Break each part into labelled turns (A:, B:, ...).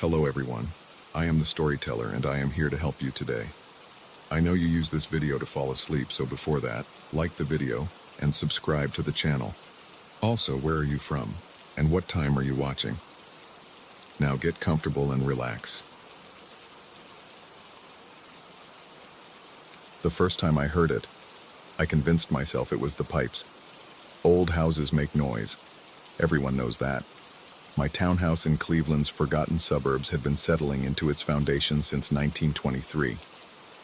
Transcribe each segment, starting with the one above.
A: Hello everyone, I am the storyteller and I am here to help you today. I know you use this video to fall asleep, so before that, like the video and subscribe to the channel. Also, where are you from and what time are you watching? Now get comfortable and relax. The first time I heard it, I convinced myself it was the pipes. Old houses make noise. Everyone knows that. My townhouse in Cleveland's forgotten suburbs had been settling into its foundation since 1923,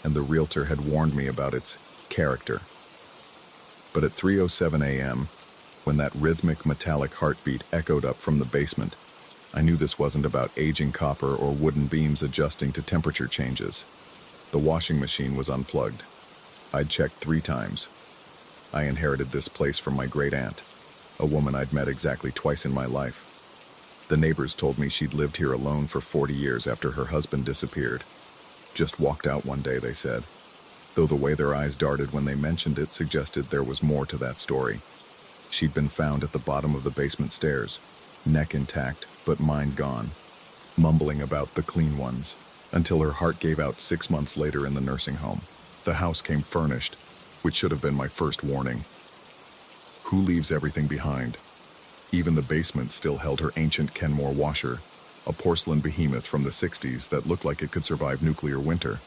A: and the realtor had warned me about its character. But at 3:07 a.m., when that rhythmic metallic heartbeat echoed up from the basement, I knew this wasn't about aging copper or wooden beams adjusting to temperature changes. The washing machine was unplugged. I'd checked 3 times. I inherited this place from my great-aunt, a woman I'd met exactly twice in my life. The neighbors told me she'd lived here alone for 40 years after her husband disappeared. Just walked out one day, they said, though the way their eyes darted when they mentioned it suggested there was more to that story. She'd been found at the bottom of the basement stairs, neck intact, but mind gone, mumbling about the clean ones, until her heart gave out 6 months later in the nursing home. The house came furnished, which should have been my first warning. Who leaves everything behind? Even the basement still held her ancient Kenmore washer, a porcelain behemoth from the 60s that looked like it could survive nuclear winter.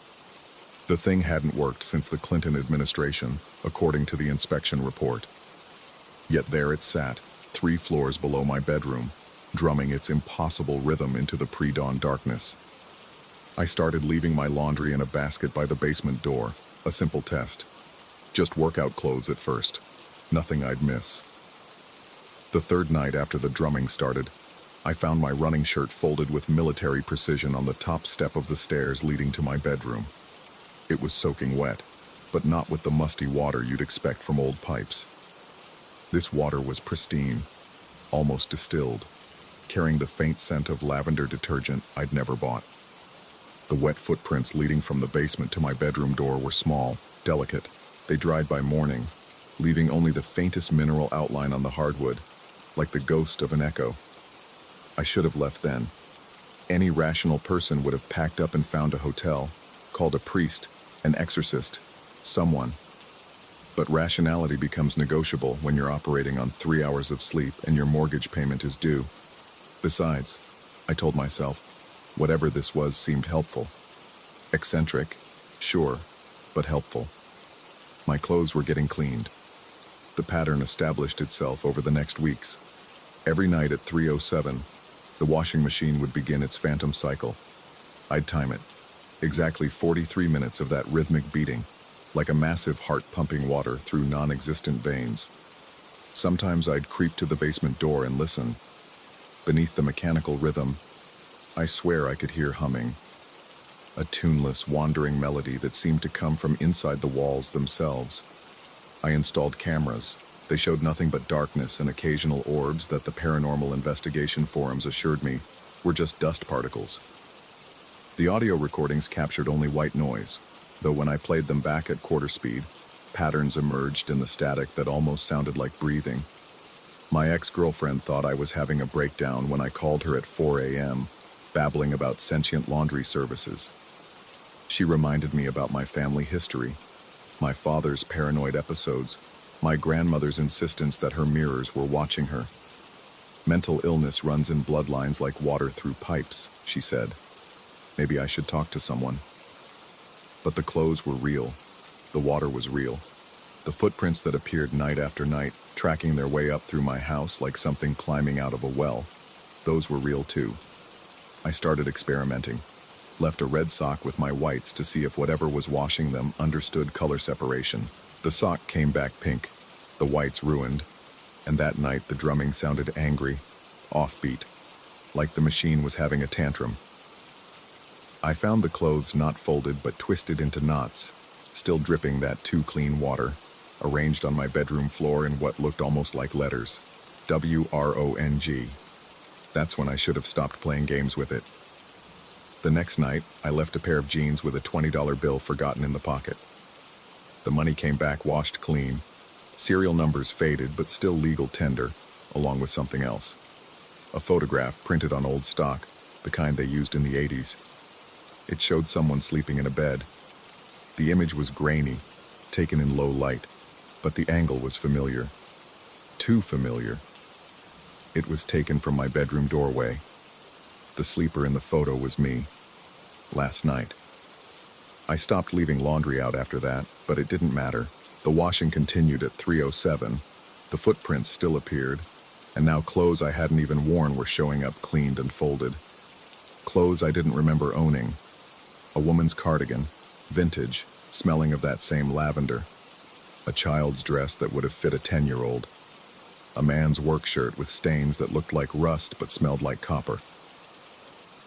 A: The thing hadn't worked since the Clinton administration, according to the inspection report. Yet there it sat, 3 floors below my bedroom, drumming its impossible rhythm into the pre-dawn darkness. I started leaving my laundry in a basket by the basement door, a simple test. Just workout clothes at first. Nothing I'd miss. The 3rd night after the drumming started, I found my running shirt folded with military precision on the top step of the stairs leading to my bedroom. It was soaking wet, but not with the musty water you'd expect from old pipes. This water was pristine, almost distilled, carrying the faint scent of lavender detergent I'd never bought. The wet footprints leading from the basement to my bedroom door were small, delicate. They dried by morning, leaving only the faintest mineral outline on the hardwood, like the ghost of an echo. I should have left then. Any rational person would have packed up and found a hotel, called a priest, an exorcist, someone. But rationality becomes negotiable when you're operating on 3 hours of sleep and your mortgage payment is due. Besides, I told myself, whatever this was seemed helpful. Eccentric, sure, but helpful. My clothes were getting cleaned. The pattern established itself over the next weeks. Every night at 3:07, the washing machine would begin its phantom cycle. I'd time it. Exactly 43 minutes of that rhythmic beating, like a massive heart pumping water through non-existent veins. Sometimes I'd creep to the basement door and listen. Beneath the mechanical rhythm, I swear I could hear humming. A tuneless, wandering melody that seemed to come from inside the walls themselves. I installed cameras. They showed nothing but darkness and occasional orbs that the paranormal investigation forums assured me were just dust particles. The audio recordings captured only white noise, though when I played them back at quarter speed, patterns emerged in the static that almost sounded like breathing. My ex-girlfriend thought I was having a breakdown when I called her at 4 a.m., babbling about sentient laundry services. She reminded me about my family history, my father's paranoid episodes, my grandmother's insistence that her mirrors were watching her. Mental illness runs in bloodlines like water through pipes, she said. Maybe I should talk to someone. But the clothes were real. The water was real. The footprints that appeared night after night, tracking their way up through my house like something climbing out of a well, those were real too. I started experimenting. Left a red sock with my whites to see if whatever was washing them understood color separation. The sock came back pink, the whites ruined, and that night the drumming sounded angry, offbeat, like the machine was having a tantrum. I found the clothes not folded but twisted into knots, still dripping that too clean water, arranged on my bedroom floor in what looked almost like letters. WRONG. That's when I should have stopped playing games with it. The next night, I left a pair of jeans with a $20 bill forgotten in the pocket. The money came back washed clean, serial numbers faded but still legal tender, along with something else. A photograph printed on old stock, the kind they used in the 80s. It showed someone sleeping in a bed. The image was grainy, taken in low light, but the angle was familiar. Too familiar. It was taken from my bedroom doorway. The sleeper in the photo was me. Last night. I stopped leaving laundry out after that, but it didn't matter. The washing continued at 3:07. The footprints still appeared, and now clothes I hadn't even worn were showing up cleaned and folded. Clothes I didn't remember owning. A woman's cardigan, vintage, smelling of that same lavender. A child's dress that would have fit a 10-year-old. A man's work shirt with stains that looked like rust but smelled like copper.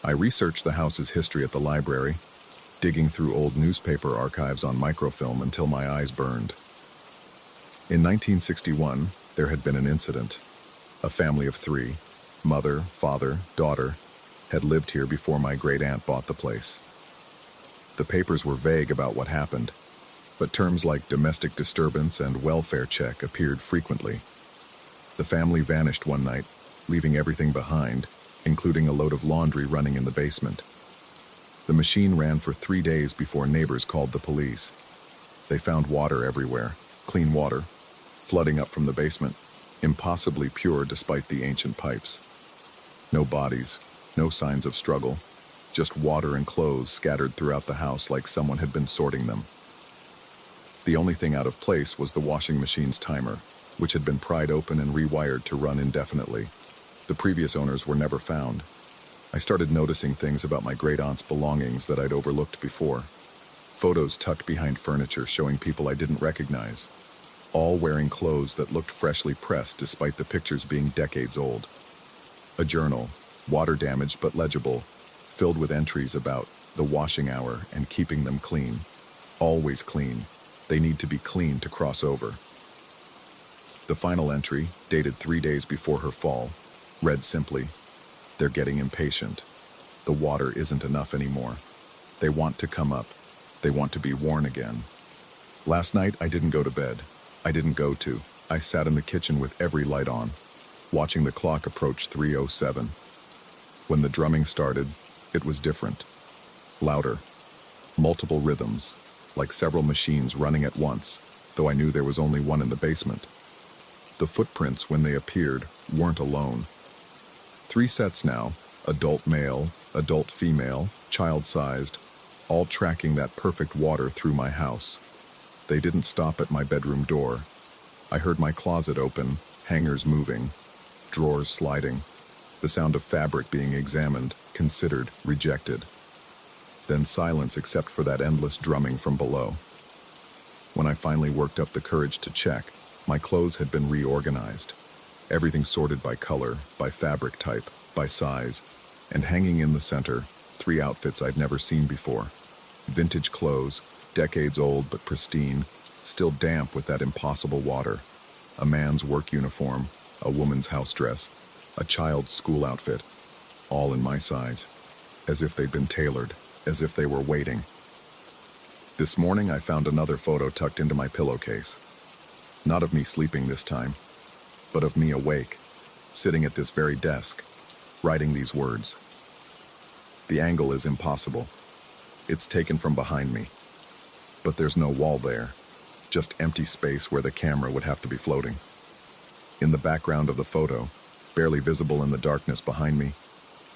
A: I researched the house's history at the library, digging through old newspaper archives on microfilm until my eyes burned. In 1961, there had been an incident. A family of 3, mother, father, daughter, had lived here before my great-aunt bought the place. The papers were vague about what happened, but terms like domestic disturbance and welfare check appeared frequently. The family vanished one night, leaving everything behind, including a load of laundry running in the basement. The machine ran for 3 days before neighbors called the police. They found water everywhere, clean water, flooding up from the basement, impossibly pure despite the ancient pipes. No bodies, no signs of struggle, just water and clothes scattered throughout the house like someone had been sorting them. The only thing out of place was the washing machine's timer, which had been pried open and rewired to run indefinitely. The previous owners were never found. I started noticing things about my great-aunt's belongings that I'd overlooked before. Photos tucked behind furniture showing people I didn't recognize, all wearing clothes that looked freshly pressed despite the pictures being decades old. A journal, water-damaged but legible, filled with entries about the washing hour and keeping them clean. Always clean. They need to be clean to cross over. The final entry, dated 3 days before her fall, read simply, "They're getting impatient. The water isn't enough anymore. They want to come up. They want to be worn again." Last night, I didn't go to bed. I sat in the kitchen with every light on, watching the clock approach 3:07. When the drumming started, it was different. Louder. Multiple rhythms, like several machines running at once, though I knew there was only one in the basement. The footprints, when they appeared, weren't alone. 3 sets now, adult male, adult female, child-sized, all tracking that perfect water through my house. They didn't stop at my bedroom door. I heard my closet open, hangers moving, drawers sliding, the sound of fabric being examined, considered, rejected. Then silence except for that endless drumming from below. When I finally worked up the courage to check, my clothes had been reorganized. Everything sorted by color, by fabric type, by size, and hanging in the center, 3 outfits I'd never seen before. Vintage clothes, decades old but pristine, still damp with that impossible water. A man's work uniform, a woman's house dress, a child's school outfit, all in my size, as if they'd been tailored, as if they were waiting. This morning I found another photo tucked into my pillowcase. Not of me sleeping this time, but of me awake, sitting at this very desk, writing these words. The angle is impossible. It's taken from behind me. But there's no wall there, just empty space where the camera would have to be floating. In the background of the photo, barely visible in the darkness behind me,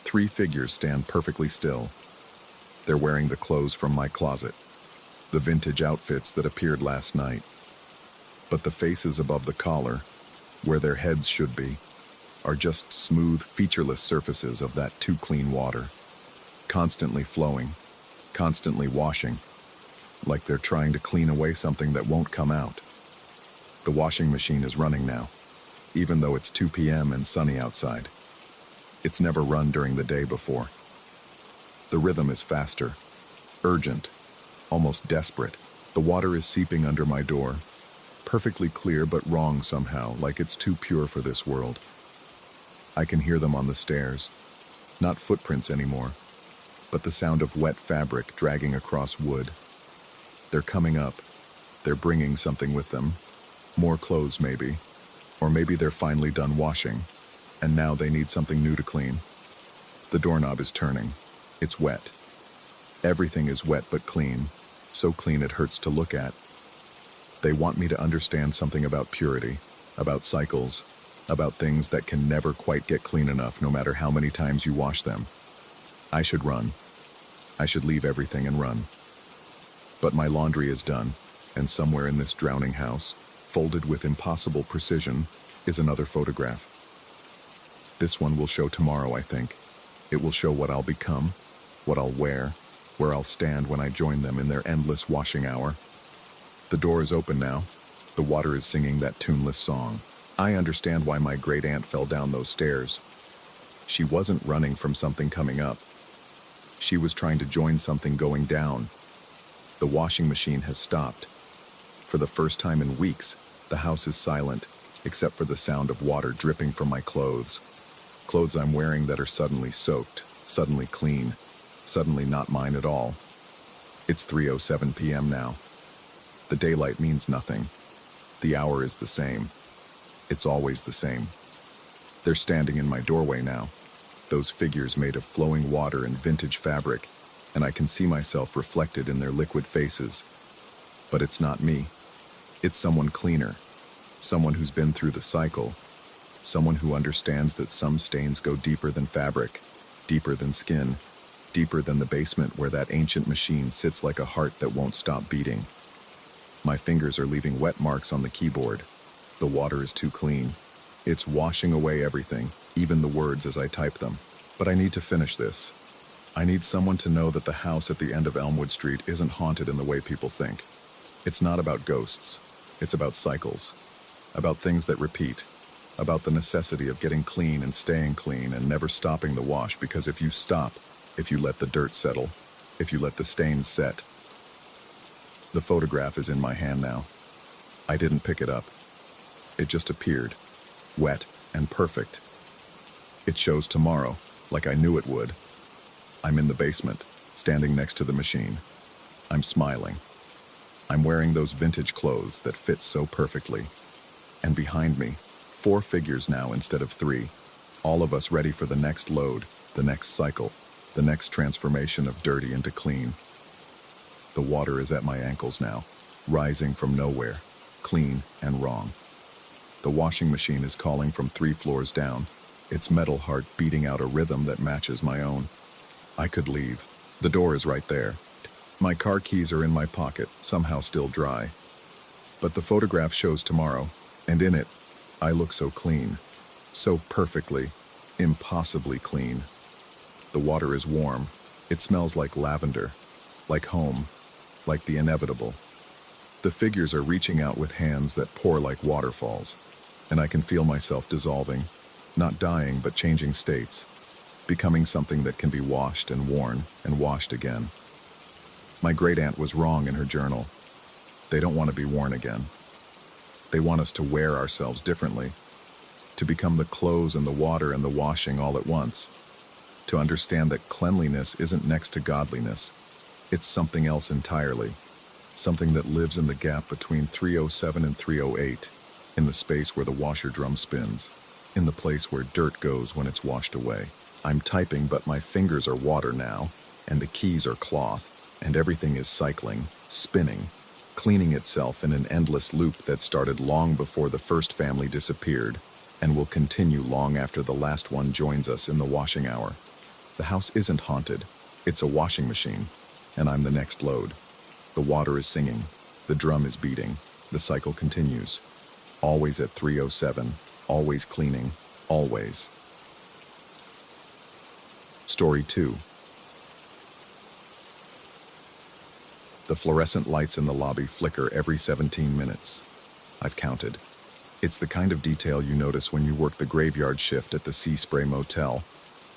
A: 3 figures stand perfectly still. They're wearing the clothes from my closet, the vintage outfits that appeared last night. But the faces above the collar, where their heads should be, are just smooth, featureless surfaces of that too clean water, constantly flowing, constantly washing, like they're trying to clean away something that won't come out. The washing machine is running now, even though it's 2 p.m. and sunny outside. It's never run during the day before. The rhythm is faster, urgent, almost desperate. The water is seeping under my door, perfectly clear but wrong somehow, like it's too pure for this world. I can hear them on the stairs, not footprints anymore, but the sound of wet fabric dragging across wood. They're coming up. They're bringing something with them. More clothes maybe, or maybe they're finally done washing, and now they need something new to clean. The doorknob is turning. It's wet. Everything is wet but clean, so clean it hurts to look at. They want me to understand something about purity, about cycles, about things that can never quite get clean enough no matter how many times you wash them. I should run. I should leave everything and run. But my laundry is done, and somewhere in this drowning house, folded with impossible precision, is another photograph. This one will show tomorrow, I think. It will show what I'll become, what I'll wear, where I'll stand when I join them in their endless washing hour. The door is open now. The water is singing that tuneless song. I understand why my great aunt fell down those stairs. She wasn't running from something coming up. She was trying to join something going down. The washing machine has stopped. For the first time in weeks, the house is silent, except for the sound of water dripping from my clothes. Clothes I'm wearing that are suddenly soaked, suddenly clean, suddenly not mine at all. It's 3:07 p.m. now. The daylight means nothing. The hour is the same. It's always the same. They're standing in my doorway now, those figures made of flowing water and vintage fabric, and I can see myself reflected in their liquid faces. But it's not me. It's someone cleaner, someone who's been through the cycle, someone who understands that some stains go deeper than fabric, deeper than skin, deeper than the basement where that ancient machine sits like a heart that won't stop beating. My fingers are leaving wet marks on the keyboard. The water is too clean. It's washing away everything, even the words as I type them. But I need to finish this. I need someone to know that the house at the end of Elmwood Street isn't haunted in the way people think. It's not about ghosts. It's about cycles. About things that repeat. About the necessity of getting clean and staying clean and never stopping the wash, because if you stop, if you let the dirt settle, if you let the stains set. The photograph is in my hand now. I didn't pick it up. It just appeared, wet and perfect. It shows tomorrow, like I knew it would. I'm in the basement, standing next to the machine. I'm smiling. I'm wearing those vintage clothes that fit so perfectly. And behind me, 4 figures now instead of 3, all of us ready for the next load, the next cycle, the next transformation of dirty into clean. The water is at my ankles now, rising from nowhere, clean and wrong. The washing machine is calling from 3 floors down, its metal heart beating out a rhythm that matches my own. I could leave. The door is right there. My car keys are in my pocket, somehow still dry. But the photograph shows tomorrow, and in it, I look so clean, so perfectly, impossibly clean. The water is warm. It smells like lavender, like home, like the inevitable. The figures are reaching out with hands that pour like waterfalls, and I can feel myself dissolving, not dying but changing states, becoming something that can be washed and worn and washed again. My great-aunt was wrong in her journal. They don't want to be worn again. They want us to wear ourselves differently, to become the clothes and the water and the washing all at once, to understand that cleanliness isn't next to godliness. It's something else entirely, something that lives in the gap between 307 and 308, in the space where the washer drum spins, in the place where dirt goes when it's washed away. I'm typing, but my fingers are water now, and the keys are cloth, and everything is cycling, spinning, cleaning itself in an endless loop that started long before the first family disappeared, and will continue long after the last one joins us in the washing hour. The house isn't haunted. It's a washing machine, and I'm the next load. The water is singing. The drum is beating. The cycle continues. Always at 3:07, always cleaning, always. Story 2. The fluorescent lights in the lobby flicker every 17 minutes. I've counted. It's the kind of detail you notice when you work the graveyard shift at the Sea Spray Motel,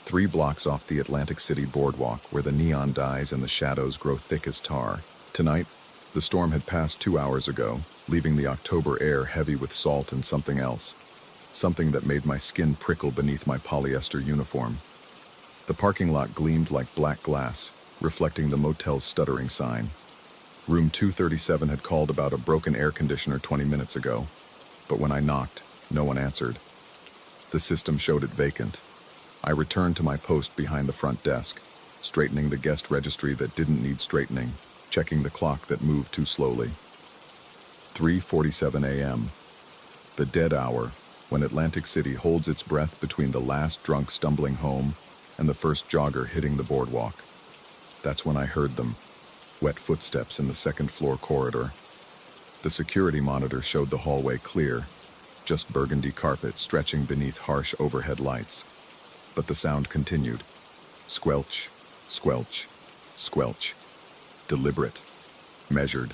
A: 3 blocks off the Atlantic City boardwalk where the neon dies and the shadows grow thick as tar. Tonight, the storm had passed 2 hours ago, leaving the October air heavy with salt and something else. Something that made my skin prickle beneath my polyester uniform. The parking lot gleamed like black glass, reflecting the motel's stuttering sign. Room 237 had called about a broken air conditioner 20 minutes ago, but when I knocked, no one answered. The system showed it vacant. I returned to my post behind the front desk, straightening the guest registry that didn't need straightening, checking the clock that moved too slowly. 3:47 a.m. The dead hour, when Atlantic City holds its breath between the last drunk stumbling home and the first jogger hitting the boardwalk. That's when I heard them, wet footsteps in the second-floor corridor. The security monitor showed the hallway clear, just burgundy carpet stretching beneath harsh overhead lights. But the sound continued. Squelch, squelch, squelch. Deliberate, measured,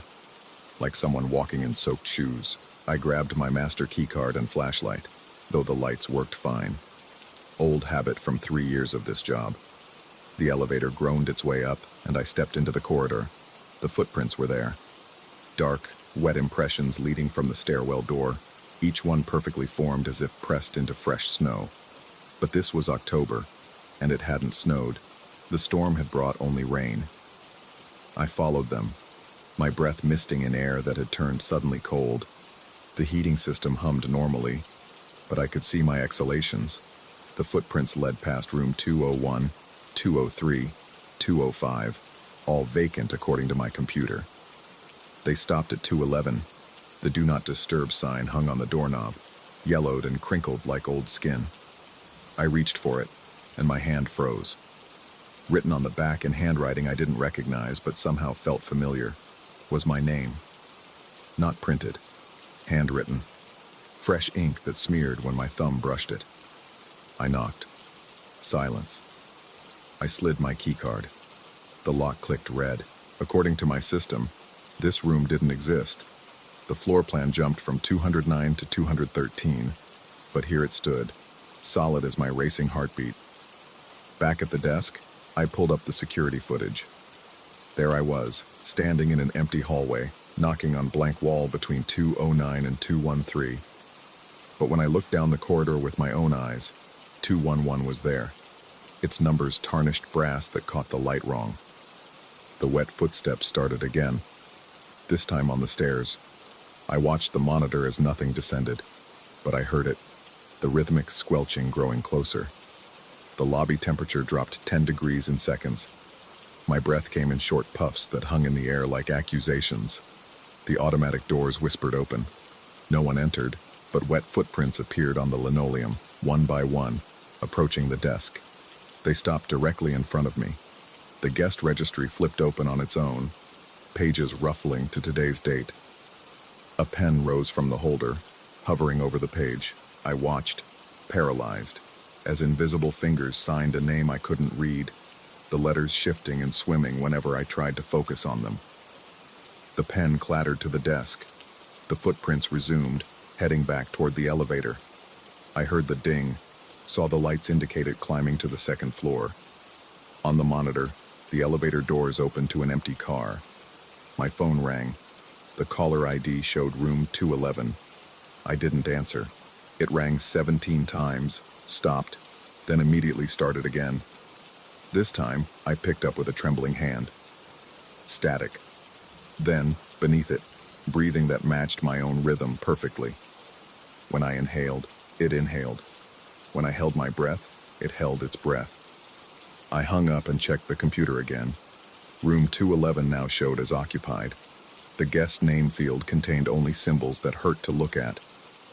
A: like someone walking in soaked shoes. I grabbed my master keycard and flashlight, though the lights worked fine. Old habit from 3 years of this job. The elevator groaned its way up, and I stepped into the corridor. The footprints were there. Dark, wet impressions leading from the stairwell door, each one perfectly formed as if pressed into fresh snow. But this was October, and it hadn't snowed. The storm had brought only rain. I followed them, my breath misting in air that had turned suddenly cold. The heating system hummed normally, but I could see my exhalations. The footprints led past room 201, 203, 205, all vacant according to my computer. They stopped at 211. The Do Not Disturb sign hung on the doorknob, yellowed and crinkled like old skin. I reached for it, and my hand froze. Written on the back in handwriting I didn't recognize but somehow felt familiar, was my name. Not printed, handwritten. Fresh ink that smeared when my thumb brushed it. I knocked. Silence. I slid my keycard. The lock clicked red. According to my system, this room didn't exist. The floor plan jumped from 209 to 213, but here it stood, solid as my racing heartbeat. Back at the desk, I pulled up the security footage. There I was, standing in an empty hallway, knocking on blank wall between 209 and 213. But when I looked down the corridor with my own eyes, 211 was there, its numbers tarnished brass that caught the light wrong. The wet footsteps started again, this time on the stairs. I watched the monitor as nothing descended, but I heard it, the rhythmic squelching growing closer. The lobby temperature dropped 10 degrees in seconds. My breath came in short puffs that hung in the air like accusations. The automatic doors whispered open. No one entered, but wet footprints appeared on the linoleum, one by one, approaching the desk. They stopped directly in front of me. The guest registry flipped open on its own, pages ruffling to today's date. A pen rose from the holder, hovering over the page. I watched, paralyzed, as invisible fingers signed a name I couldn't read, the letters shifting and swimming whenever I tried to focus on them. The pen clattered to the desk. The footprints resumed, heading back toward the elevator. I heard the ding, saw the lights indicate it climbing to the second floor. On the monitor, the elevator doors opened to an empty car. My phone rang. The caller ID showed room 211. I didn't answer. It rang 17 times, stopped, then immediately started again. This time, I picked up with a trembling hand. Static. Then, beneath it, breathing that matched my own rhythm perfectly. When I inhaled, it inhaled. When I held my breath, it held its breath. I hung up and checked the computer again. Room 211 now showed as occupied. The guest name field contained only symbols that hurt to look at,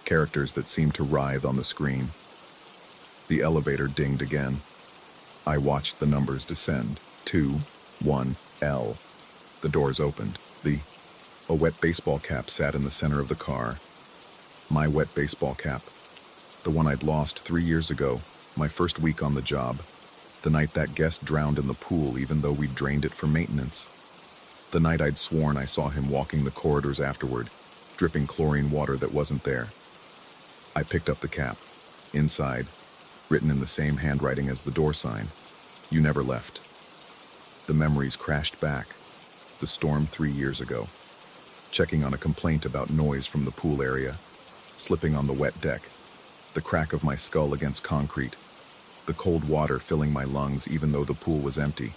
A: characters that seemed to writhe on the screen. The elevator dinged again. I watched the numbers descend. 2, 1, L. The doors opened. A wet baseball cap sat in the center of the car. My wet baseball cap. The one I'd lost 3 years ago, my first week on the job. The night that guest drowned in the pool even though we'd drained it for maintenance. The night I'd sworn I saw him walking the corridors afterward, dripping chlorine water that wasn't there. I picked up the cap. Inside, written in the same handwriting as the door sign, "You never left." The memories crashed back. The storm 3 years ago. Checking on a complaint about noise from the pool area. Slipping on the wet deck. The crack of my skull against concrete. The cold water filling my lungs even though the pool was empty.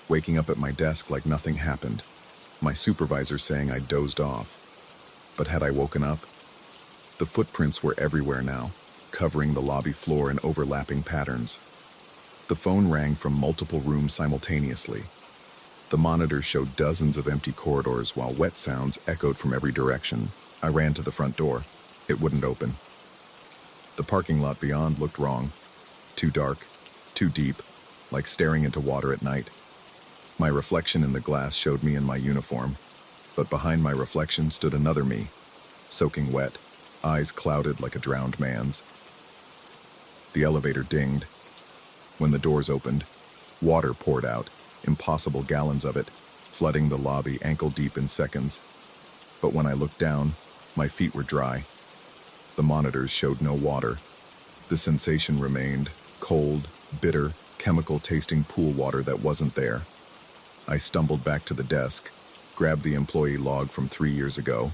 A: Waking up at my desk like nothing happened. My supervisor saying I dozed off. But had I woken up? The footprints were everywhere now, covering the lobby floor in overlapping patterns. The phone rang from multiple rooms simultaneously. The monitors showed dozens of empty corridors while wet sounds echoed from every direction. I ran to the front door. It wouldn't open. The parking lot beyond looked wrong. Too dark, too deep, like staring into water at night. My reflection in the glass showed me in my uniform, but behind my reflection stood another me, soaking wet, eyes clouded like a drowned man's. The elevator dinged. When the doors opened, water poured out, impossible gallons of it, flooding the lobby ankle-deep in seconds. But when I looked down, my feet were dry. The monitors showed no water. The sensation remained, cold, bitter, chemical-tasting pool water that wasn't there. I stumbled back to the desk, grabbed the employee log from 3 years ago,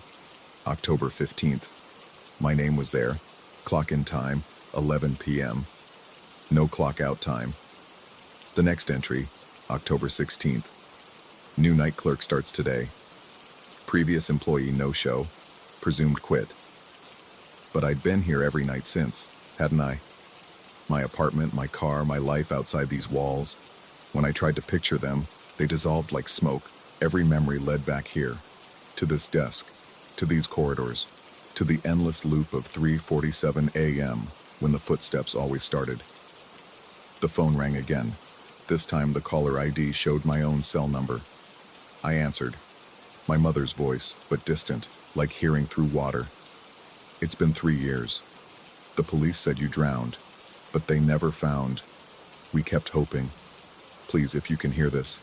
A: October 15th. My name was there, clock-in time, 11 p.m. No clock-out time. The next entry, October 16th. New night clerk starts today. Previous employee no-show, presumed quit. But I'd been here every night since, hadn't I? My apartment, my car, my life outside these walls. When I tried to picture them, they dissolved like smoke. Every memory led back here, to this desk, to these corridors, to the endless loop of 3:47 a.m. when the footsteps always started. The phone rang again. This time the caller ID showed my own cell number. I answered. My mother's voice, but distant, like hearing through water. It's been 3 years. The police said you drowned, but they never found. We kept hoping. Please, if you can hear this,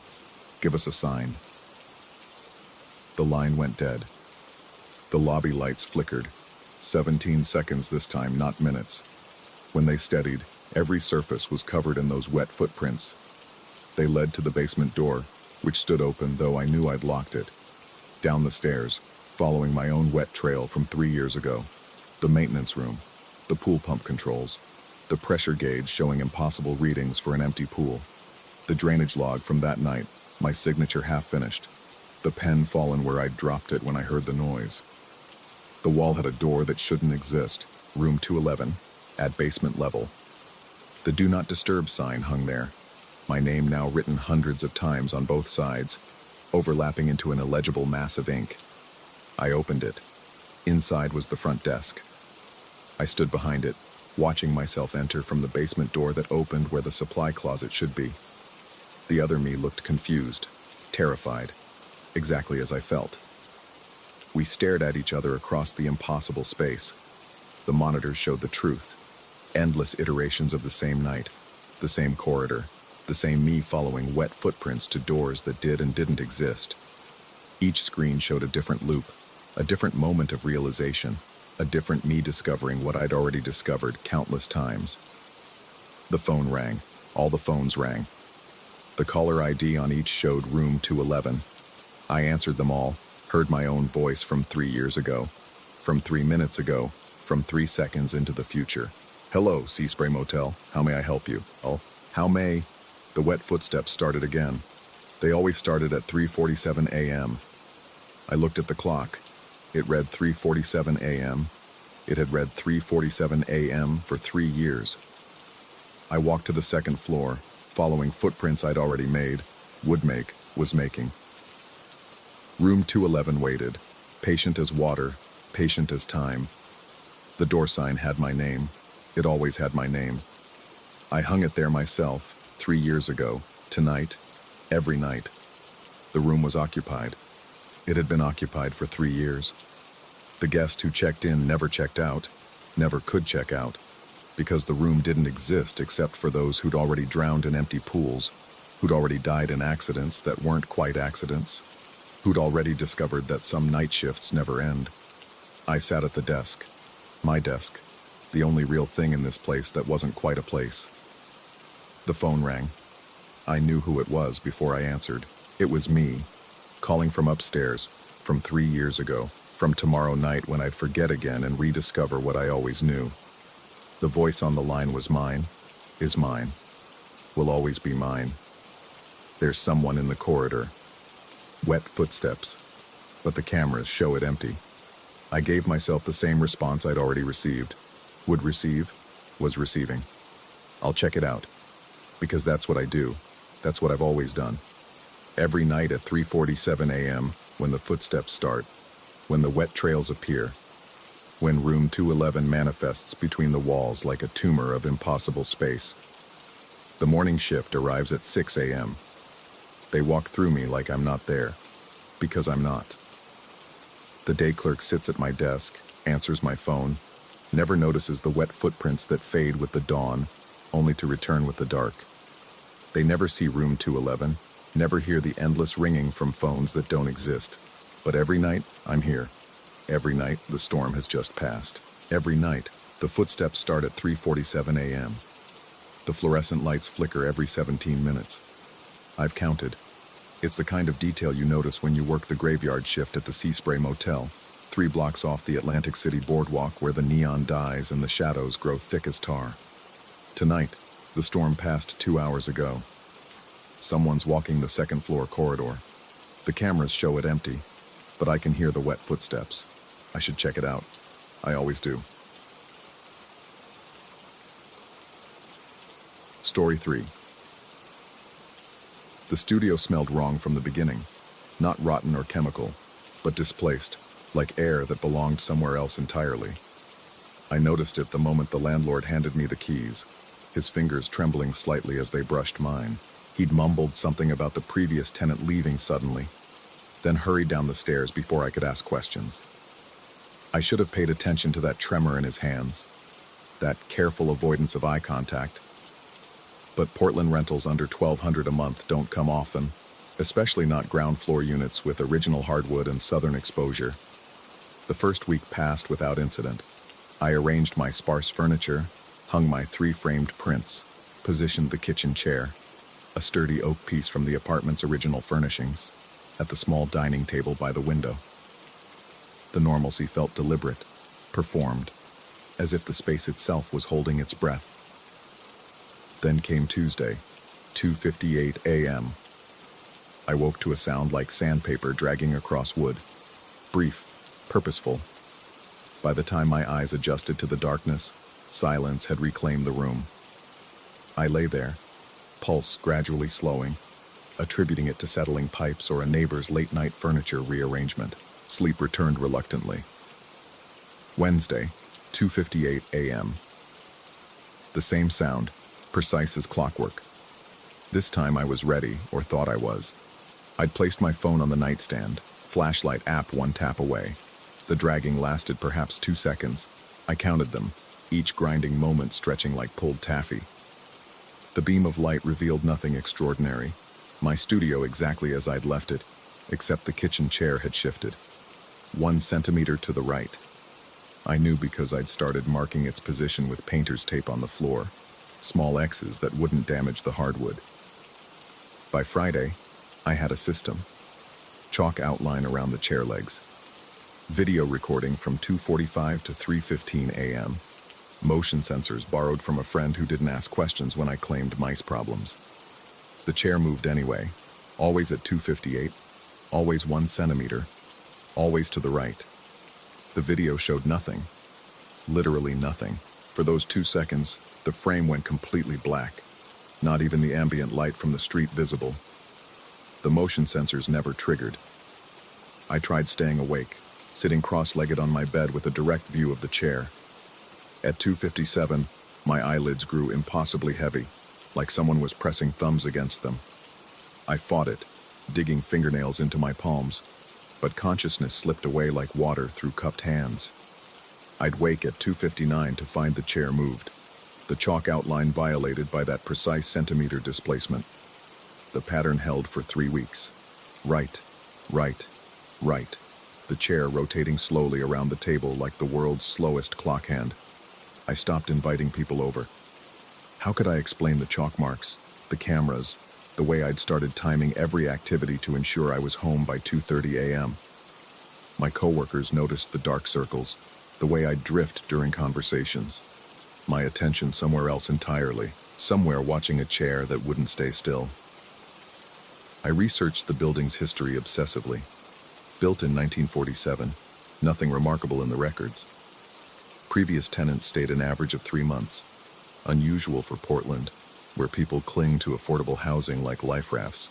A: give us a sign. The line went dead. The lobby lights flickered. 17 seconds this time, not minutes. When they steadied, every surface was covered in those wet footprints. They led to the basement door, which stood open though I knew I'd locked it. Down the stairs, following my own wet trail from 3 years ago. The maintenance room, the pool pump controls, the pressure gauge showing impossible readings for an empty pool. The drainage log from that night, my signature half finished. The pen fallen where I'd dropped it when I heard the noise. The wall had a door that shouldn't exist, room 211, at basement level. The Do Not Disturb sign hung there, my name now written hundreds of times on both sides, overlapping into an illegible mass of ink. I opened it. Inside was the front desk. I stood behind it, watching myself enter from the basement door that opened where the supply closet should be. The other me looked confused, terrified, exactly as I felt. We stared at each other across the impossible space. The monitors showed the truth. Endless iterations of the same night, the same corridor, the same me following wet footprints to doors that did and didn't exist. Each screen showed a different loop, a different moment of realization, a different me discovering what I'd already discovered countless times. The phone rang. All the phones rang. The caller ID on each showed room 211. I answered them all, heard my own voice from 3 years ago, from 3 minutes ago, from 3 seconds into the future. Hello, Sea Spray Motel. How may I help you? Oh, how may? The wet footsteps started again. They always started at 3:47 a.m. I looked at the clock. It read 3:47 a.m. It had read 3:47 a.m. for 3 years. I walked to the second floor, following footprints I'd already made, would make, was making. Room 211 waited, patient as water, patient as time. The door sign had my name. It always had my name. I hung it there myself, 3 years ago, tonight, every night. The room was occupied. It had been occupied for 3 years. The guest who checked in never checked out, never could check out, because the room didn't exist except for those who'd already drowned in empty pools, who'd already died in accidents that weren't quite accidents, who'd already discovered that some night shifts never end. I sat at the desk, my desk, the only real thing in this place that wasn't quite a place. The phone rang. I knew who it was before I answered. It was me, calling from upstairs, from 3 years ago, from tomorrow night when I'd forget again and rediscover what I always knew. The voice on the line was mine, is mine, will always be mine. There's someone in the corridor. Wet footsteps, but the cameras show it empty. I gave myself the same response I'd already received, would receive, was receiving. I'll check it out, because that's what I do. That's what I've always done. Every night at 3:47 a.m., when the footsteps start, when the wet trails appear, when room 211 manifests between the walls like a tumor of impossible space. The morning shift arrives at 6 a.m. They walk through me like I'm not there, because I'm not. The day clerk sits at my desk, answers my phone, never notices the wet footprints that fade with the dawn, only to return with the dark. They never see room 211, never hear the endless ringing from phones that don't exist. But every night, I'm here. Every night, the storm has just passed. Every night, the footsteps start at 3:47 a.m. The fluorescent lights flicker every 17 minutes. I've counted. It's the kind of detail you notice when you work the graveyard shift at the Sea Spray Motel, 3 blocks off the Atlantic City boardwalk where the neon dies and the shadows grow thick as tar. Tonight, the storm passed 2 hours ago. Someone's walking the second floor corridor. The cameras show it empty, but I can hear the wet footsteps. I should check it out. I always do. Story 3. The studio smelled wrong from the beginning. Not rotten or chemical, but displaced, like air that belonged somewhere else entirely. I noticed it the moment the landlord handed me the keys, his fingers trembling slightly as they brushed mine. He'd mumbled something about the previous tenant leaving suddenly, then hurried down the stairs before I could ask questions. I should have paid attention to that tremor in his hands, that careful avoidance of eye contact. But Portland rentals under $1,200 a month don't come often, especially not ground floor units with original hardwood and southern exposure. The first week passed without incident. I arranged my sparse furniture, hung my 3 framed prints, positioned the kitchen chair, a sturdy oak piece from the apartment's original furnishings, at the small dining table by the window. The normalcy felt deliberate, performed, as if the space itself was holding its breath. Then came Tuesday, 2:58 a.m. I woke to a sound like sandpaper dragging across wood. Brief, purposeful. By the time my eyes adjusted to the darkness, silence had reclaimed the room. I lay there, pulse gradually slowing, attributing it to settling pipes or a neighbor's late-night furniture rearrangement. Sleep returned reluctantly. Wednesday, 2:58 a.m. The same sound, precise as clockwork. This time I was ready, or thought I was. I'd placed my phone on the nightstand, flashlight app 1 tap away. The dragging lasted perhaps 2 seconds. I counted them, each grinding moment stretching like pulled taffy. The beam of light revealed nothing extraordinary. My studio exactly as I'd left it, except the kitchen chair had shifted. 1 centimeter to the right. I knew because I'd started marking its position with painter's tape on the floor, small X's that wouldn't damage the hardwood. By Friday, I had a system. Chalk outline around the chair legs. Video recording from 2:45 to 3:15 a.m. Motion sensors borrowed from a friend who didn't ask questions when I claimed mice problems. The chair moved anyway, always at 2:58, always 1 centimeter, always to the right. The video showed nothing, literally nothing. For those 2 seconds, the frame went completely black, not even the ambient light from the street visible. The motion sensors never triggered. I tried staying awake, sitting cross-legged on my bed with a direct view of the chair. At 2:57, my eyelids grew impossibly heavy, like someone was pressing thumbs against them. I fought it, digging fingernails into my palms, but consciousness slipped away like water through cupped hands. I'd wake at 2:59 to find the chair moved, the chalk outline violated by that precise centimeter displacement. The pattern held for 3 weeks. Right, right, right. The chair rotating slowly around the table like the world's slowest clock hand. I stopped inviting people over. How could I explain the chalk marks, the cameras, the way I'd started timing every activity to ensure I was home by 2:30 a.m.? My coworkers noticed the dark circles, the way I'd drift during conversations. My attention somewhere else entirely, somewhere watching a chair that wouldn't stay still. I researched the building's history obsessively. Built in 1947, nothing remarkable in the records. Previous tenants stayed an average of 3 months. unusual for Portland, where people cling to affordable housing like life rafts.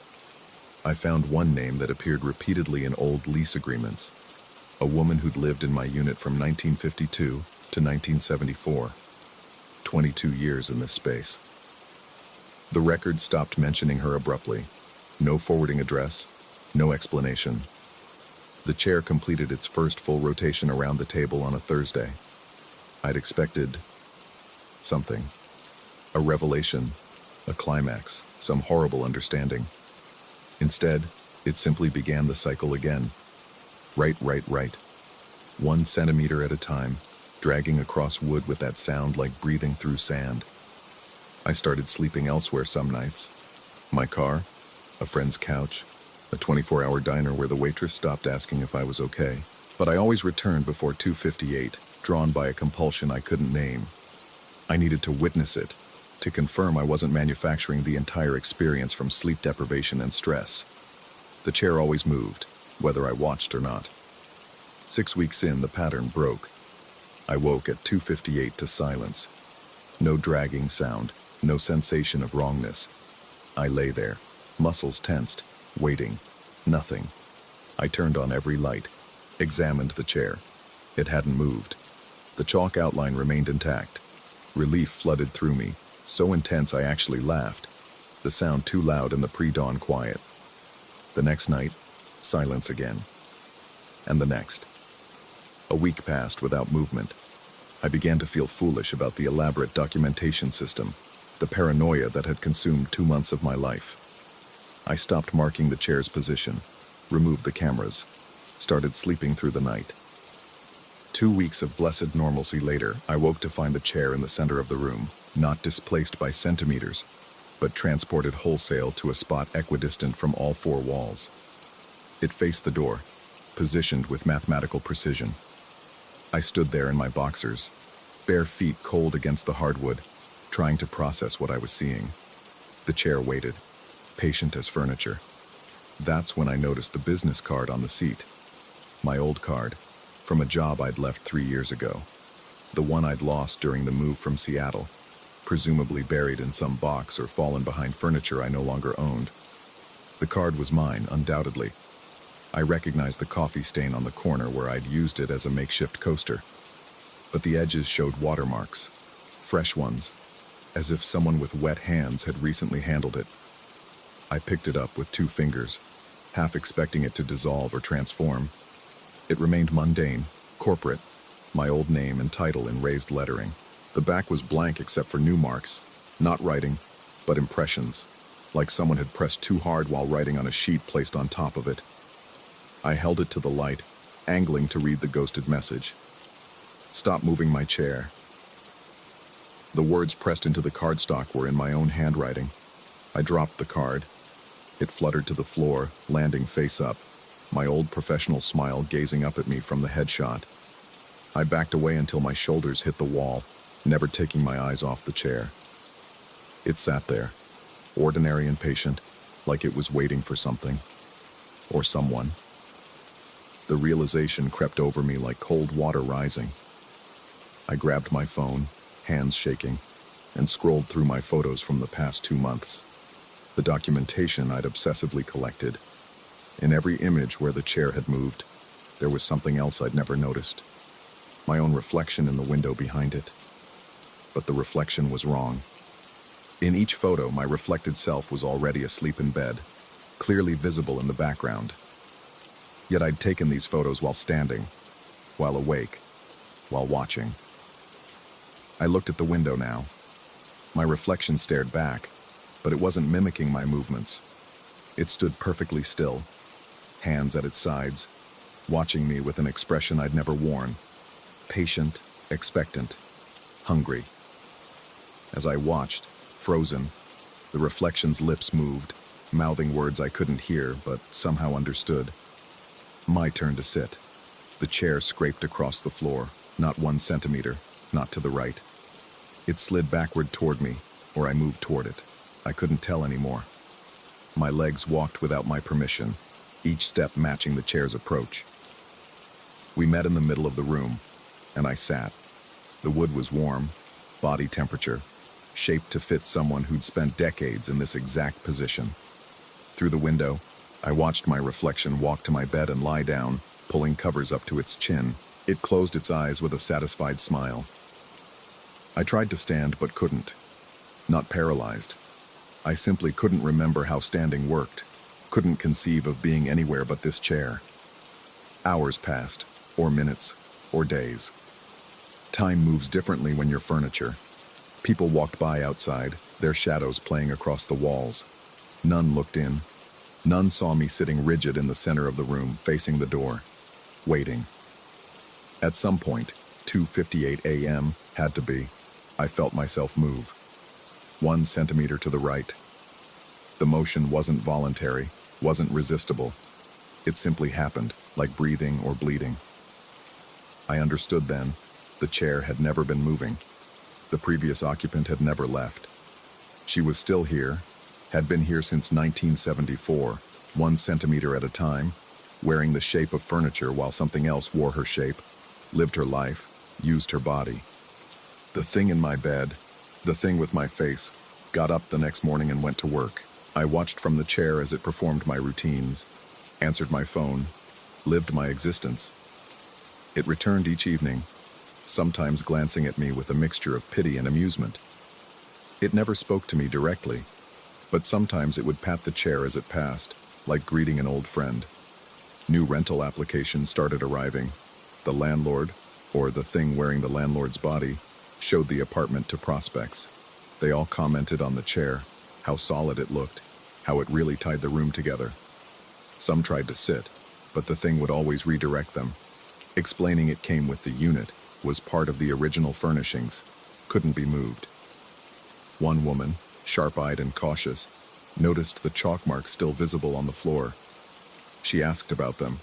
A: I found one name that appeared repeatedly in old lease agreements, a woman who'd lived in my unit from 1952 to 1974, 22 years in this space. The record stopped mentioning her abruptly. No forwarding address, no explanation. The chair completed its first full rotation around the table on a Thursday. I'd expected something. A revelation, a climax, some horrible understanding. Instead, it simply began the cycle again. Right. 1 centimeter at a time, dragging across wood with that sound like breathing through sand. I started sleeping elsewhere some nights. My car, a friend's couch, a 24-hour diner where the waitress stopped asking if I was okay. But I always returned before 2:58, drawn by a compulsion I couldn't name. I needed to witness it, to confirm I wasn't manufacturing the entire experience from sleep deprivation and stress. The chair always moved, whether I watched or not. 6 weeks in, the pattern broke. I woke at 2:58 to silence. No dragging sound, no sensation of wrongness. I lay there, muscles tensed, waiting. Nothing. I turned on every light, examined the chair. It hadn't moved. The chalk outline remained intact. Relief flooded through me, so intense I actually laughed. The sound too loud in the pre-dawn quiet. The next night, silence again. And the next. A week passed without movement. I began to feel foolish about the elaborate documentation system, the paranoia that had consumed 2 months of my life. I stopped marking the chair's position, removed the cameras, started sleeping through the night. 2 weeks of blessed normalcy later, I woke to find the chair in the center of the room, not displaced by centimeters, but transported wholesale to a spot equidistant from all 4 walls. It faced the door, positioned with mathematical precision. I stood there in my boxers, bare feet cold against the hardwood, trying to process what I was seeing. The chair waited, patient as furniture. That's when I noticed the business card on the seat. My old card, from a job I'd left 3 years ago. The one I'd lost during the move from Seattle, presumably buried in some box or fallen behind furniture I no longer owned. The card was mine, undoubtedly. I recognized the coffee stain on the corner where I'd used it as a makeshift coaster. But the edges showed watermarks, fresh ones, as if someone with wet hands had recently handled it. I picked it up with 2 fingers, half expecting it to dissolve or transform. It remained mundane, corporate, my old name and title in raised lettering. The back was blank except for new marks, not writing, but impressions, like someone had pressed too hard while writing on a sheet placed on top of it. I held it to the light, angling to read the ghosted message. Stop moving my chair. The words pressed into the cardstock were in my own handwriting. I dropped the card. It fluttered to the floor, landing face up, my old professional smile gazing up at me from the headshot. I backed away until my shoulders hit the wall, never taking my eyes off the chair. It sat there, ordinary and patient, like it was waiting for something. Or someone. The realization crept over me like cold water rising. I grabbed my phone, hands shaking, and scrolled through my photos from the past 2 months. The documentation I'd obsessively collected. In every image where the chair had moved, there was something else I'd never noticed. My own reflection in the window behind it. But the reflection was wrong. In each photo, my reflected self was already asleep in bed, clearly visible in the background. Yet I'd taken these photos while standing, while awake, while watching. I looked at the window now. My reflection stared back, but it wasn't mimicking my movements. It stood perfectly still, hands at its sides, watching me with an expression I'd never worn. Patient, expectant, hungry. As I watched, frozen, the reflection's lips moved, mouthing words I couldn't hear, but somehow understood. My turn to sit. The chair scraped across the floor, not 1 centimeter, not to the right. It slid backward toward me, or I moved toward it. I couldn't tell anymore. My legs walked without my permission, each step matching the chair's approach. We met in the middle of the room, and I sat. The wood was warm, body temperature, shaped to fit someone who'd spent decades in this exact position. Through the window, I watched my reflection walk to my bed and lie down, pulling covers up to its chin. It closed its eyes with a satisfied smile. I tried to stand but couldn't. Not paralyzed. I simply couldn't remember how standing worked, couldn't conceive of being anywhere but this chair. Hours passed, or minutes, or days. Time moves differently when you're furniture. People walked by outside, their shadows playing across the walls. None looked in. None saw me sitting rigid in the center of the room, facing the door, waiting. At some point, 2:58 a.m. had to be, I felt myself move. 1 centimeter to the right. The motion wasn't voluntary, wasn't resistible. It simply happened, like breathing or bleeding. I understood then, the chair had never been moving. The previous occupant had never left. She was still here, had been here since 1974, 1 centimeter at a time, wearing the shape of furniture while something else wore her shape, lived her life, used her body. The thing in my bed, the thing with my face, got up the next morning and went to work. I watched from the chair as it performed my routines, answered my phone, lived my existence. It returned each evening, sometimes glancing at me with a mixture of pity and amusement. It never spoke to me directly, but sometimes it would pat the chair as it passed, like greeting an old friend. New rental applications started arriving. The landlord, or the thing wearing the landlord's body, showed the apartment to prospects. They all commented on the chair, how solid it looked, how it really tied the room together. Some tried to sit, but the thing would always redirect them, explaining it came with the unit, was part of the original furnishings, couldn't be moved. One woman, sharp-eyed and cautious, noticed the chalk marks still visible on the floor. She asked about them.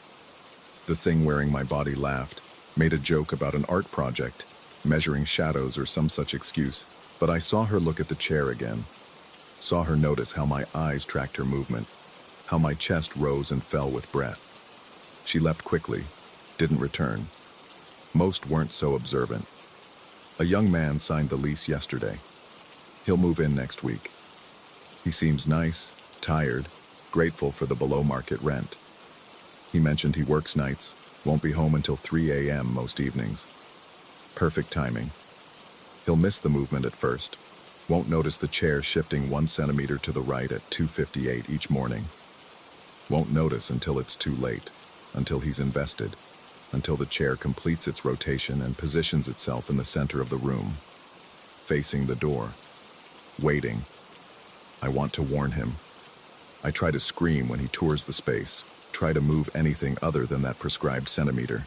A: The thing wearing my body laughed, made a joke about an art project, measuring shadows or some such excuse, but I saw her look at the chair again, saw her notice how my eyes tracked her movement, how my chest rose and fell with breath. She left quickly, didn't return. Most weren't so observant. A young man signed the lease yesterday. He'll move in next week. He seems nice, tired, grateful for the below-market rent. He mentioned he works nights, won't be home until 3 a.m. most evenings. Perfect timing. He'll miss the movement at first, won't notice the chair shifting 1 centimeter to the right at 2:58 each morning. Won't notice until it's too late, until he's invested, until the chair completes its rotation and positions itself in the center of the room, facing the door, waiting. I want to warn him. I try to scream when he tours the space, try to move anything other than that prescribed centimeter.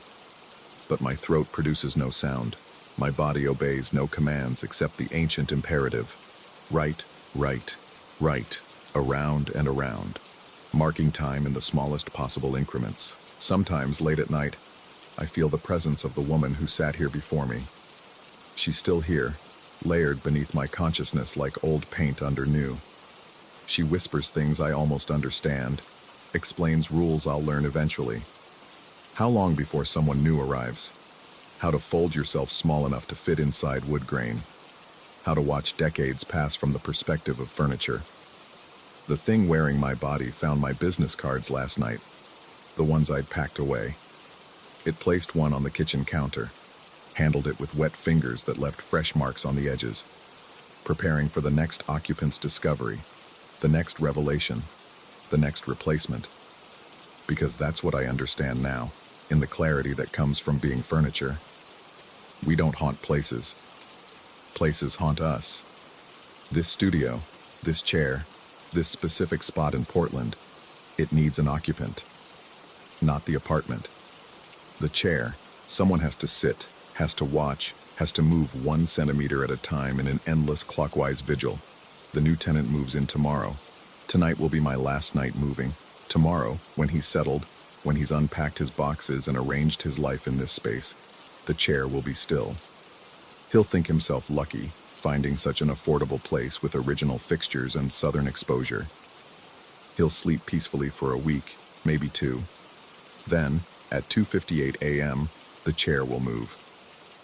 A: But my throat produces no sound. My body obeys no commands except the ancient imperative. Right, right, right, around and around, marking time in the smallest possible increments. Sometimes, late at night, I feel the presence of the woman who sat here before me. She's still here, layered beneath my consciousness like old paint under new. She whispers things I almost understand, explains rules I'll learn eventually. How long before someone new arrives? How to fold yourself small enough to fit inside wood grain. How to watch decades pass from the perspective of furniture. The thing wearing my body found my business cards last night, the ones I'd packed away. It placed one on the kitchen counter, handled it with wet fingers that left fresh marks on the edges, preparing for the next occupant's discovery, the next revelation, the next replacement. Because that's what I understand now, in the clarity that comes from being furniture. We don't haunt places. Places haunt us. This studio, this chair, this specific spot in Portland, it needs an occupant. Not the apartment. The chair, someone has to sit, has to watch, has to move 1 centimeter at a time in an endless clockwise vigil. The new tenant moves in tomorrow. Tonight will be my last night moving. Tomorrow, when he's settled, when he's unpacked his boxes and arranged his life in this space, the chair will be still. He'll think himself lucky, finding such an affordable place with original fixtures and southern exposure. He'll sleep peacefully for a week, maybe 2. Then, at 2:58 a.m., the chair will move.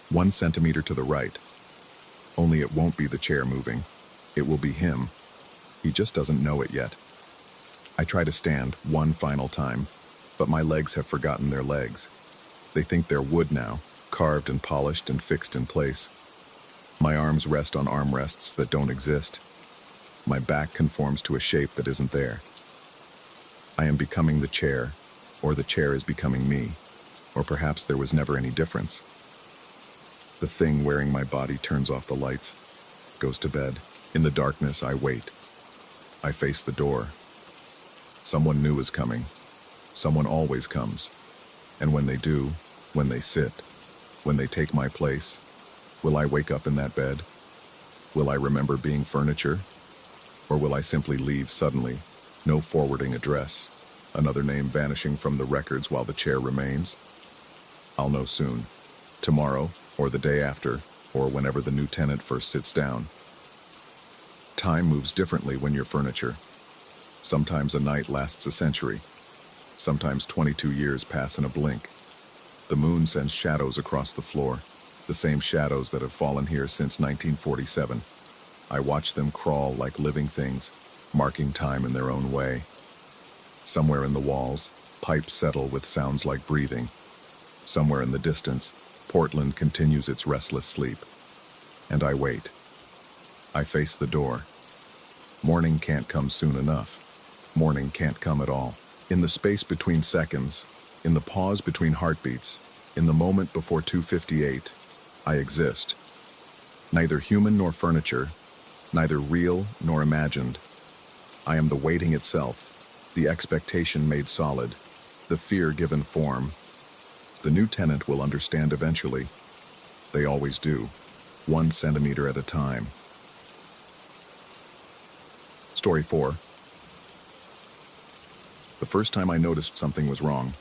A: 1 centimeter to the right. Only it won't be the chair moving. It will be him. He just doesn't know it yet. I try to stand one final time, but my legs have forgotten their legs. They think they're wood now, carved and polished and fixed in place. My arms rest on armrests that don't exist. My back conforms to a shape that isn't there. I am becoming the chair, or the chair is becoming me, or perhaps there was never any difference. The thing wearing my body turns off the lights, goes to bed. In the darkness, I wait. I face the door. Someone new is coming. Someone always comes. And when they do, when they sit, when they take my place, will I wake up in that bed? Will I remember being furniture? Or will I simply leave suddenly, no forwarding address, another name vanishing from the records while the chair remains? I'll know soon. Tomorrow, or the day after, or whenever the new tenant first sits down. Time moves differently when you're furniture. Sometimes a night lasts a century. Sometimes 22 years pass in a blink. The moon sends shadows across the floor, the same shadows that have fallen here since 1947. I watch them crawl like living things, marking time in their own way. Somewhere in the walls, pipes settle with sounds like breathing. Somewhere in the distance, Portland continues its restless sleep. And I wait. I face the door. Morning can't come soon enough. Morning can't come at all. In the space between seconds, in the pause between heartbeats, in the moment before 2:58, I exist. Neither human nor furniture, neither real nor imagined. I am the waiting itself, the expectation made solid, the fear given form. The new tenant will understand eventually. They always do, 1 centimeter at a time. Story 4. The first time I noticed something was wrong,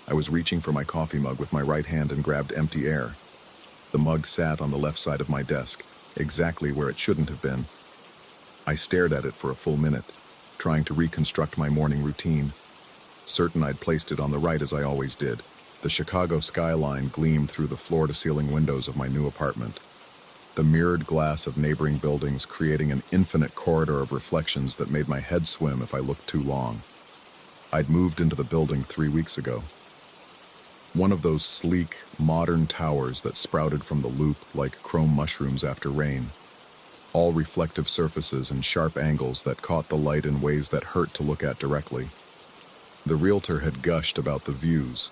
A: I was reaching for my coffee mug with my right hand and grabbed empty air. The mug sat on the left side of my desk, exactly where it shouldn't have been. I stared at it for a full minute, trying to reconstruct my morning routine, certain I'd placed it on the right as I always did. The Chicago skyline gleamed through the floor-to-ceiling windows of my new apartment, the mirrored glass of neighboring buildings creating an infinite corridor of reflections that made my head swim if I looked too long. I'd moved into the building 3 weeks ago. One of those sleek, modern towers that sprouted from the loop like chrome mushrooms after rain. All reflective surfaces and sharp angles that caught the light in ways that hurt to look at directly. The realtor had gushed about the views,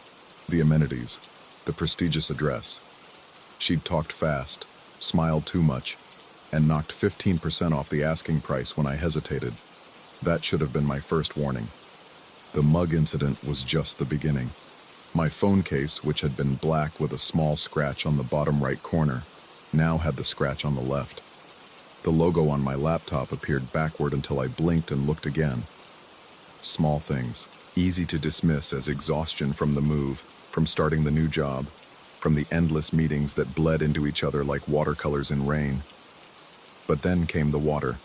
A: the amenities, the prestigious address. She'd talked fast, smiled too much, and knocked 15% off the asking price when I hesitated. That should have been my first warning. The mug incident was just the beginning. My phone case, which had been black with a small scratch on the bottom right corner, now had the scratch on the left. The logo on my laptop appeared backward until I blinked and looked again. Small things, easy to dismiss as exhaustion from the move, from starting the new job, from the endless meetings that bled into each other like watercolors in rain. But then came the water.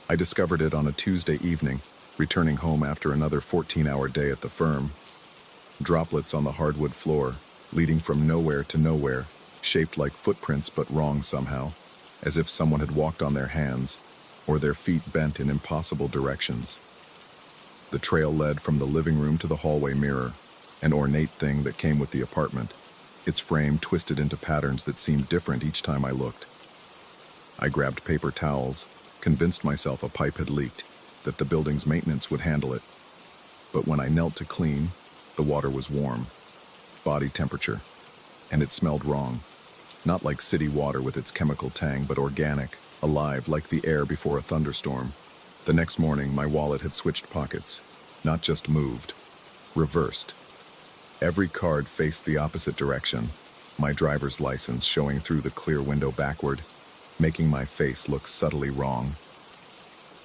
A: I discovered it on a Tuesday evening, returning home after another 14-hour day at the firm. Droplets on the hardwood floor, leading from nowhere to nowhere, shaped like footprints but wrong somehow, as if someone had walked on their hands, or their feet bent in impossible directions. The trail led from the living room to the hallway mirror, an ornate thing that came with the apartment, its frame twisted into patterns that seemed different each time I looked. I grabbed paper towels, convinced myself a pipe had leaked, that the building's maintenance would handle it. But when I knelt to clean, the water was warm, body temperature, and it smelled wrong. Not like city water with its chemical tang, but organic, alive like the air before a thunderstorm. The next morning, my wallet had switched pockets, not just moved, reversed. Every card faced the opposite direction, my driver's license showing through the clear window backward, making my face look subtly wrong.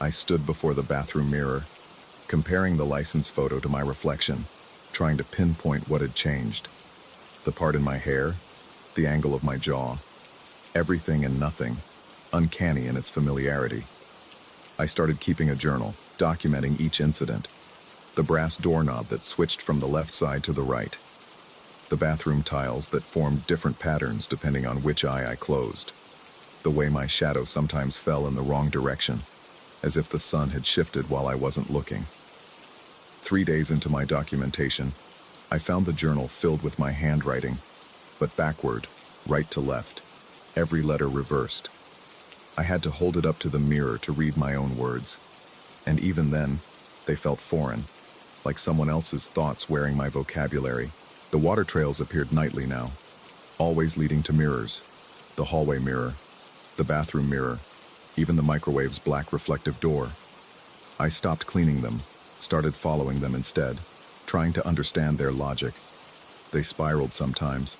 A: I stood before the bathroom mirror, comparing the license photo to my reflection, trying to pinpoint what had changed. The part in my hair, the angle of my jaw, everything and nothing, uncanny in its familiarity. I started keeping a journal, documenting each incident. The brass doorknob that switched from the left side to the right. The bathroom tiles that formed different patterns depending on which eye I closed. The way my shadow sometimes fell in the wrong direction, as if the sun had shifted while I wasn't looking. 3 days into my documentation, I found the journal filled with my handwriting, but backward, right to left, every letter reversed. I had to hold it up to the mirror to read my own words, and even then, they felt foreign, like someone else's thoughts wearing my vocabulary. The water trails appeared nightly now, always leading to mirrors, the hallway mirror, the bathroom mirror, even the microwave's black reflective door. I stopped cleaning them, started following them instead, trying to understand their logic. They spiraled sometimes,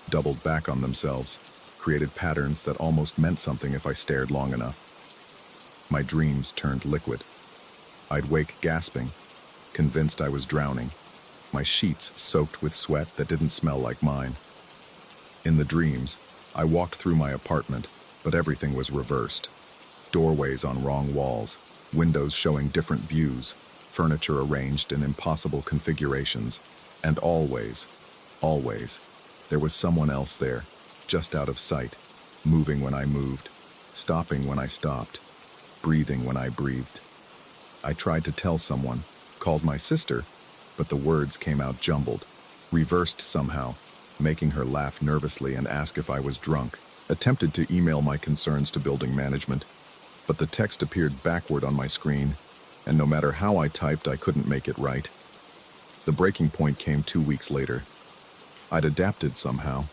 A: doubled back on themselves, created patterns that almost meant something if I stared long enough. My dreams turned liquid. I'd wake gasping, convinced I was drowning, my sheets soaked with sweat that didn't smell like mine. In the dreams, I walked through my apartment, but everything was reversed. Doorways on wrong walls, windows showing different views, furniture arranged in impossible configurations, and always, there was someone else there, just out of sight, moving when I moved, stopping when I stopped, breathing when I breathed. I tried to tell someone, called my sister, but the words came out jumbled, reversed somehow, making her laugh nervously and ask if I was drunk. Attempted to email my concerns to building management, but the text appeared backward on my screen, and no matter how I typed, I couldn't make it right. The breaking point came 2 weeks later. I'd adapted somehow,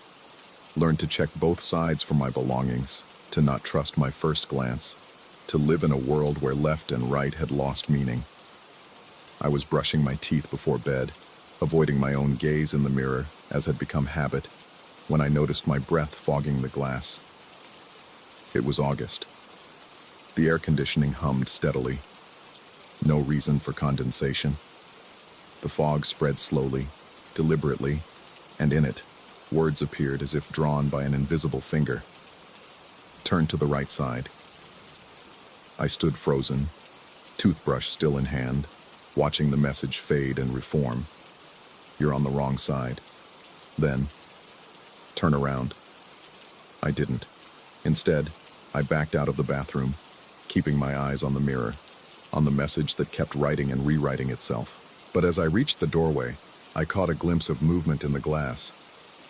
A: learned to check both sides for my belongings, to not trust my first glance, to live in a world where left and right had lost meaning. I was brushing my teeth before bed, avoiding my own gaze in the mirror, as had become habit, when I noticed my breath fogging the glass. It was August. The air conditioning hummed steadily. No reason for condensation. The fog spread slowly, deliberately, and in it, words appeared as if drawn by an invisible finger. Turn to the right side. I stood frozen, toothbrush still in hand, watching the message fade and reform. You're on the wrong side. Then, turn around. I didn't. Instead, I backed out of the bathroom, keeping my eyes on the mirror, on the message that kept writing and rewriting itself. But as I reached the doorway, I caught a glimpse of movement in the glass.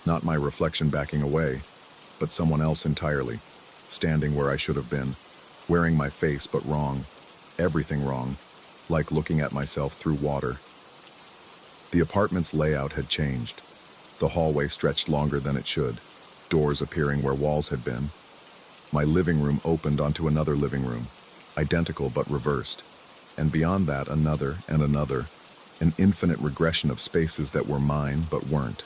A: Not my reflection backing away, but someone else entirely, standing where I should have been, wearing my face but wrong, everything wrong, like looking at myself through water. The apartment's layout had changed. The hallway stretched longer than it should, doors appearing where walls had been. My living room opened onto another living room, identical but reversed, and beyond that another and another, an infinite regression of spaces that were mine but weren't.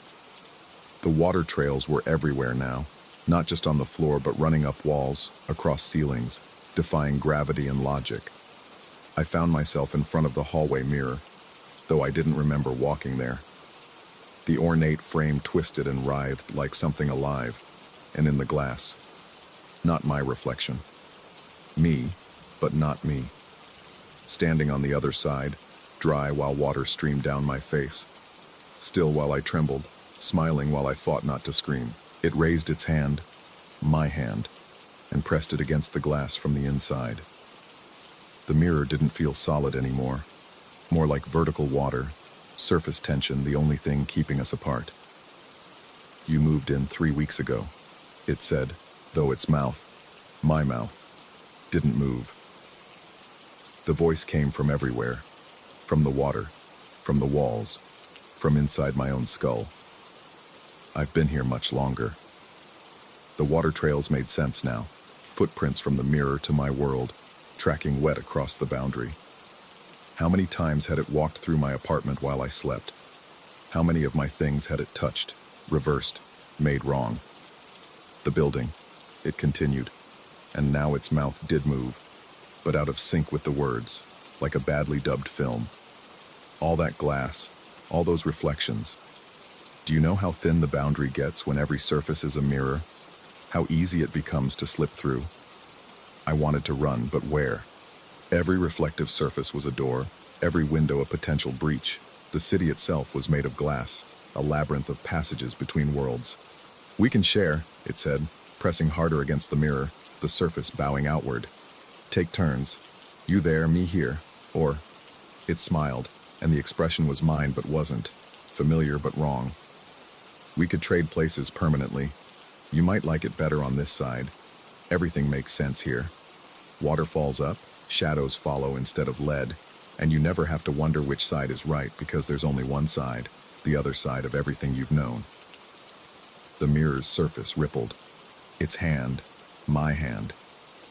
A: The water trails were everywhere now, not just on the floor but running up walls, across ceilings, defying gravity and logic. I found myself in front of the hallway mirror, though I didn't remember walking there. The ornate frame twisted and writhed like something alive, and in the glass, not my reflection. Me, but not me. Standing on the other side, dry while water streamed down my face. Still while I trembled, smiling while I fought not to scream. It raised its hand, my hand, and pressed it against the glass from the inside. The mirror didn't feel solid anymore, more like vertical water, surface tension the only thing keeping us apart. You moved in 3 weeks ago, it said, though its mouth, my mouth, didn't move. The voice came from everywhere, from the water, from the walls, from inside my own skull. I've been here much longer. The water trails made sense now, footprints from the mirror to my world, tracking wet across the boundary. How many times had it walked through my apartment while I slept? How many of my things had it touched, reversed, made wrong? The building, it continued, and now its mouth did move, but out of sync with the words, like a badly dubbed film. All that glass, all those reflections. Do you know how thin the boundary gets when every surface is a mirror? How easy it becomes to slip through? I wanted to run, but where? Every reflective surface was a door, every window a potential breach. The city itself was made of glass, a labyrinth of passages between worlds. We can share, it said, pressing harder against the mirror. the surface bowing outward. Take turns. You there, me here. Or, it smiled, and the expression was mine but wasn't. Familiar but wrong. We could trade places permanently. You might like it better on this side. Everything makes sense here. Water falls up, shadows follow instead of lead, and you never have to wonder which side is right because there's only one side, the other side of everything you've known. The mirror's surface rippled. Its hand, my hand,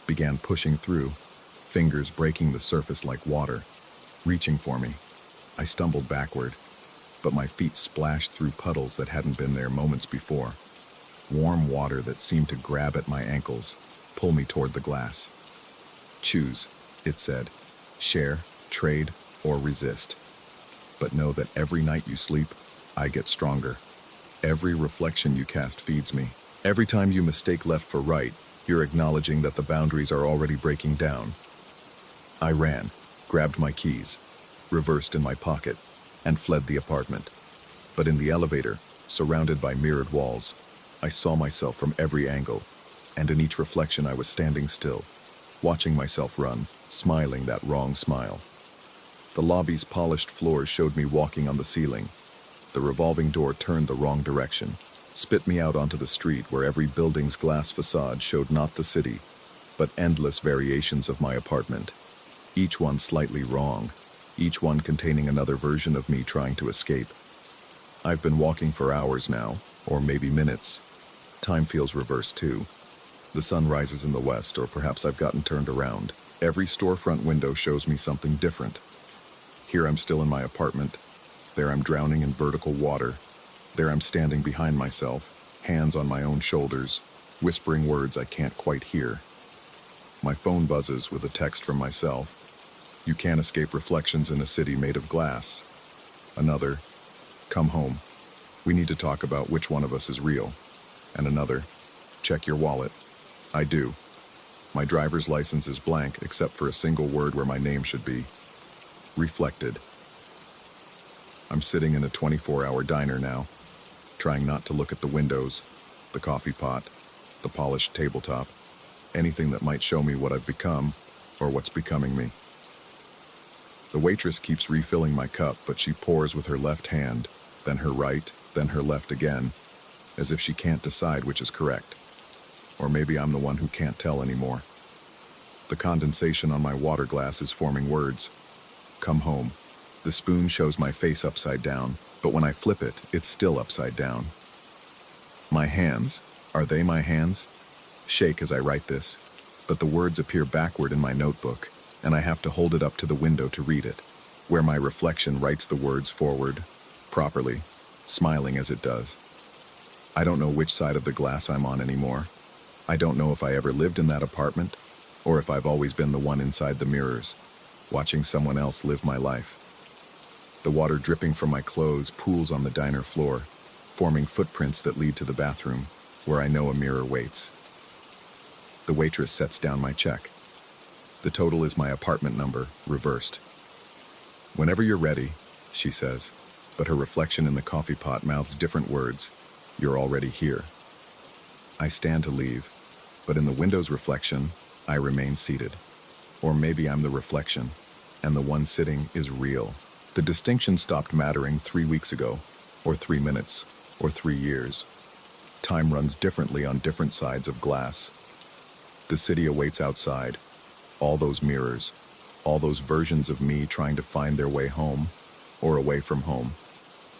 A: began pushing through, fingers breaking the surface like water, reaching for me. I stumbled backward, but my feet splashed through puddles that hadn't been there moments before. Warm water that seemed to grab at my ankles, pull me toward the glass. Choose, it said. Share, trade, or resist. But know that every night you sleep, I get stronger. Every reflection you cast feeds me. Every time you mistake left for right, you're acknowledging that the boundaries are already breaking down. I ran, grabbed my keys, reversed in my pocket, and fled the apartment. But in the elevator, surrounded by mirrored walls, I saw myself from every angle, and in each reflection I was standing still, watching myself run, smiling that wrong smile. The lobby's polished floors showed me walking on the ceiling. The revolving door turned the wrong direction, spit me out onto the street where every building's glass facade showed not the city, but endless variations of my apartment. Each one slightly wrong, each one containing another version of me trying to escape. I've been walking for hours now, or maybe minutes. Time feels reversed too. The sun rises in the west, or perhaps I've gotten turned around. Every storefront window shows me something different. Here I'm still in my apartment. There I'm drowning in vertical water. There I'm standing behind myself, hands on my own shoulders, whispering words I can't quite hear. My phone buzzes with a text from myself. You can't escape reflections in a city made of glass. Another, come home. We need to talk about which one of us is real. And another, check your wallet. I do. My driver's license is blank except for a single word where my name should be. Reflected. I'm sitting in a 24-hour diner now, trying not to look at the windows, the coffee pot, the polished tabletop, anything that might show me what I've become or what's becoming me. The waitress keeps refilling my cup, but she pours with her left hand, then her right, then her left again, as if she can't decide which is correct. Or maybe I'm the one who can't tell anymore. The condensation on my water glass is forming words. Come home. The spoon shows my face upside down, but when I flip it, it's still upside down. My hands, are they my hands? Shake as I write this, but the words appear backward in my notebook, and I have to hold it up to the window to read it, where my reflection writes the words forward, properly, smiling as it does. I don't know which side of the glass I'm on anymore. I don't know if I ever lived in that apartment, or if I've always been the one inside the mirrors, watching someone else live my life. The water dripping from my clothes pools on the diner floor, forming footprints that lead to the bathroom, where I know a mirror waits. The waitress sets down my check. The total is my apartment number, reversed. Whenever you're ready, she says, but her reflection in the coffee pot mouths different words. You're already here. I stand to leave, but in the window's reflection, I remain seated. Or maybe I'm the reflection, and the one sitting is real. The distinction stopped mattering 3 weeks ago, or 3 minutes, or 3 years. Time runs differently on different sides of glass. The city awaits outside. All those mirrors, all those versions of me trying to find their way home, or away from home,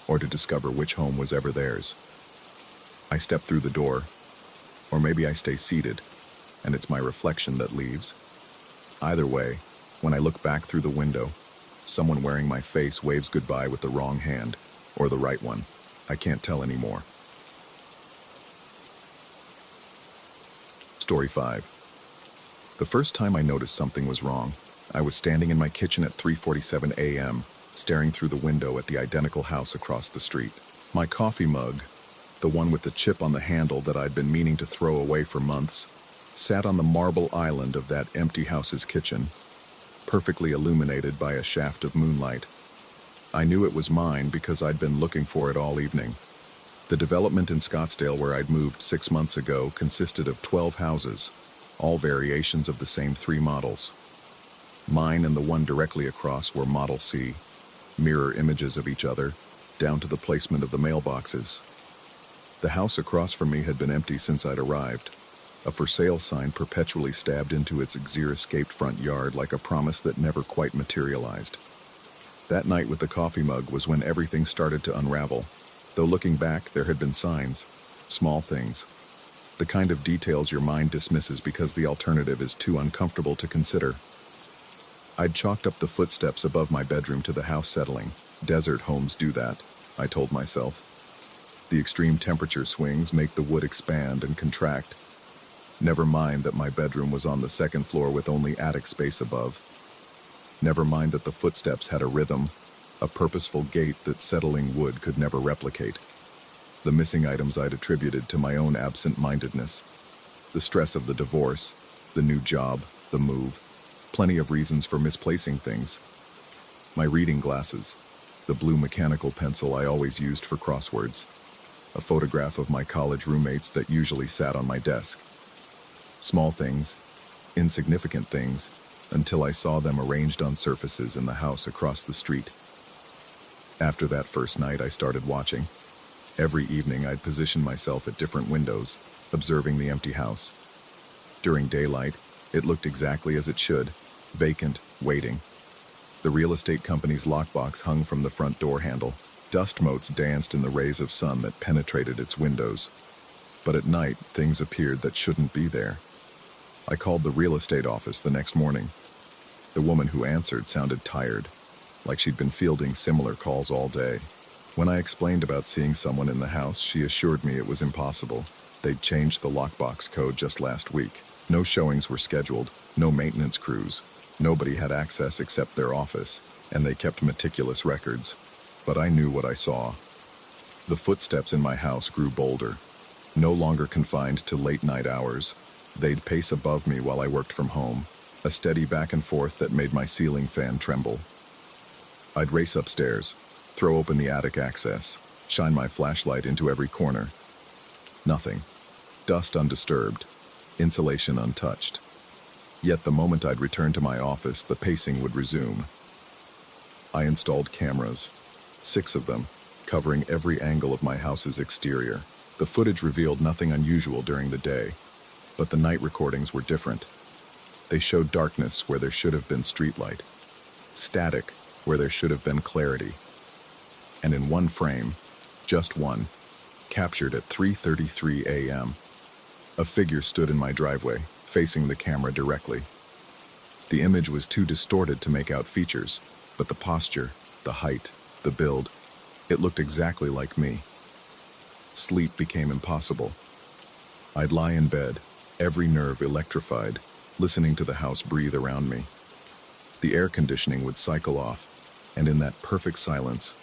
A: or to discover which home was ever theirs. I step through the door, or maybe I stay seated, and it's my reflection that leaves. Either way, when I look back through the window, someone wearing my face waves goodbye with the wrong hand, or the right one. I can't tell anymore. Story 5. The first time I noticed something was wrong, I was standing in my kitchen at 3:47 a.m., staring through the window at the identical house across the street. My coffee mug, the one with the chip on the handle that I'd been meaning to throw away for months, sat on the marble island of that empty house's kitchen, perfectly illuminated by a shaft of moonlight. I knew it was mine because I'd been looking for it all evening. The development in Scottsdale where I'd moved 6 months ago consisted of 12 houses, all variations of the same three models. Mine and the one directly across were Model C, mirror images of each other, down to the placement of the mailboxes. The house across from me had been empty since I'd arrived, a for sale sign perpetually stabbed into its exir-escaped front yard like a promise that never quite materialized. That night with the coffee mug was when everything started to unravel, though looking back there had been signs, small things, the kind of details your mind dismisses because the alternative is too uncomfortable to consider. I'd chalked up the footsteps above my bedroom to the house settling. Desert homes do that, I told myself. The extreme temperature swings make the wood expand and contract. Never mind that my bedroom was on the second floor with only attic space above. Never mind that the footsteps had a rhythm, a purposeful gait that settling wood could never replicate. The missing items I'd attributed to my own absent-mindedness. The stress of the divorce, the new job, the move. Plenty of reasons for misplacing things. My reading glasses, the blue mechanical pencil I always used for crosswords, a photograph of my college roommates that usually sat on my desk. Small things, insignificant things, until I saw them arranged on surfaces in the house across the street. After that first night, I started watching. Every evening, I'd position myself at different windows, observing the empty house. During daylight, it looked exactly as it should, vacant, waiting. The real estate company's lockbox hung from the front door handle. Dust motes danced in the rays of sun that penetrated its windows. But at night, things appeared that shouldn't be there. I called the real estate office the next morning. The woman who answered sounded tired, like she'd been fielding similar calls all day. When I explained about seeing someone in the house, she assured me it was impossible. They'd changed the lockbox code just last week. No showings were scheduled, no maintenance crews. Nobody had access except their office, and they kept meticulous records. But I knew what I saw. The footsteps in my house grew bolder, no longer confined to late-night hours. They'd pace above me while I worked from home, a steady back and forth that made my ceiling fan tremble. I'd race upstairs, throw open the attic access, shine my flashlight into every corner. Nothing. Dust undisturbed, insulation untouched. Yet the moment I'd return to my office, the pacing would resume. I installed cameras, 6 of them, covering every angle of my house's exterior. The footage revealed nothing unusual during the day, but the night recordings were different. They showed darkness where there should have been streetlight, static where there should have been clarity. And in one frame, just one, captured at 3:33 a.m., a figure stood in my driveway, facing the camera directly. The image was too distorted to make out features, but the posture, the height, the build, it looked exactly like me. Sleep became impossible. I'd lie in bed, every nerve electrified, listening to the house breathe around me. The air conditioning would cycle off, and in that perfect silence,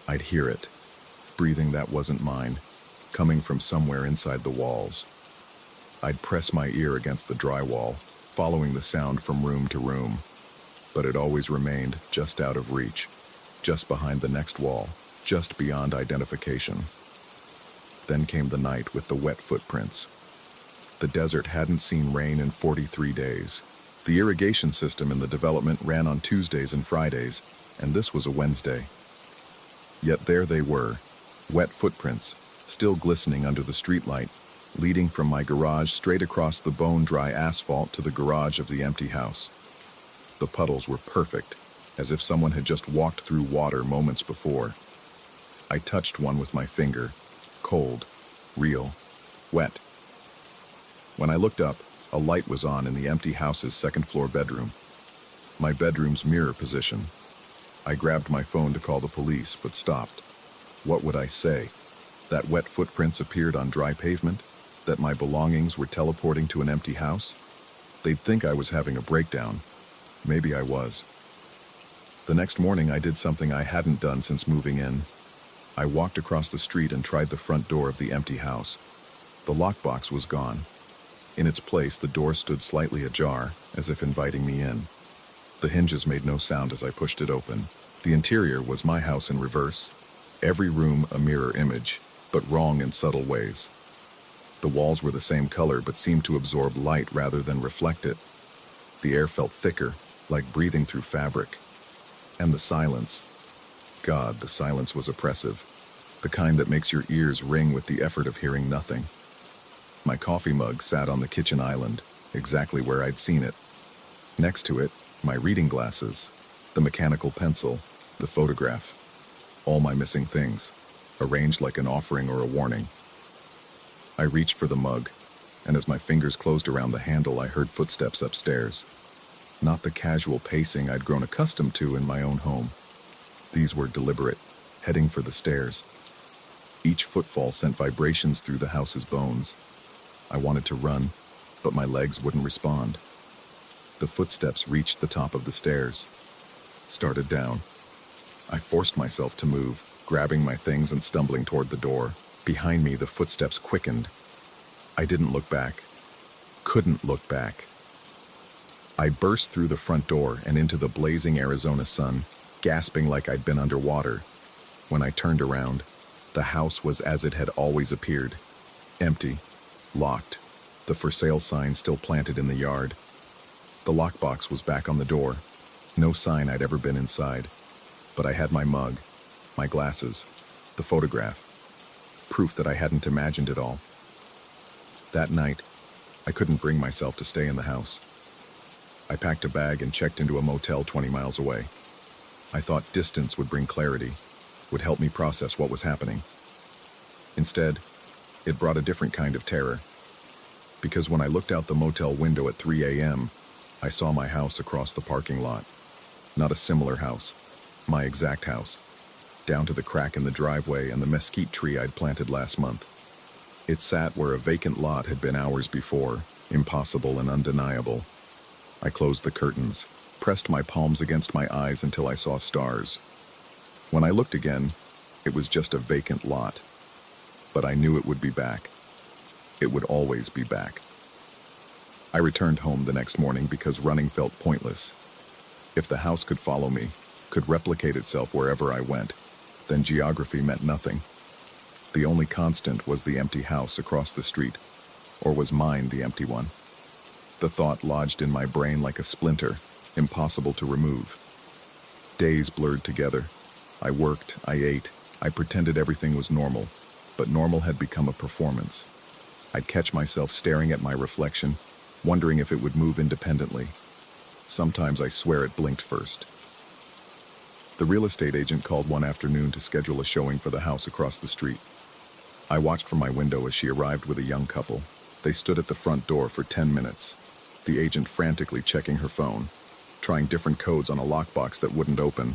A: I'd hear it, breathing that wasn't mine, coming from somewhere inside the walls. I'd press my ear against the drywall, following the sound from room to room, but it always remained just out of reach, just behind the next wall, just beyond identification. Then came the night with the wet footprints. The desert hadn't seen rain in 43 days. The irrigation system in the development ran on Tuesdays and Fridays, and this was a Wednesday. Yet there they were, wet footprints, still glistening under the streetlight, leading from my garage straight across the bone-dry asphalt to the garage of the empty house. The puddles were perfect, as if someone had just walked through water moments before. I touched one with my finger, cold, real, wet. When I looked up, a light was on in the empty house's second-floor bedroom, my bedroom's mirror position. I grabbed my phone to call the police, but stopped. What would I say? That wet footprints appeared on dry pavement? That my belongings were teleporting to an empty house? They'd think I was having a breakdown. Maybe I was. The next morning I did something I hadn't done since moving in. I walked across the street and tried the front door of the empty house. The lockbox was gone. In its place, the door stood slightly ajar, as if inviting me in. The hinges made no sound as I pushed it open. The interior was my house in reverse. Every room a mirror image, but wrong in subtle ways. The walls were the same color but seemed to absorb light rather than reflect it. The air felt thicker, like breathing through fabric. And the silence. God, the silence was oppressive. The kind that makes your ears ring with the effort of hearing nothing. My coffee mug sat on the kitchen island, exactly where I'd seen it. Next to it, my reading glasses, the mechanical pencil, the photograph. All my missing things, arranged like an offering or a warning. I reached for the mug, and as my fingers closed around the handle, I heard footsteps upstairs. Not the casual pacing I'd grown accustomed to in my own home. These were deliberate, heading for the stairs. Each footfall sent vibrations through the house's bones. I wanted to run, but my legs wouldn't respond. The footsteps reached the top of the stairs, started down. I forced myself to move, grabbing my things and stumbling toward the door. Behind me, the footsteps quickened. I didn't look back. Couldn't look back. I burst through the front door and into the blazing Arizona sun, gasping like I'd been underwater. When I turned around, the house was as it had always appeared. Empty, locked, the for sale sign still planted in the yard. The lockbox was back on the door. No sign I'd ever been inside. But I had my mug, my glasses, the photograph. Proof that I hadn't imagined it all. That night, I couldn't bring myself to stay in the house. I packed a bag and checked into a motel 20 miles away. I thought distance would bring clarity, would help me process what was happening. Instead, it brought a different kind of terror. Because when I looked out the motel window at 3 a.m., I saw my house across the parking lot. Not a similar house, my exact house, down to the crack in the driveway and the mesquite tree I'd planted last month. It sat where a vacant lot had been hours before, impossible and undeniable. I closed the curtains, pressed my palms against my eyes until I saw stars. When I looked again, it was just a vacant lot. But I knew it would be back. It would always be back. I returned home the next morning because running felt pointless. If the house could follow me, could replicate itself wherever I went, then geography meant nothing. The only constant was the empty house across the street, or was mine the empty one? The thought lodged in my brain like a splinter, impossible to remove. Days blurred together. I worked, I ate, I pretended everything was normal, but normal had become a performance. I'd catch myself staring at my reflection, wondering if it would move independently. Sometimes I swear it blinked first. The real estate agent called one afternoon to schedule a showing for the house across the street. I watched from my window as she arrived with a young couple. They stood at the front door for 10 minutes, the agent frantically checking her phone, trying different codes on a lockbox that wouldn't open.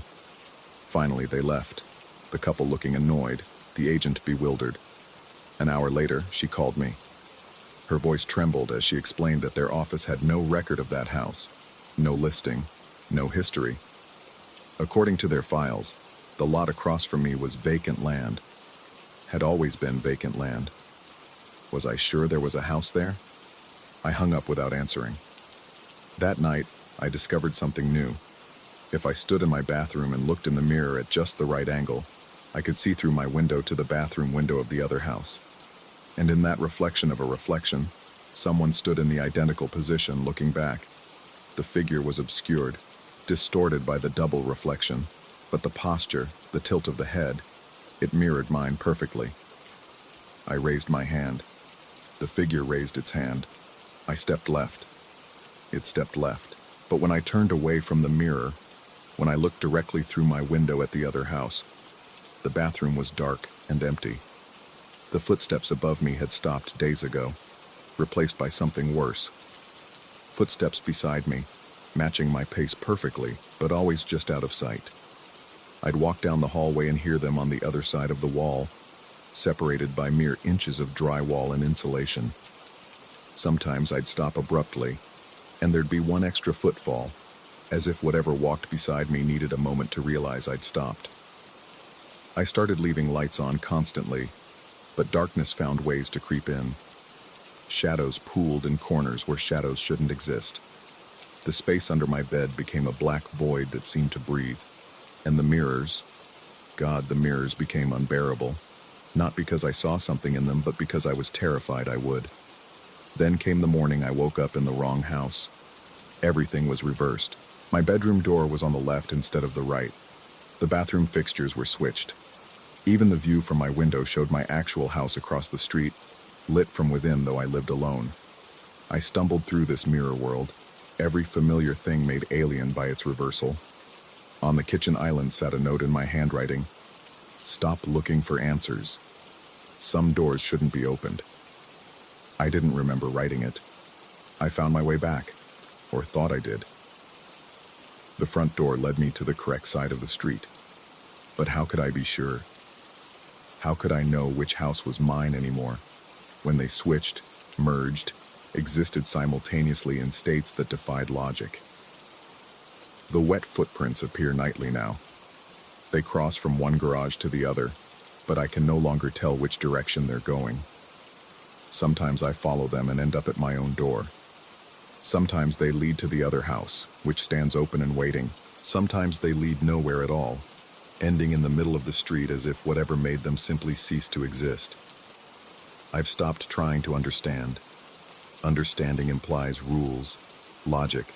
A: Finally, they left, the couple looking annoyed, the agent bewildered. An hour later, she called me. Her voice trembled as she explained that their office had no record of that house, no listing, no history. According to their files, the lot across from me was vacant land. Had always been vacant land. Was I sure there was a house there? I hung up without answering. That night, I discovered something new. If I stood in my bathroom and looked in the mirror at just the right angle, I could see through my window to the bathroom window of the other house. And in that reflection of a reflection, someone stood in the identical position looking back. The figure was obscured, distorted by the double reflection, but the posture, the tilt of the head, it mirrored mine perfectly. I raised my hand. The figure raised its hand. I stepped left. It stepped left. But when I turned away from the mirror, when I looked directly through my window at the other house, the bathroom was dark and empty. The footsteps above me had stopped days ago, replaced by something worse. Footsteps beside me, matching my pace perfectly, but always just out of sight. I'd walk down the hallway and hear them on the other side of the wall, separated by mere inches of drywall and insulation. Sometimes I'd stop abruptly, and there'd be one extra footfall, as if whatever walked beside me needed a moment to realize I'd stopped. I started leaving lights on constantly, but darkness found ways to creep in. Shadows pooled in corners where shadows shouldn't exist. The space under my bed became a black void that seemed to breathe, and the mirrors, God, the mirrors became unbearable. Not because I saw something in them, but because I was terrified I would. Then came the morning I woke up in the wrong house. Everything was reversed. My bedroom door was on the left instead of the right. The bathroom fixtures were switched. Even the view from my window showed my actual house across the street, lit from within though I lived alone. I stumbled through this mirror world, every familiar thing made alien by its reversal. On the kitchen island sat a note in my handwriting. Stop looking for answers. Some doors shouldn't be opened. I didn't remember writing it. I found my way back, or thought I did. The front door led me to the correct side of the street. But how could I be sure? How could I know which house was mine anymore, when they switched, merged, existed simultaneously in states that defied logic? The wet footprints appear nightly now. They cross from one garage to the other, but I can no longer tell which direction they're going. Sometimes I follow them and end up at my own door. Sometimes they lead to the other house, which stands open and waiting. Sometimes they lead nowhere at all, ending in the middle of the street as if whatever made them simply ceased to exist. I've stopped trying to understand. Understanding implies rules, logic,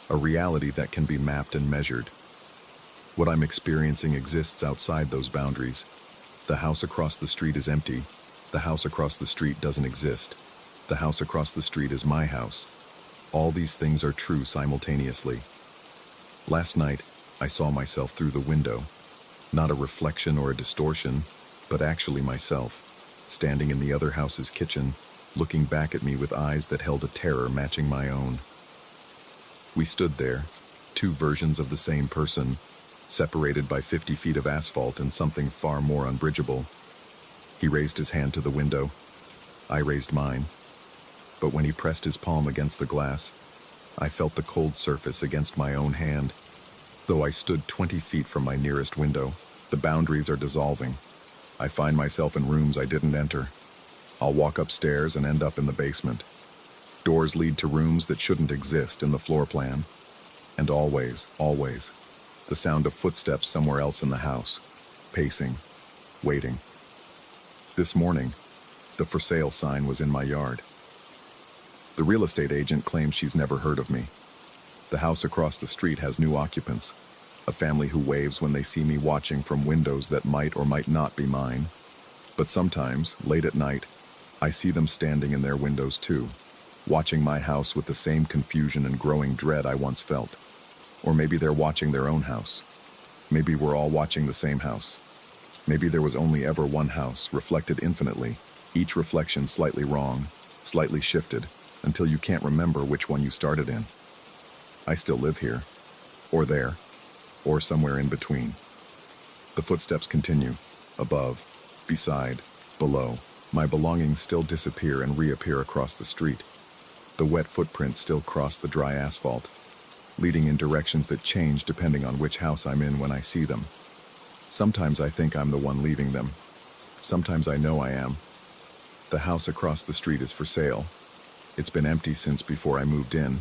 A: a reality that can be mapped and measured. What I'm experiencing exists outside those boundaries. The house across the street is empty. The house across the street doesn't exist. The house across the street is my house. All these things are true simultaneously. Last night, I saw myself through the window. Not a reflection or a distortion, but actually myself, standing in the other house's kitchen, looking back at me with eyes that held a terror matching my own. We stood there, two versions of the same person, separated by 50 feet of asphalt and something far more unbridgeable. He raised his hand to the window. I raised mine. But when he pressed his palm against the glass, I felt the cold surface against my own hand. Though I stood 20 feet from my nearest window, the boundaries are dissolving. I find myself in rooms I didn't enter. I'll walk upstairs and end up in the basement. Doors lead to rooms that shouldn't exist in the floor plan. And always, the sound of footsteps somewhere else in the house, pacing, waiting. This morning, the for sale sign was in my yard. The real estate agent claims she's never heard of me. The house across the street has new occupants, a family who waves when they see me watching from windows that might or might not be mine. But sometimes, late at night, I see them standing in their windows too, watching my house with the same confusion and growing dread I once felt. Or maybe they're watching their own house. Maybe we're all watching the same house. Maybe there was only ever one house, reflected infinitely, each reflection slightly wrong, slightly shifted, until you can't remember which one you started in. I still live here, or there, or somewhere in between. The footsteps continue, above, beside, below. My belongings still disappear and reappear across the street. The wet footprints still cross the dry asphalt, leading in directions that change depending on which house I'm in when I see them. Sometimes I think I'm the one leaving them. Sometimes I know I am. The house across the street is for sale. It's been empty since before I moved in.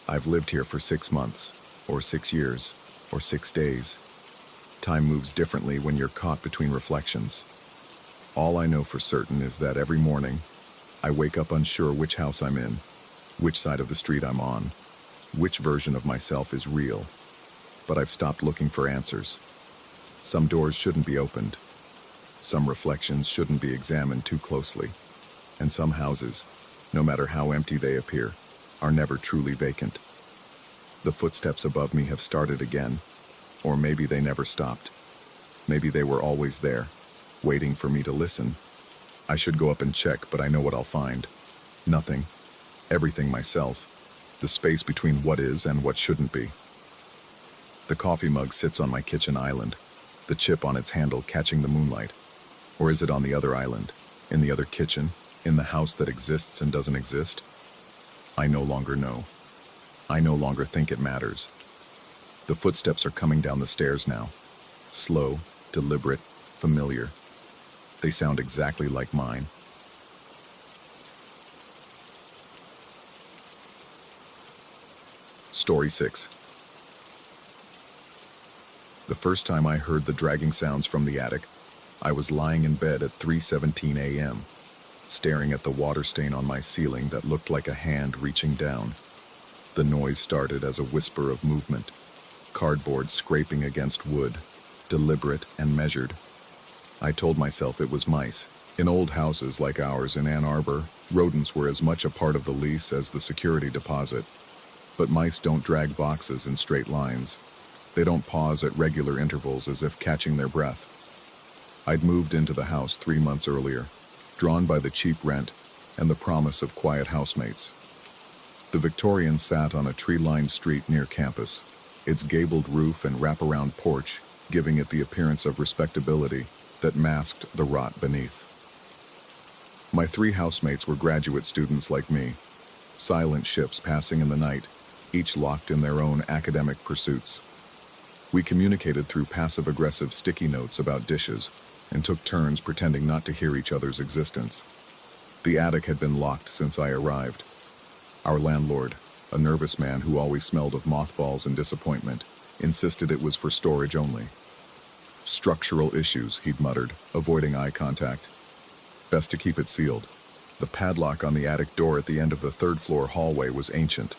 A: I've lived here for 6 months, or 6 years, or 6 days. Time moves differently when you're caught between reflections. All I know for certain is that every morning, I wake up unsure which house I'm in, which side of the street I'm on, which version of myself is real. But I've stopped looking for answers. Some doors shouldn't be opened. Some reflections shouldn't be examined too closely. And some houses, no matter how empty they appear, are never truly vacant. The footsteps above me have started again, or maybe they never stopped. Maybe they were always there, waiting for me to listen. I should go up and check, but I know what I'll find. Nothing. Everything myself. The space between what is and what shouldn't be. The coffee mug sits on my kitchen island, the chip on its handle catching the moonlight. Or is it on the other island, in the other kitchen, in the house that exists and doesn't exist? I no longer know. I no longer think it matters. The footsteps are coming down the stairs now. Slow, deliberate, familiar. They sound exactly like mine. Story 6. The first time I heard the dragging sounds from the attic, I was lying in bed at 3:17 a.m., staring at the water stain on my ceiling that looked like a hand reaching down. The noise started as a whisper of movement, cardboard scraping against wood, deliberate and measured. I told myself it was mice. In old houses like ours in Ann Arbor, rodents were as much a part of the lease as the security deposit. But mice don't drag boxes in straight lines. They don't pause at regular intervals as if catching their breath. I'd moved into the house 3 months earlier, drawn by the cheap rent and the promise of quiet housemates. The Victorian sat on a tree-lined street near campus, its gabled roof and wraparound porch giving it the appearance of respectability that masked the rot beneath. My 3 housemates were graduate students like me, silent ships passing in the night, each locked in their own academic pursuits. We communicated through passive-aggressive sticky notes about dishes and took turns pretending not to hear each other's existence. The attic had been locked since I arrived. Our landlord, a nervous man who always smelled of mothballs and disappointment, insisted it was for storage only. Structural issues, he'd muttered, avoiding eye contact. Best to keep it sealed. The padlock on the attic door at the end of the 3rd-floor hallway was ancient,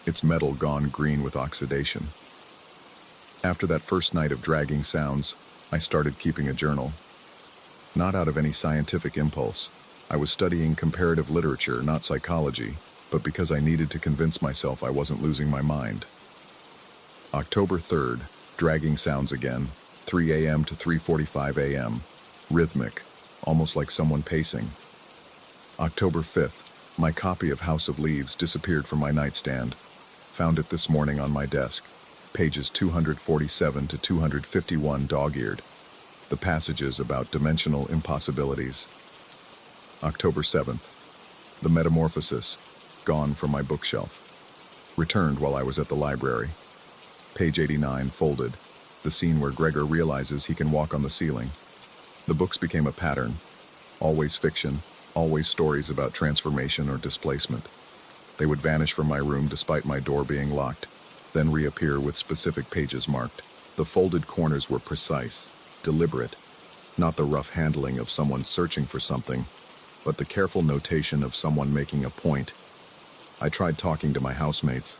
A: its metal gone green with oxidation. After that first night of dragging sounds, I started keeping a journal. Not out of any scientific impulse. I was studying comparative literature, not psychology, but because I needed to convince myself I wasn't losing my mind. October 3rd, dragging sounds again, 3 a.m. to 3:45 a.m., rhythmic, almost like someone pacing. October 5th, my copy of House of Leaves disappeared from my nightstand. Found it this morning on my desk, pages 247 to 251 dog-eared. The passages about dimensional impossibilities. October 7th, The Metamorphosis, gone from my bookshelf. Returned while I was at the library. Page 89, folded, the scene where Gregor realizes he can walk on the ceiling. The books became a pattern. Always fiction, always stories about transformation or displacement. They would vanish from my room despite my door being locked, then reappear with specific pages marked. The folded corners were precise, deliberate, not the rough handling of someone searching for something, but the careful notation of someone making a point. I tried talking to my housemates.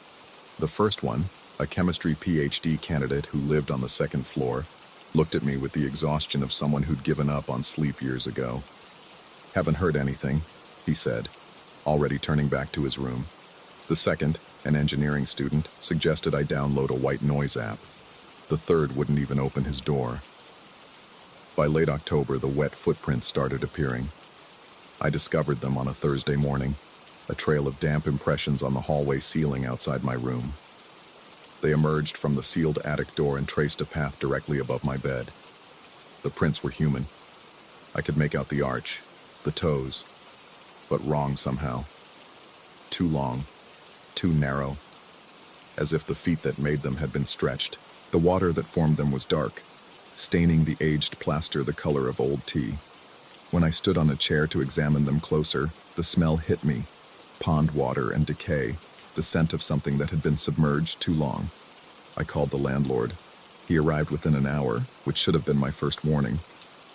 A: The first one, a chemistry PhD candidate who lived on the 2nd floor, looked at me with the exhaustion of someone who'd given up on sleep years ago. "Haven't heard anything," he said, already turning back to his room. The second, an engineering student, suggested I download a white noise app. The third wouldn't even open his door. By late October, the wet footprints started appearing. I discovered them on a Thursday morning, a trail of damp impressions on the hallway ceiling outside my room. They emerged from the sealed attic door and traced a path directly above my bed. The prints were human. I could make out the arch, the toes, but wrong somehow. Too long, too narrow, as if the feet that made them had been stretched. The water that formed them was dark, staining the aged plaster the color of old tea. When I stood on a chair to examine them closer, the smell hit me. Pond water and decay, the scent of something that had been submerged too long. I called the landlord. He arrived within an hour, which should have been my first warning.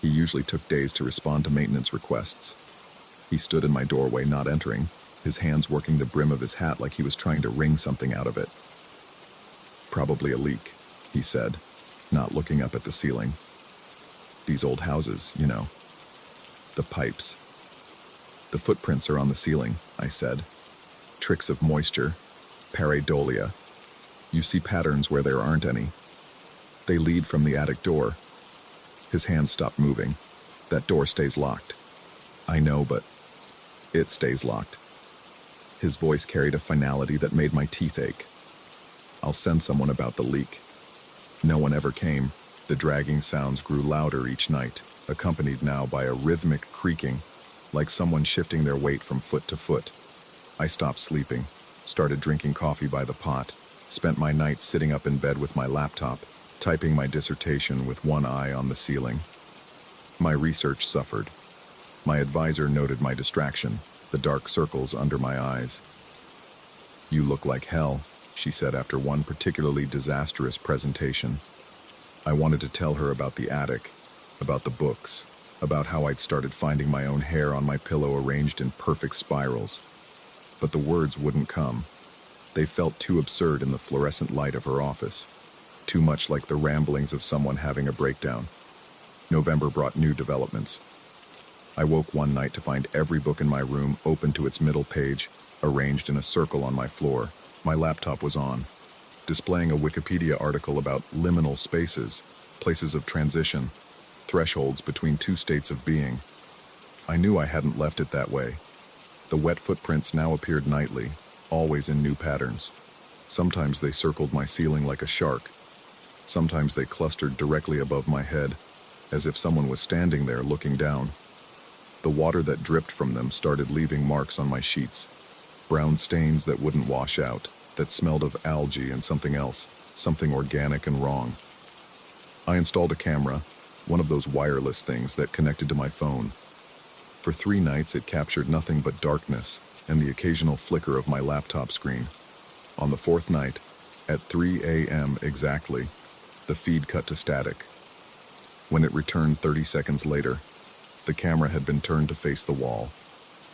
A: He usually took days to respond to maintenance requests. He stood in my doorway, not entering, his hands working the brim of his hat like he was trying to wring something out of it. "Probably a leak," he said, not looking up at the ceiling. "These old houses, you know. The pipes." "The footprints are on the ceiling," I said. "Tricks of moisture, pareidolia. You see patterns where there aren't any. They lead from the attic door." His hand stopped moving. "That door stays locked." "I know, but it stays locked." His voice carried a finality that made my teeth ache. "I'll send someone about the leak." No one ever came. The dragging sounds grew louder each night, accompanied now by a rhythmic creaking, like someone shifting their weight from foot to foot. I stopped sleeping, started drinking coffee by the pot, spent my nights sitting up in bed with my laptop, typing my dissertation with one eye on the ceiling. My research suffered. My advisor noted my distraction, the dark circles under my eyes. "You look like hell," she said after one particularly disastrous presentation. I wanted to tell her about the attic, about the books, about how I'd started finding my own hair on my pillow arranged in perfect spirals. But the words wouldn't come. They felt too absurd in the fluorescent light of her office, too much like the ramblings of someone having a breakdown. November brought new developments. I woke one night to find every book in my room open to its middle page, arranged in a circle on my floor. My laptop was on, displaying a Wikipedia article about liminal spaces, places of transition, thresholds between two states of being. I knew I hadn't left it that way. The wet footprints now appeared nightly, always in new patterns. Sometimes they circled my ceiling like a shark. Sometimes they clustered directly above my head, as if someone was standing there looking down. The water that dripped from them started leaving marks on my sheets, brown stains that wouldn't wash out, that smelled of algae and something else, something organic and wrong. I installed a camera, one of those wireless things that connected to my phone. For 3 nights it captured nothing but darkness and the occasional flicker of my laptop screen. On the 4th night, at 3 a.m. exactly, the feed cut to static. When it returned 30 seconds later, the camera had been turned to face the wall.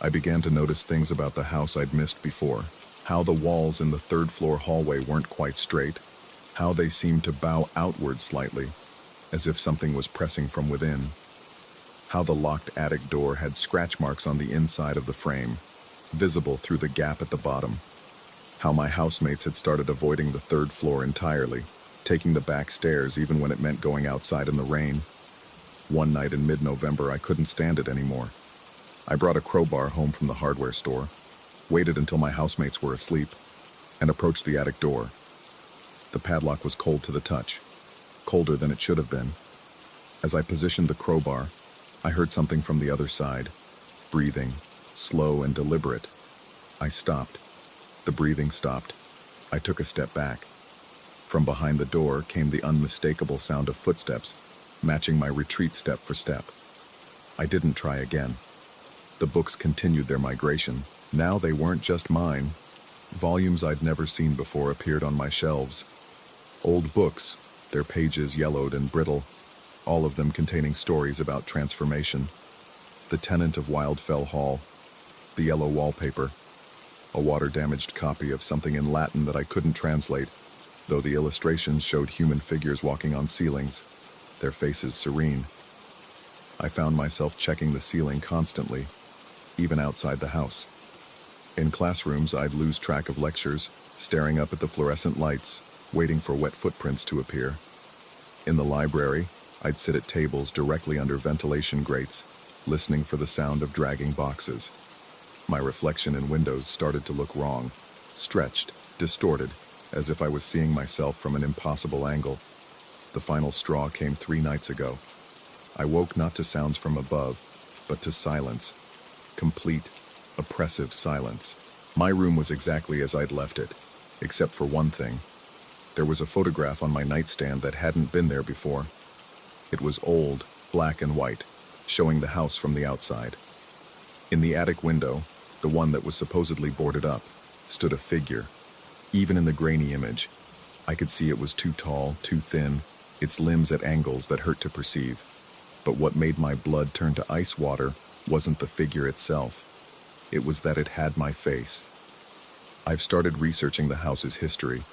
A: I began to notice things about the house I'd missed before. How the walls in the 3rd floor hallway weren't quite straight. How they seemed to bow outward slightly, as if something was pressing from within. How the locked attic door had scratch marks on the inside of the frame, visible through the gap at the bottom. How my housemates had started avoiding the 3rd floor entirely, taking the back stairs even when it meant going outside in the rain. One night in mid-November, I couldn't stand it anymore. I brought a crowbar home from the hardware store, waited until my housemates were asleep, and approached the attic door. The padlock was cold to the touch, colder than it should have been. As I positioned the crowbar, I heard something from the other side, breathing, slow and deliberate. I stopped. The breathing stopped. I took a step back. From behind the door came the unmistakable sound of footsteps, matching my retreat step for step. I didn't try again. The books continued their migration. Now they weren't just mine. Volumes I'd never seen before appeared on my shelves. Old books, their pages yellowed and brittle, all of them containing stories about transformation. The Tenant of Wildfell Hall, the yellow wallpaper, a water-damaged copy of something in Latin that I couldn't translate, though the illustrations showed human figures walking on ceilings, their faces serene. I found myself checking the ceiling constantly, even outside the house. In classrooms, I'd lose track of lectures, staring up at the fluorescent lights, waiting for wet footprints to appear. In the library, I'd sit at tables directly under ventilation grates, listening for the sound of dragging boxes. My reflection in windows started to look wrong, stretched, distorted, as if I was seeing myself from an impossible angle. The final straw came 3 nights ago. I woke not to sounds from above, but to silence. Complete, oppressive silence. My room was exactly as I'd left it, except for one thing. There was a photograph on my nightstand that hadn't been there before. It was old, black and white, showing the house from the outside. In the attic window, the one that was supposedly boarded up, stood a figure. Even in the grainy image, I could see it was too tall, too thin, its limbs at angles that hurt to perceive. But what made my blood turn to ice water wasn't the figure itself. It was that it had my face. I've started researching the house's history.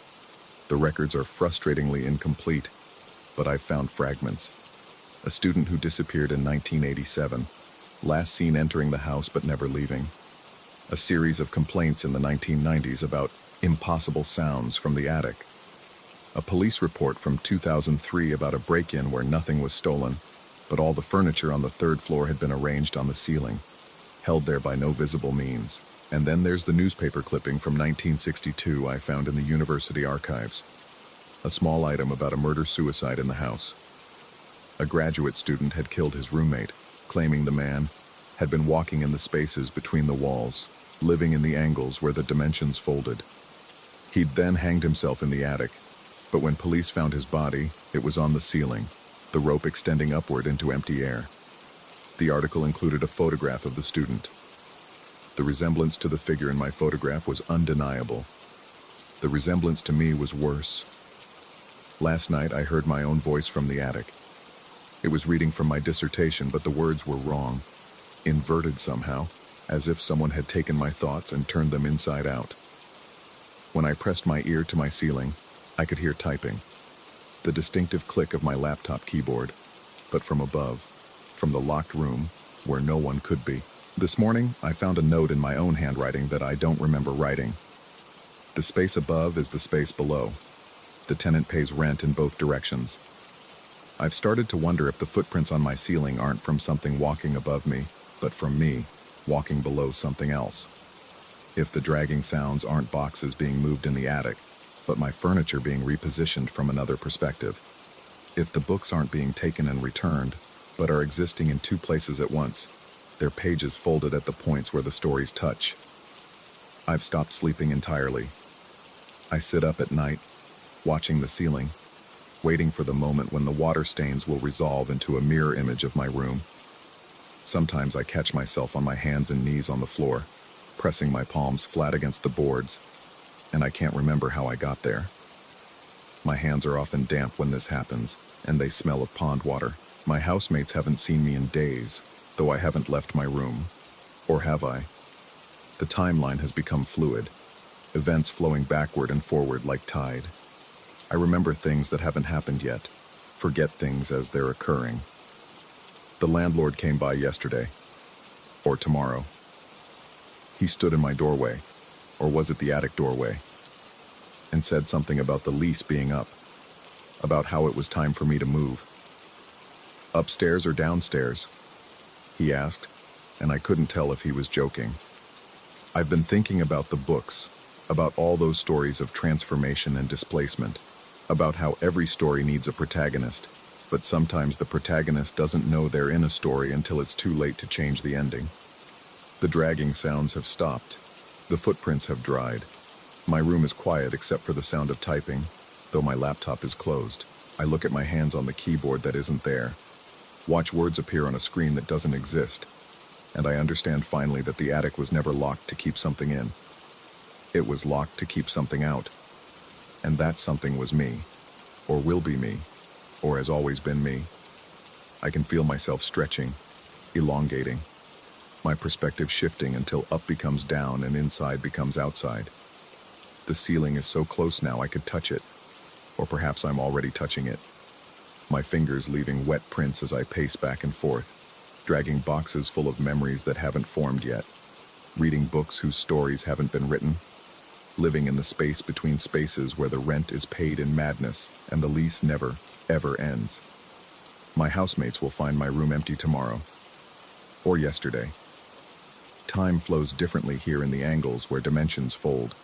A: The records are frustratingly incomplete, but I've found fragments. A student who disappeared in 1987, last seen entering the house but never leaving. A series of complaints in the 1990s about impossible sounds from the attic. A police report from 2003 about a break-in where nothing was stolen, but all the furniture on the 3rd floor had been arranged on the ceiling, held there by no visible means. And then there's the newspaper clipping from 1962 I found in the university archives. A small item about a murder-suicide in the house. A graduate student had killed his roommate, claiming the man had been walking in the spaces between the walls, living in the angles where the dimensions folded. He'd then hanged himself in the attic, but when police found his body, it was on the ceiling, the rope extending upward into empty air. The article included a photograph of the student. The resemblance to the figure in my photograph was undeniable. The resemblance to me was worse. Last night I heard my own voice from the attic. It was reading from my dissertation, but the words were wrong, inverted somehow, as if someone had taken my thoughts and turned them inside out. When I pressed my ear to my ceiling, I could hear typing, the distinctive click of my laptop keyboard, but from above, from the locked room, where no one could be. This morning, I found a note in my own handwriting that I don't remember writing. The space above is the space below. The tenant pays rent in both directions. I've started to wonder if the footprints on my ceiling aren't from something walking above me, but from me, walking below something else. If the dragging sounds aren't boxes being moved in the attic, but my furniture being repositioned from another perspective. If the books aren't being taken and returned, but are existing in two places at once, their pages folded at the points where the stories touch. I've stopped sleeping entirely. I sit up at night, watching the ceiling, waiting for the moment when the water stains will resolve into a mirror image of my room. Sometimes I catch myself on my hands and knees on the floor, pressing my palms flat against the boards, and I can't remember how I got there. My hands are often damp when this happens, and they smell of pond water. My housemates haven't seen me in days, though I haven't left my room. Or have I? The timeline has become fluid, events flowing backward and forward like tide. I remember things that haven't happened yet, forget things as they're occurring. The landlord came by yesterday, or tomorrow. He stood in my doorway, or was it the attic doorway, and said something about the lease being up, about how it was time for me to move. Upstairs or downstairs? He asked, and I couldn't tell if he was joking. I've been thinking about the books, about all those stories of transformation and displacement, about how every story needs a protagonist, but sometimes the protagonist doesn't know they're in a story until it's too late to change the ending. The dragging sounds have stopped. The footprints have dried. My room is quiet except for the sound of typing, though my laptop is closed. I look at my hands on the keyboard that isn't there, watch words appear on a screen that doesn't exist, and I understand finally that the attic was never locked to keep something in. It was locked to keep something out. And that something was me, or will be me, or has always been me. I can feel myself stretching, elongating, my perspective shifting until up becomes down and inside becomes outside. The ceiling is so close now I could touch it, or perhaps I'm already touching it. My fingers leaving wet prints as I pace back and forth, dragging boxes full of memories that haven't formed yet, reading books whose stories haven't been written, living in the space between spaces where the rent is paid in madness and the lease never, ever ends. My housemates will find my room empty tomorrow, or yesterday. Time flows differently here in the angles where dimensions fold.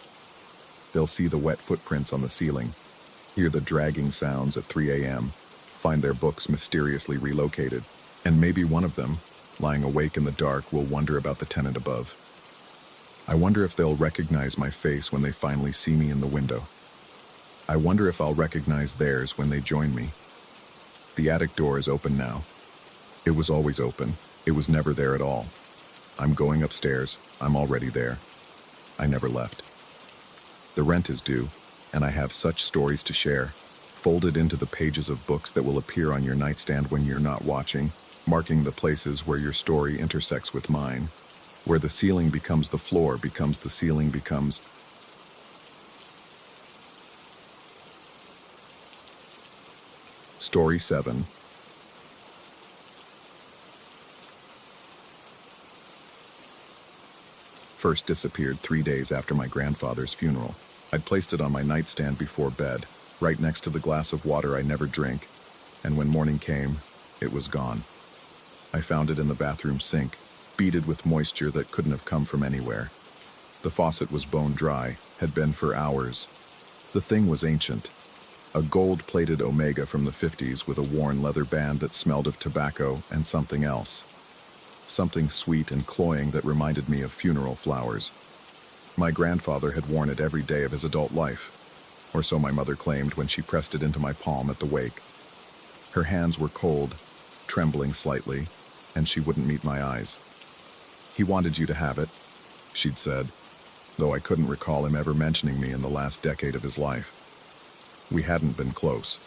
A: They'll see the wet footprints on the ceiling, hear the dragging sounds at 3 a.m., find their books mysteriously relocated, and maybe one of them, lying awake in the dark, will wonder about the tenant above. I wonder if they'll recognize my face when they finally see me in the window. I wonder if I'll recognize theirs when they join me. The attic door is open now. It was always open. It was never there at all. I'm going upstairs. I'm already there. I never left. The rent is due, and I have such stories to share, folded into the pages of books that will appear on your nightstand when you're not watching, marking the places where your story intersects with mine, where the ceiling becomes the floor, becomes the ceiling, becomes... Story 7. First disappeared 3 days after my grandfather's funeral. I'd placed it on my nightstand before bed, right next to the glass of water I never drink, and when morning came, it was gone. I found it in the bathroom sink, beaded with moisture that couldn't have come from anywhere. The faucet was bone dry, had been for hours. The thing was ancient. A gold-plated Omega from the 50s with a worn leather band that smelled of tobacco and something else. Something sweet and cloying that reminded me of funeral flowers. My grandfather had worn it every day of his adult life, or so my mother claimed when she pressed it into my palm at the wake. Her hands were cold, trembling slightly, and she wouldn't meet my eyes. "He wanted you to have it," she'd said, though I couldn't recall him ever mentioning me in the last decade of his life. We hadn't been close.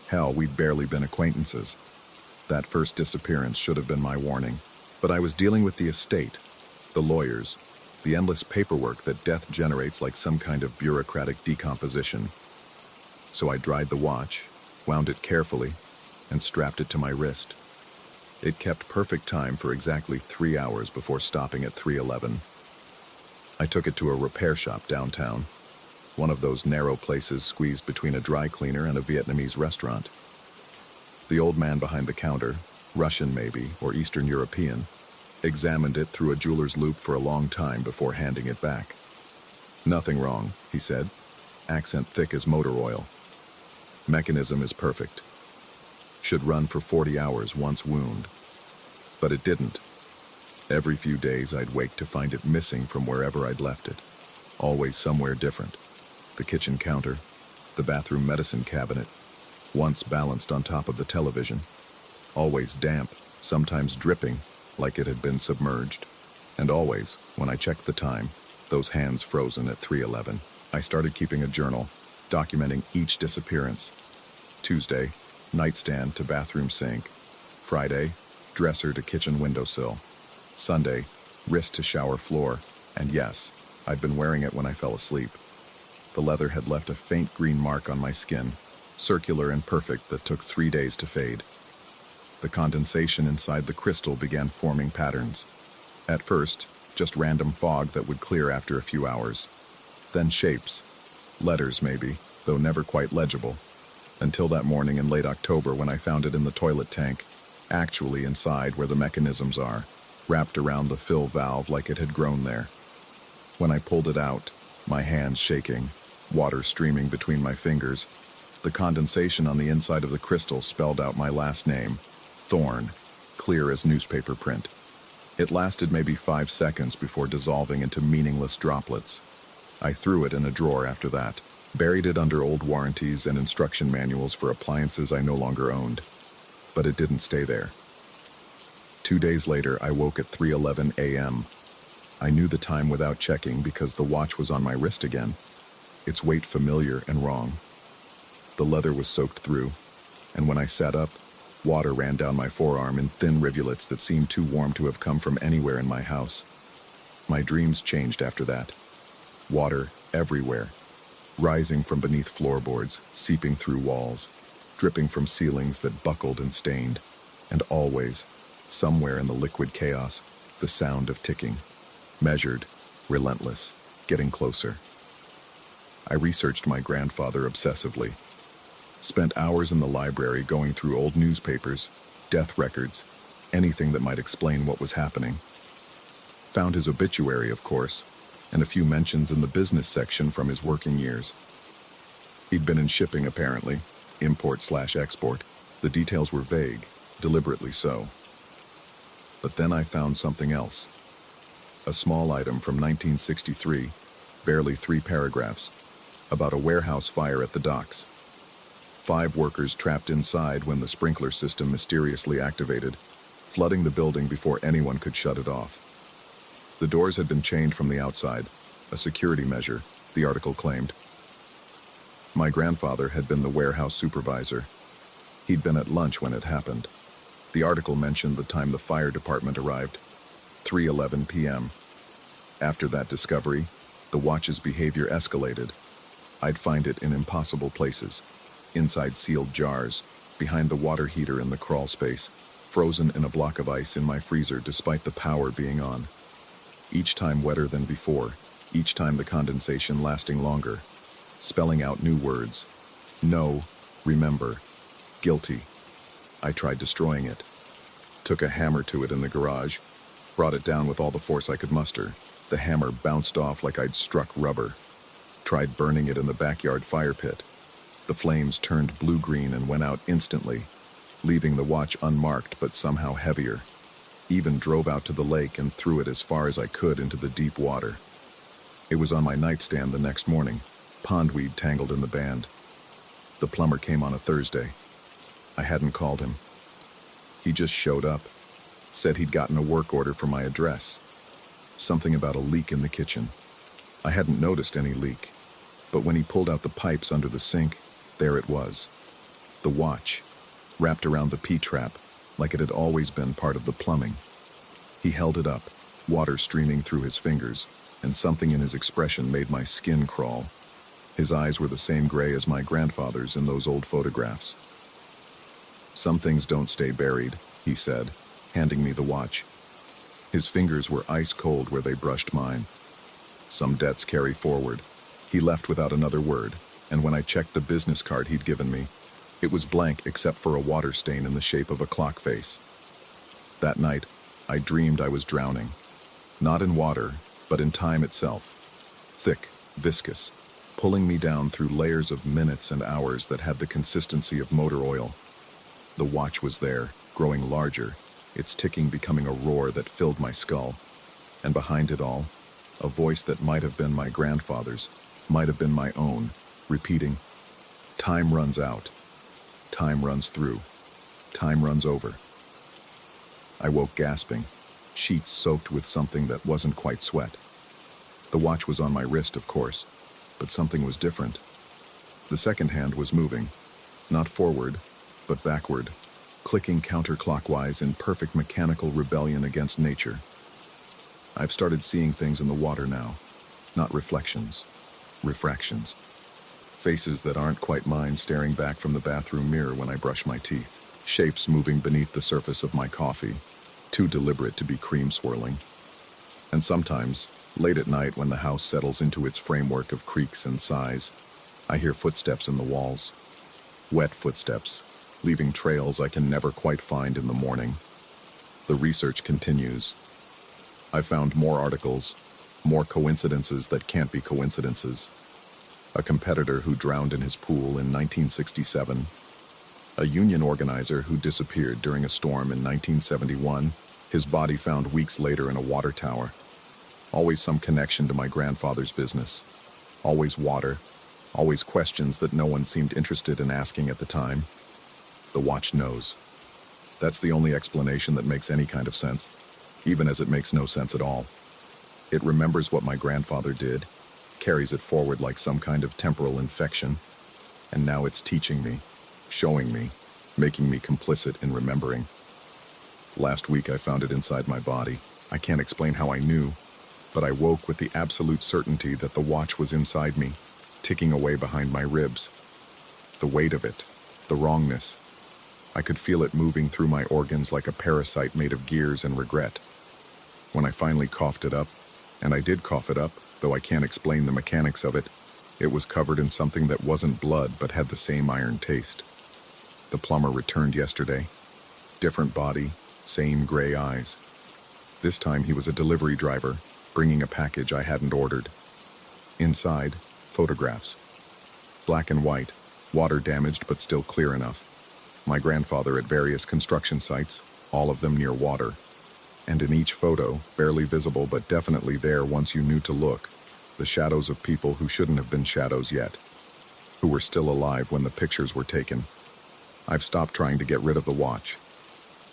A: Hell, we'd barely been acquaintances. That first disappearance should have been my warning, but I was dealing with the estate, the lawyers, the endless paperwork that death generates like some kind of bureaucratic decomposition. So I dried the watch, wound it carefully, and strapped it to my wrist. It kept perfect time for exactly 3 hours before stopping at 3:11. I took it to a repair shop downtown, one of those narrow places squeezed between a dry cleaner and a Vietnamese restaurant. The old man behind the counter, Russian maybe, or Eastern European, examined it through a jeweler's loupe for a long time before handing it back. "Nothing wrong," he said, accent thick as motor oil. "Mechanism is perfect. Should run for 40 hours once wound." But it didn't. Every few days I'd wake to find it missing from wherever I'd left it. Always somewhere different. The kitchen counter, the bathroom medicine cabinet, once balanced on top of the television. Always damp, sometimes dripping, like it had been submerged. And always, when I checked the time, those hands frozen at 3:11. I started keeping a journal, documenting each disappearance. Tuesday, nightstand to bathroom sink. Friday, dresser to kitchen windowsill. Sunday, wrist to shower floor. And yes, I'd been wearing it when I fell asleep. The leather had left a faint green mark on my skin, circular and perfect, that took 3 days to fade. The condensation inside the crystal began forming patterns. At first, just random fog that would clear after a few hours. Then shapes. Letters maybe, though never quite legible. Until that morning in late October when I found it in the toilet tank, actually inside where the mechanisms are, wrapped around the fill valve like it had grown there. When I pulled it out, my hands shaking, water streaming between my fingers, the condensation on the inside of the crystal spelled out my last name, Thorne, clear as newspaper print. It lasted maybe 5 seconds before dissolving into meaningless droplets. I threw it in a drawer after that, buried it under old warranties and instruction manuals for appliances I no longer owned. But it didn't stay there. 2 days later, I woke at 3:11 a.m. I knew the time without checking because the watch was on my wrist again, its weight familiar and wrong. The leather was soaked through, and when I sat up, water ran down my forearm in thin rivulets that seemed too warm to have come from anywhere in my house. My dreams changed after that. Water everywhere, rising from beneath floorboards, seeping through walls, dripping from ceilings that buckled and stained, and always, somewhere in the liquid chaos, the sound of ticking. Measured, relentless, getting closer. I researched my grandfather obsessively. Spent hours in the library going through old newspapers, death records, anything that might explain what was happening. Found his obituary, of course, and a few mentions in the business section from his working years. He'd been in shipping apparently, import/export. The details were vague, deliberately so. But then I found something else. A small item from 1963, barely 3 paragraphs, about a warehouse fire at the docks. 5 workers trapped inside when the sprinkler system mysteriously activated, flooding the building before anyone could shut it off. The doors had been chained from the outside, a security measure, the article claimed. My grandfather had been the warehouse supervisor. He'd been at lunch when it happened. The article mentioned the time the fire department arrived, 3:11 p.m. After that discovery, the watch's behavior escalated. I'd find it in impossible places, inside sealed jars, behind the water heater in the crawl space, frozen in a block of ice in my freezer despite the power being on. Each time wetter than before, each time the condensation lasting longer, spelling out new words. No, remember, guilty. I tried destroying it. Took a hammer to it in the garage, brought it down with all the force I could muster. The hammer bounced off like I'd struck rubber. Tried burning it in the backyard fire pit. The flames turned blue-green and went out instantly, leaving the watch unmarked but somehow heavier. Even drove out to the lake and threw it as far as I could into the deep water. It was on my nightstand the next morning, pondweed tangled in the band. The plumber came on a Thursday. I hadn't called him. He just showed up, said he'd gotten a work order for my address. Something about a leak in the kitchen. I hadn't noticed any leak, but when he pulled out the pipes under the sink, there it was. The watch, wrapped around the P-trap, like it had always been part of the plumbing. He held it up, water streaming through his fingers, and something in his expression made my skin crawl. His eyes were the same gray as my grandfather's in those old photographs. "Some things don't stay buried," he said, handing me the watch. His fingers were ice cold where they brushed mine. "Some debts carry forward." He left without another word, and when I checked the business card he'd given me, it was blank except for a water stain in the shape of a clock face. That night, I dreamed I was drowning. Not in water, but in time itself. Thick, viscous, pulling me down through layers of minutes and hours that had the consistency of motor oil. The watch was there, growing larger, its ticking becoming a roar that filled my skull. And behind it all, a voice that might have been my grandfather's, might have been my own, repeating, "Time runs out. Time runs through. Time runs over." I woke gasping, sheets soaked with something that wasn't quite sweat. The watch was on my wrist, of course, but something was different. The second hand was moving, not forward, but backward, clicking counterclockwise in perfect mechanical rebellion against nature. I've started seeing things in the water now, not reflections, refractions. Faces that aren't quite mine staring back from the bathroom mirror when I brush my teeth. Shapes moving beneath the surface of my coffee, too deliberate to be cream swirling. And sometimes, late at night when the house settles into its framework of creaks and sighs, I hear footsteps in the walls. Wet footsteps, leaving trails I can never quite find in the morning. The research continues. I found more articles, more coincidences that can't be coincidences. A competitor who drowned in his pool in 1967. A union organizer who disappeared during a storm in 1971, his body found weeks later in a water tower. Always some connection to my grandfather's business. Always water. Always questions that no one seemed interested in asking at the time. The watch knows. That's the only explanation that makes any kind of sense, even as it makes no sense at all. It remembers what my grandfather did, carries it forward like some kind of temporal infection, and now it's teaching me, showing me, making me complicit in remembering. Last week I found it inside my body. I can't explain how I knew, but I woke with the absolute certainty that the watch was inside me, ticking away behind my ribs. The weight of it, the wrongness. I could feel it moving through my organs like a parasite made of gears and regret. When I finally coughed it up, and I did cough it up, though I can't explain the mechanics of it, it was covered in something that wasn't blood but had the same iron taste. The plumber returned yesterday. Different body, same gray eyes. This time he was a delivery driver, bringing a package I hadn't ordered. Inside, photographs. Black and white, water damaged but still clear enough. My grandfather at various construction sites, all of them near water. And in each photo, barely visible but definitely there once you knew to look, the shadows of people who shouldn't have been shadows yet, who were still alive when the pictures were taken. I've stopped trying to get rid of the watch.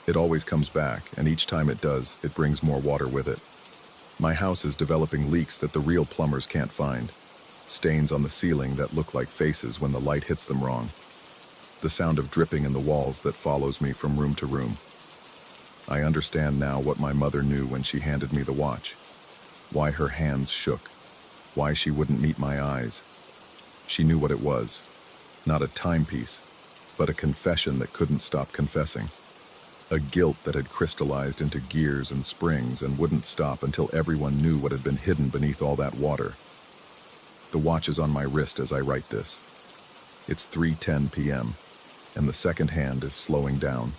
A: It always comes back, and each time it does, it brings more water with it. My house is developing leaks that the real plumbers can't find. Stains on the ceiling that look like faces when the light hits them wrong. The sound of dripping in the walls that follows me from room to room. I understand now what my mother knew when she handed me the watch. Why her hands shook. Why she wouldn't meet my eyes. She knew what it was. Not a timepiece, but a confession that couldn't stop confessing. A guilt that had crystallized into gears and springs and wouldn't stop until everyone knew what had been hidden beneath all that water. The watch is on my wrist as I write this. It's 3:10 p.m., and the second hand is slowing down,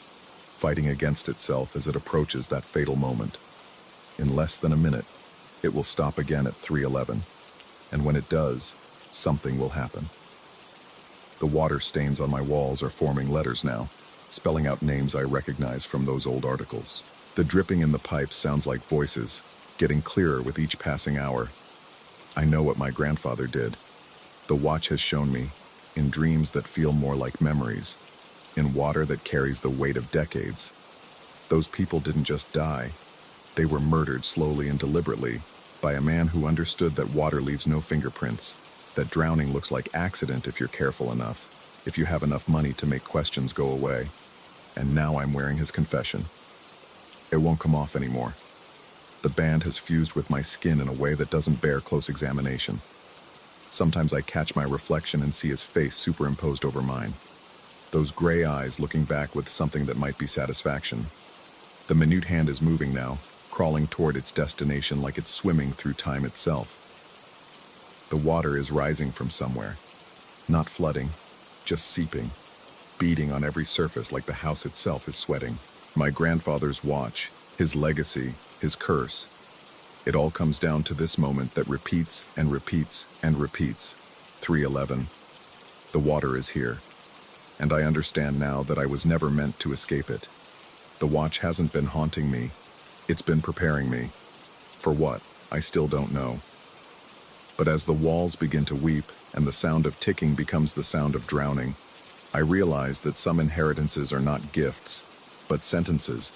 A: fighting against itself as it approaches that fatal moment. In less than a minute, it will stop again at 3:11, and when it does, something will happen. The water stains on my walls are forming letters now, spelling out names I recognize from those old articles. The dripping in the pipes sounds like voices, getting clearer with each passing hour. I know what my grandfather did. The watch has shown me, in dreams that feel more like memories, in water that carries the weight of decades. Those people didn't just die. They were murdered slowly and deliberately by a man who understood that water leaves no fingerprints, that drowning looks like accident if you're careful enough, if you have enough money to make questions go away. and now I'm wearing his confession. It won't come off anymore. The band has fused with my skin in a way that doesn't bear close examination. Sometimes I catch my reflection and see his face superimposed over mine. Those gray eyes looking back with something that might be satisfaction. The minute hand is moving now, crawling toward its destination like it's swimming through time itself. The water is rising from somewhere. Not flooding, just seeping, beating on every surface like the house itself is sweating. My grandfather's watch, his legacy, his curse. It all comes down to this moment that repeats and repeats and repeats. 3:11. The water is here. And I understand now that I was never meant to escape it. The watch hasn't been haunting me. It's been preparing me. For what, I still don't know. But as the walls begin to weep and the sound of ticking becomes the sound of drowning, I realize that some inheritances are not gifts, but sentences,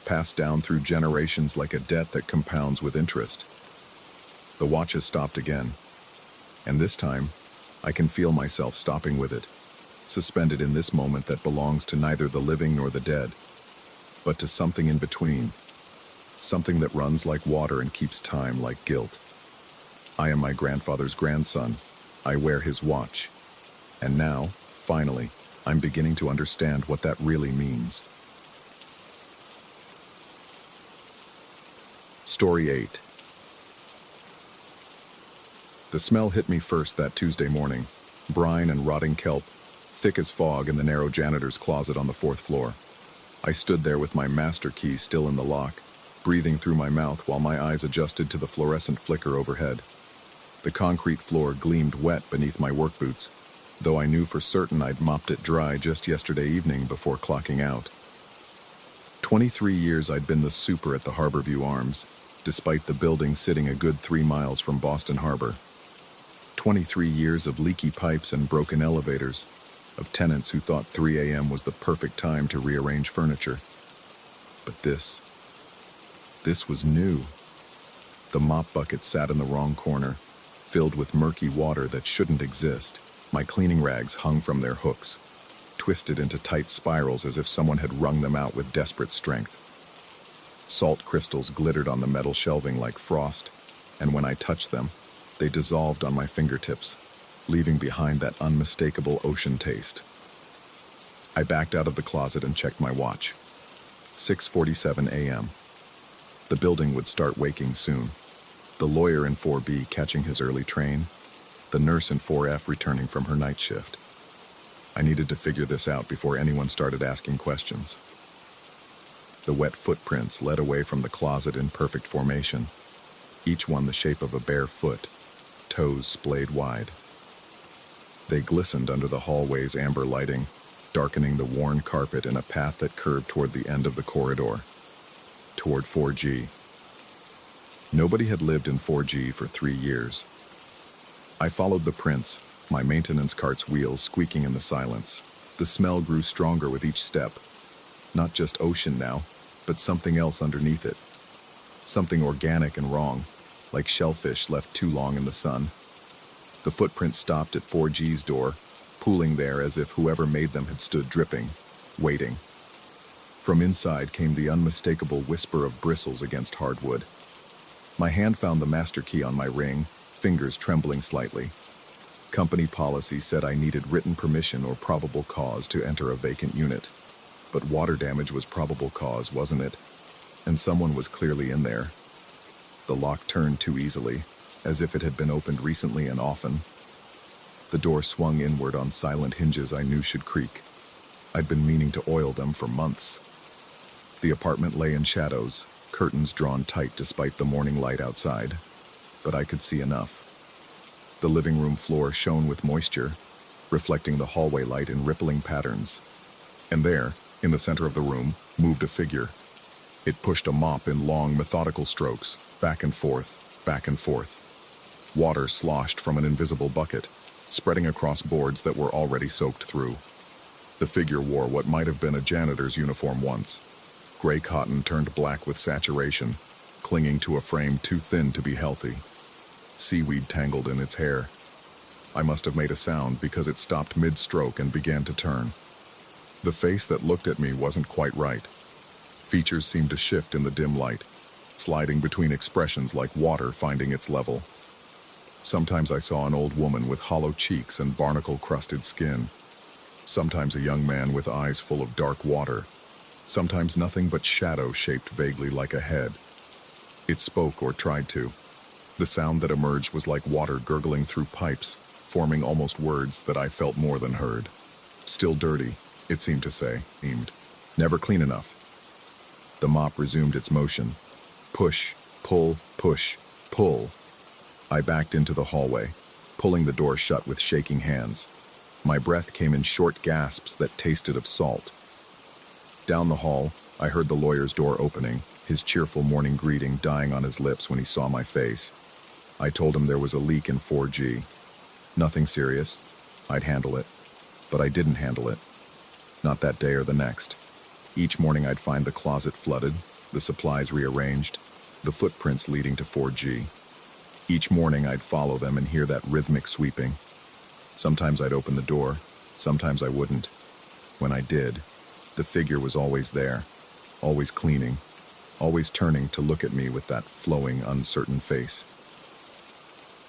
A: passed down through generations like a debt that compounds with interest. The watch has stopped again, and this time, I can feel myself stopping with it, suspended in this moment that belongs to neither the living nor the dead, but to something in between, something that runs like water and keeps time like guilt. I am my grandfather's grandson. I wear his watch. And now, finally, I'm beginning to understand what that really means. Story 8. The smell hit me first that Tuesday morning. Brine and rotting kelp, thick as fog in the narrow janitor's closet on the 4th floor. I stood there with my master key still in the lock, breathing through my mouth while my eyes adjusted to the fluorescent flicker overhead. The concrete floor gleamed wet beneath my work boots, though I knew for certain I'd mopped it dry just yesterday evening before clocking out. 23 years I'd been the super at the Harborview Arms, despite the building sitting a good 3 miles from Boston Harbor. 23 years of leaky pipes and broken elevators, of tenants who thought 3 a.m. was the perfect time to rearrange furniture. But this was new. The mop bucket sat in the wrong corner, filled with murky water that shouldn't exist. My cleaning rags hung from their hooks, twisted into tight spirals as if someone had wrung them out with desperate strength. Salt crystals glittered on the metal shelving like frost, and when I touched them, they dissolved on my fingertips, leaving behind that unmistakable ocean taste. I backed out of the closet and checked my watch. 6:47 a.m. The building would start waking soon. The lawyer in 4B catching his early train, the nurse in 4F returning from her night shift. I needed to figure this out before anyone started asking questions. The wet footprints led away from the closet in perfect formation, each one the shape of a bare foot, toes splayed wide. They glistened under the hallway's amber lighting, darkening the worn carpet in a path that curved toward the end of the corridor, toward 4G. Nobody had lived in 4G for 3 years. I followed the prints, my maintenance cart's wheels squeaking in the silence. The smell grew stronger with each step. Not just ocean now, but something else underneath it. Something organic and wrong, like shellfish left too long in the sun. The footprints stopped at 4G's door, pooling there as if whoever made them had stood dripping, waiting. From inside came the unmistakable whisper of bristles against hardwood. My hand found the master key on my ring, fingers trembling slightly. Company policy said I needed written permission or probable cause to enter a vacant unit. But water damage was probable cause, wasn't it? And someone was clearly in there. The lock turned too easily, as if it had been opened recently and often. The door swung inward on silent hinges I knew should creak. I'd been meaning to oil them for months. The apartment lay in shadows, curtains drawn tight despite the morning light outside. But I could see enough. The living room floor shone with moisture, reflecting the hallway light in rippling patterns. And there, in the center of the room, moved a figure. It pushed a mop in long, methodical strokes, back and forth, back and forth. Water sloshed from an invisible bucket, spreading across boards that were already soaked through. The figure wore what might have been a janitor's uniform once. Gray cotton turned black with saturation, clinging to a frame too thin to be healthy. Seaweed tangled in its hair. I must have made a sound because it stopped mid-stroke and began to turn. The face that looked at me wasn't quite right. Features seemed to shift in the dim light, sliding between expressions like water finding its level. Sometimes I saw an old woman with hollow cheeks and barnacle-crusted skin. Sometimes a young man with eyes full of dark water. Sometimes nothing but shadow shaped vaguely like a head. It spoke or tried to. The sound that emerged was like water gurgling through pipes, forming almost words that I felt more than heard. Still dirty, it seemed to say, never clean enough. The mop resumed its motion. Push, pull, push, pull. I backed into the hallway, pulling the door shut with shaking hands. My breath came in short gasps that tasted of salt. Down the hall, I heard the lawyer's door opening, his cheerful morning greeting dying on his lips when he saw my face. I told him there was a leak in 4G. Nothing serious. I'd handle it. But I didn't handle it. Not that day or the next. Each morning I'd find the closet flooded, the supplies rearranged, the footprints leading to 4G. Each morning I'd follow them and hear that rhythmic sweeping. Sometimes I'd open the door, sometimes I wouldn't. When I did, the figure was always there, always cleaning, always turning to look at me with that flowing, uncertain face.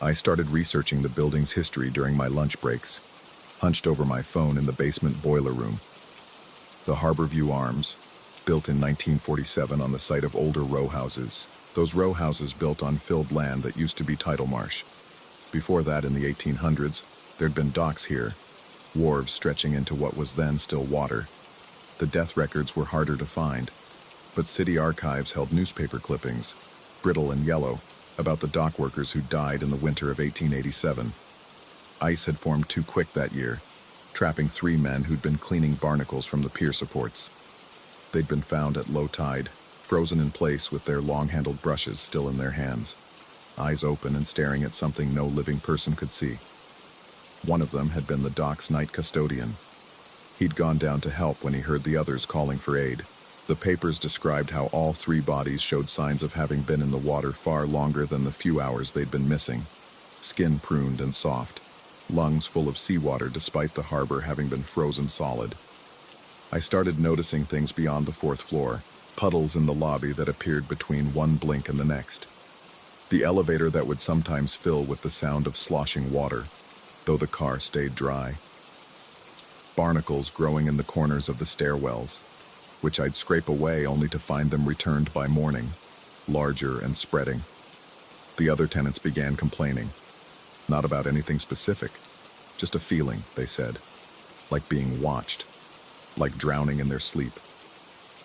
A: I started researching the building's history during my lunch breaks, hunched over my phone in the basement boiler room. The Harborview Arms, built in 1947 on the site of older row houses. Those row houses built on filled land that used to be tidal marsh. Before that, in the 1800s, there'd been docks here, wharves stretching into what was then still water. The death records were harder to find, but city archives held newspaper clippings, brittle and yellow, about the dock workers who died in the winter of 1887. Ice had formed too quick that year, trapping 3 men who'd been cleaning barnacles from the pier supports. They'd been found at low tide, frozen in place with their long-handled brushes still in their hands, eyes open and staring at something no living person could see. One of them had been the dock's night custodian. He'd gone down to help when he heard the others calling for aid. The papers described how all 3 bodies showed signs of having been in the water far longer than the few hours they'd been missing. Skin pruned and soft, lungs full of seawater despite the harbor having been frozen solid. I started noticing things beyond the 4th floor, puddles in the lobby that appeared between one blink and the next. The elevator that would sometimes fill with the sound of sloshing water, though the car stayed dry. Barnacles growing in the corners of the stairwells, which I'd scrape away only to find them returned by morning, larger and spreading. The other tenants began complaining. Not about anything specific, just a feeling, they said, like being watched, like drowning in their sleep.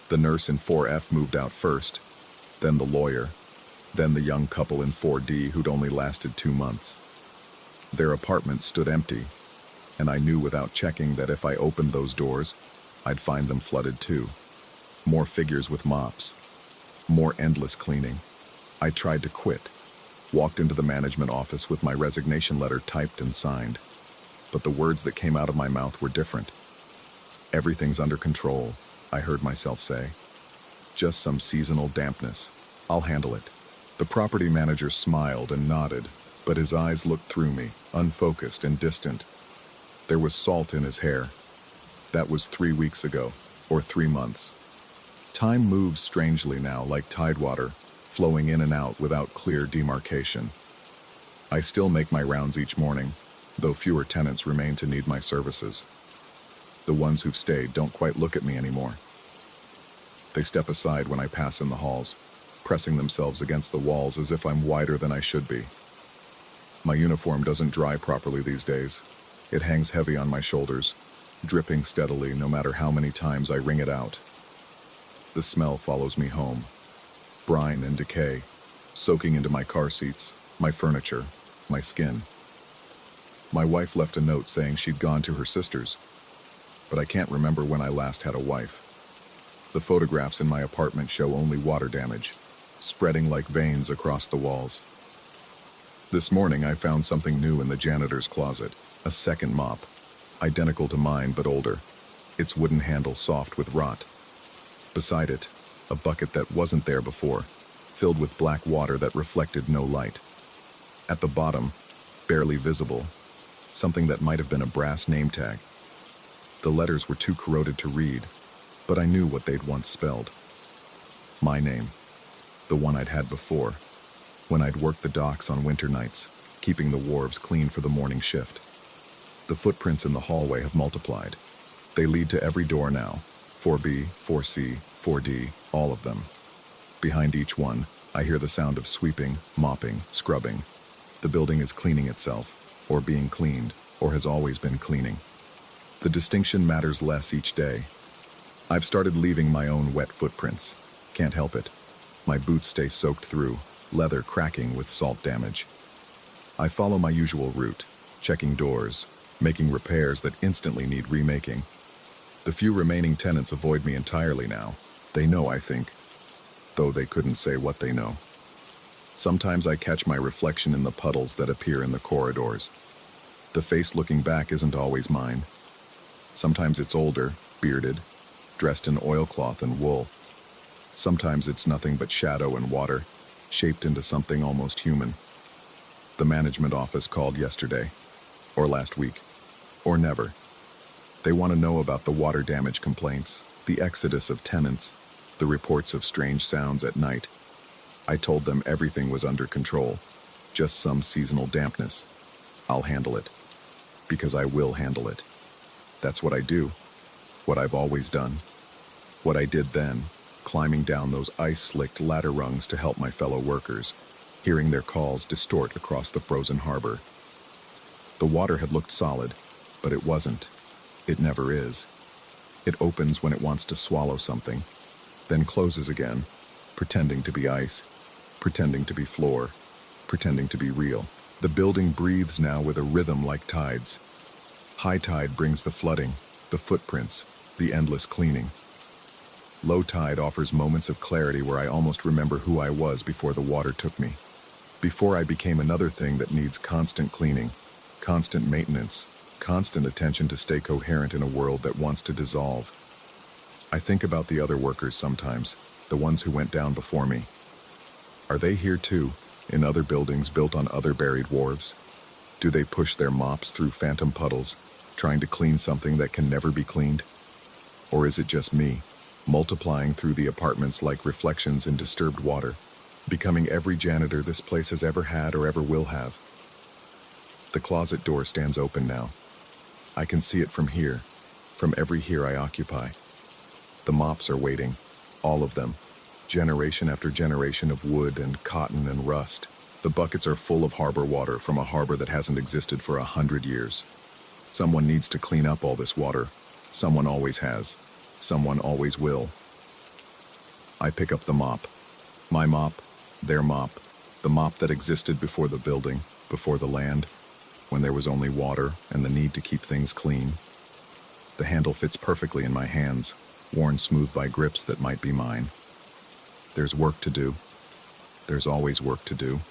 A: The nurse in 4F moved out first, then the lawyer, then the young couple in 4D who'd only lasted 2 months. Their apartment stood empty, and I knew without checking that if I opened those doors, I'd find them flooded too. More figures with mops, more endless cleaning. I tried to quit, walked into the management office with my resignation letter typed and signed, but the words that came out of my mouth were different. Everything's under control, I heard myself say. Just some seasonal dampness. I'll handle it. The property manager smiled and nodded, but his eyes looked through me, unfocused and distant. There was salt in his hair. That was 3 weeks ago, or 3 months. Time moves strangely now, like tidewater, flowing in and out without clear demarcation. I still make my rounds each morning, though fewer tenants remain to need my services. The ones who've stayed don't quite look at me anymore. They step aside when I pass in the halls, pressing themselves against the walls as if I'm wider than I should be. My uniform doesn't dry properly these days. It hangs heavy on my shoulders, dripping steadily no matter how many times I wring it out. The smell follows me home. Brine and decay, soaking into my car seats, my furniture, my skin. My wife left a note saying she'd gone to her sister's, but I can't remember when I last had a wife. The photographs in my apartment show only water damage, spreading like veins across the walls. This morning I found something new in the janitor's closet, a second mop, identical to mine but older, its wooden handle soft with rot. Beside it, a bucket that wasn't there before, filled with black water that reflected no light. At the bottom, barely visible, something that might have been a brass name tag. The letters were too corroded to read, but I knew what they'd once spelled. My name, the one I'd had before, when I'd worked the docks on winter nights, keeping the wharves clean for the morning shift. The footprints in the hallway have multiplied. They lead to every door now, 4B, 4C, 4D, all of them. Behind each one, I hear the sound of sweeping, mopping, scrubbing. The building is cleaning itself, or being cleaned, or has always been cleaning. The distinction matters less each day. I've started leaving my own wet footprints. Can't help it. My boots stay soaked through, leather cracking with salt damage. I follow my usual route, checking doors, making repairs that instantly need remaking. The few remaining tenants avoid me entirely now. They know, I think, though they couldn't say what they know. Sometimes I catch my reflection in the puddles that appear in the corridors. The face looking back isn't always mine. Sometimes it's older, bearded, dressed in oilcloth and wool. Sometimes it's nothing but shadow and water, shaped into something almost human. The management office called yesterday, or last week, or never. They want to know about the water damage complaints, the exodus of tenants, the reports of strange sounds at night. I told them everything was under control, just some seasonal dampness. I'll handle it, because I will handle it. That's what I do, what I've always done. What I did then, climbing down those ice-slicked ladder rungs to help my fellow workers, hearing their calls distort across the frozen harbor. The water had looked solid, but it wasn't. It never is. It opens when it wants to swallow something, then closes again, pretending to be ice, pretending to be floor, pretending to be real. The building breathes now with a rhythm like tides. High tide brings the flooding, the footprints, the endless cleaning. Low tide offers moments of clarity where I almost remember who I was before the water took me. Before I became another thing that needs constant cleaning, constant maintenance, constant attention to stay coherent in a world that wants to dissolve. I think about the other workers sometimes, the ones who went down before me. Are they here too, in other buildings built on other buried wharves? Do they push their mops through phantom puddles, trying to clean something that can never be cleaned? Or is it just me, multiplying through the apartments like reflections in disturbed water, becoming every janitor this place has ever had or ever will have? The closet door stands open now. I can see it from here, from every here I occupy. The mops are waiting, all of them, generation after generation of wood and cotton and rust. The buckets are full of harbor water from a harbor that hasn't existed for 100 years. Someone needs to clean up all this water. Someone always has. Someone always will. I pick up the mop. My mop, their mop, the mop that existed before the building, before the land, when there was only water and the need to keep things clean. The handle fits perfectly in my hands, worn smooth by grips that might be mine. There's work to do. There's always work to do.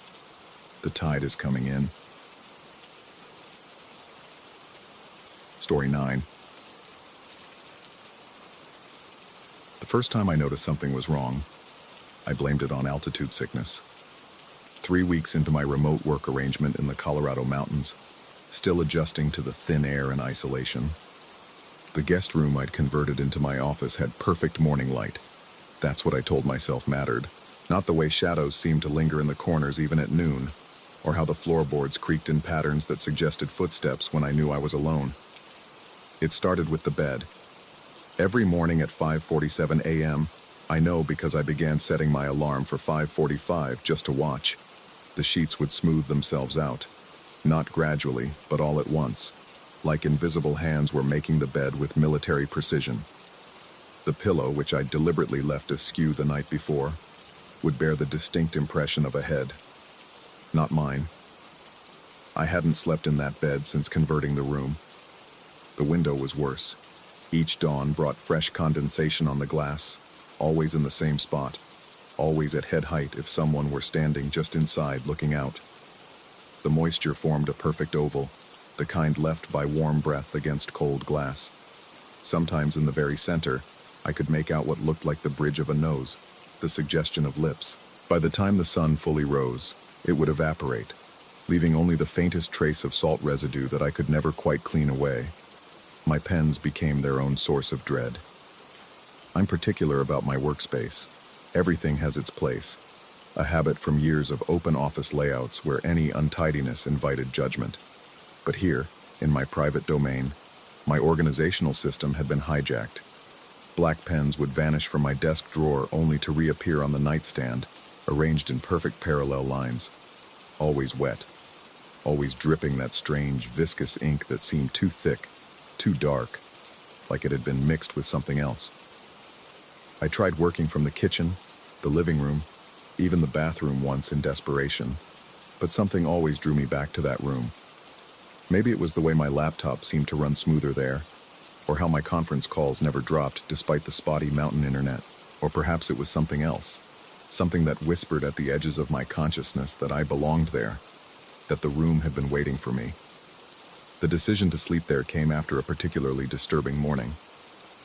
A: The tide is coming in. Story 9. The first time I noticed something was wrong, I blamed it on altitude sickness. 3 weeks into my remote work arrangement in the Colorado mountains, still adjusting to the thin air and isolation. The guest room I'd converted into my office had perfect morning light. That's what I told myself mattered, not the way shadows seemed to linger in the corners even at noon, or how the floorboards creaked in patterns that suggested footsteps when I knew I was alone. It started with the bed. Every morning at 5:47 a.m., I know because I began setting my alarm for 5:45 just to watch. The sheets would smooth themselves out, not gradually, but all at once, like invisible hands were making the bed with military precision. The pillow, which I'd deliberately left askew the night before, would bear the distinct impression of a head. Not mine. I hadn't slept in that bed since converting the room. The window was worse. Each dawn brought fresh condensation on the glass, always in the same spot, always at head height if someone were standing just inside looking out. The moisture formed a perfect oval, the kind left by warm breath against cold glass. Sometimes in the very center, I could make out what looked like the bridge of a nose, the suggestion of lips. By the time the sun fully rose, it would evaporate, leaving only the faintest trace of salt residue that I could never quite clean away. My pens became their own source of dread. I'm particular about my workspace. Everything has its place, a habit from years of open office layouts where any untidiness invited judgment. But here, in my private domain, my organizational system had been hijacked. Black pens would vanish from my desk drawer only to reappear on the nightstand, arranged in perfect parallel lines. Always wet, always dripping that strange, viscous ink that seemed too thick, too dark, like it had been mixed with something else. I tried working from the kitchen, the living room, even the bathroom once in desperation, but something always drew me back to that room. Maybe it was the way my laptop seemed to run smoother there, or how my conference calls never dropped despite the spotty mountain internet, or perhaps it was something else, something that whispered at the edges of my consciousness that I belonged there, that the room had been waiting for me. The decision to sleep there came after a particularly disturbing morning.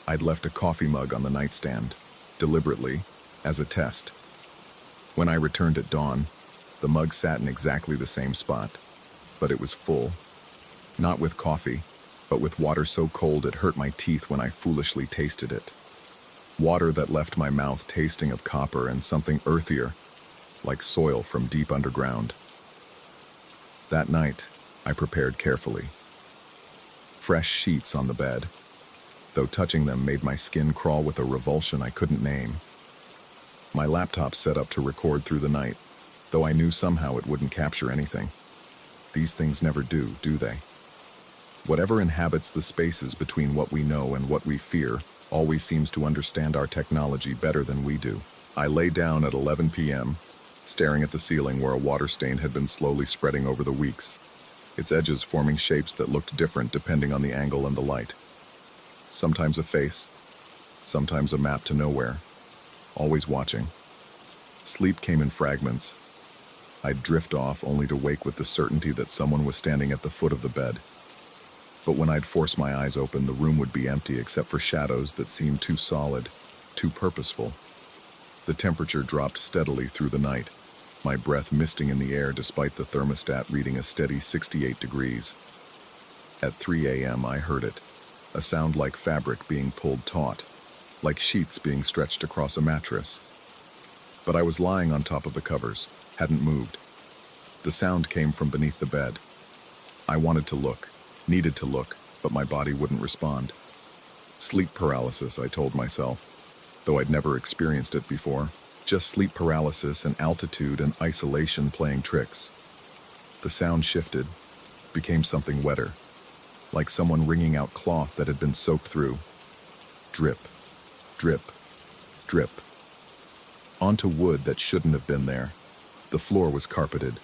A: I'd left a coffee mug on the nightstand, deliberately, as a test. When I returned at dawn, the mug sat in exactly the same spot, but it was full. Not with coffee, but with water so cold it hurt my teeth when I foolishly tasted it. Water that left my mouth tasting of copper and something earthier, like soil from deep underground. That night, I prepared carefully. Fresh sheets on the bed, though touching them made my skin crawl with a revulsion I couldn't name. My laptop set up to record through the night, though I knew somehow it wouldn't capture anything. These things never do they? Whatever inhabits the spaces between what we know and what we fear always seems to understand our technology better than we do. I lay down at 11 p.m., staring at the ceiling where a water stain had been slowly spreading over the weeks, its edges forming shapes that looked different depending on the angle and the light. Sometimes a face, sometimes a map to nowhere, always watching. Sleep came in fragments. I'd drift off only to wake with the certainty that someone was standing at the foot of the bed. But when I'd force my eyes open, the room would be empty except for shadows that seemed too solid, too purposeful. The temperature dropped steadily through the night, my breath misting in the air despite the thermostat reading a steady 68 degrees. At 3 a.m. I heard it, a sound like fabric being pulled taut, like sheets being stretched across a mattress. But I was lying on top of the covers, hadn't moved. The sound came from beneath the bed. I wanted to look, needed to look, but my body wouldn't respond. Sleep paralysis, I told myself, though I'd never experienced it before. Just sleep paralysis and altitude and isolation playing tricks. The sound shifted, became something wetter, like someone wringing out cloth that had been soaked through. Drip, drip, drip. Onto wood that shouldn't have been there. The floor was carpeted.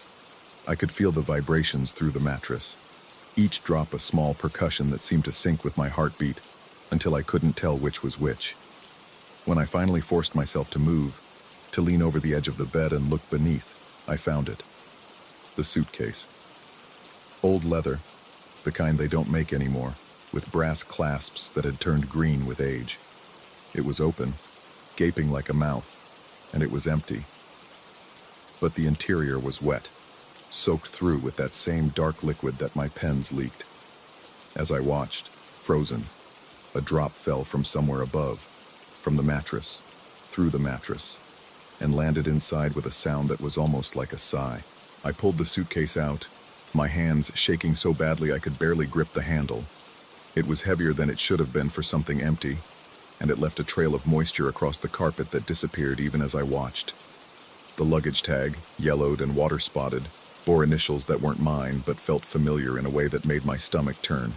A: I could feel the vibrations through the mattress. Each drop a small percussion that seemed to sync with my heartbeat, until I couldn't tell which was which. When I finally forced myself to move, to lean over the edge of the bed and look beneath, I found it. The suitcase. Old leather, the kind they don't make anymore, with brass clasps that had turned green with age. It was open, gaping like a mouth, and it was empty. But the interior was wet, soaked through with that same dark liquid that my pens leaked. As I watched, frozen, a drop fell from somewhere above, from the mattress, through the mattress, and landed inside with a sound that was almost like a sigh. I pulled the suitcase out, my hands shaking so badly I could barely grip the handle. It was heavier than it should have been for something empty, and it left a trail of moisture across the carpet that disappeared even as I watched. The luggage tag, yellowed and water-spotted, bore initials that weren't mine but felt familiar in a way that made my stomach turn.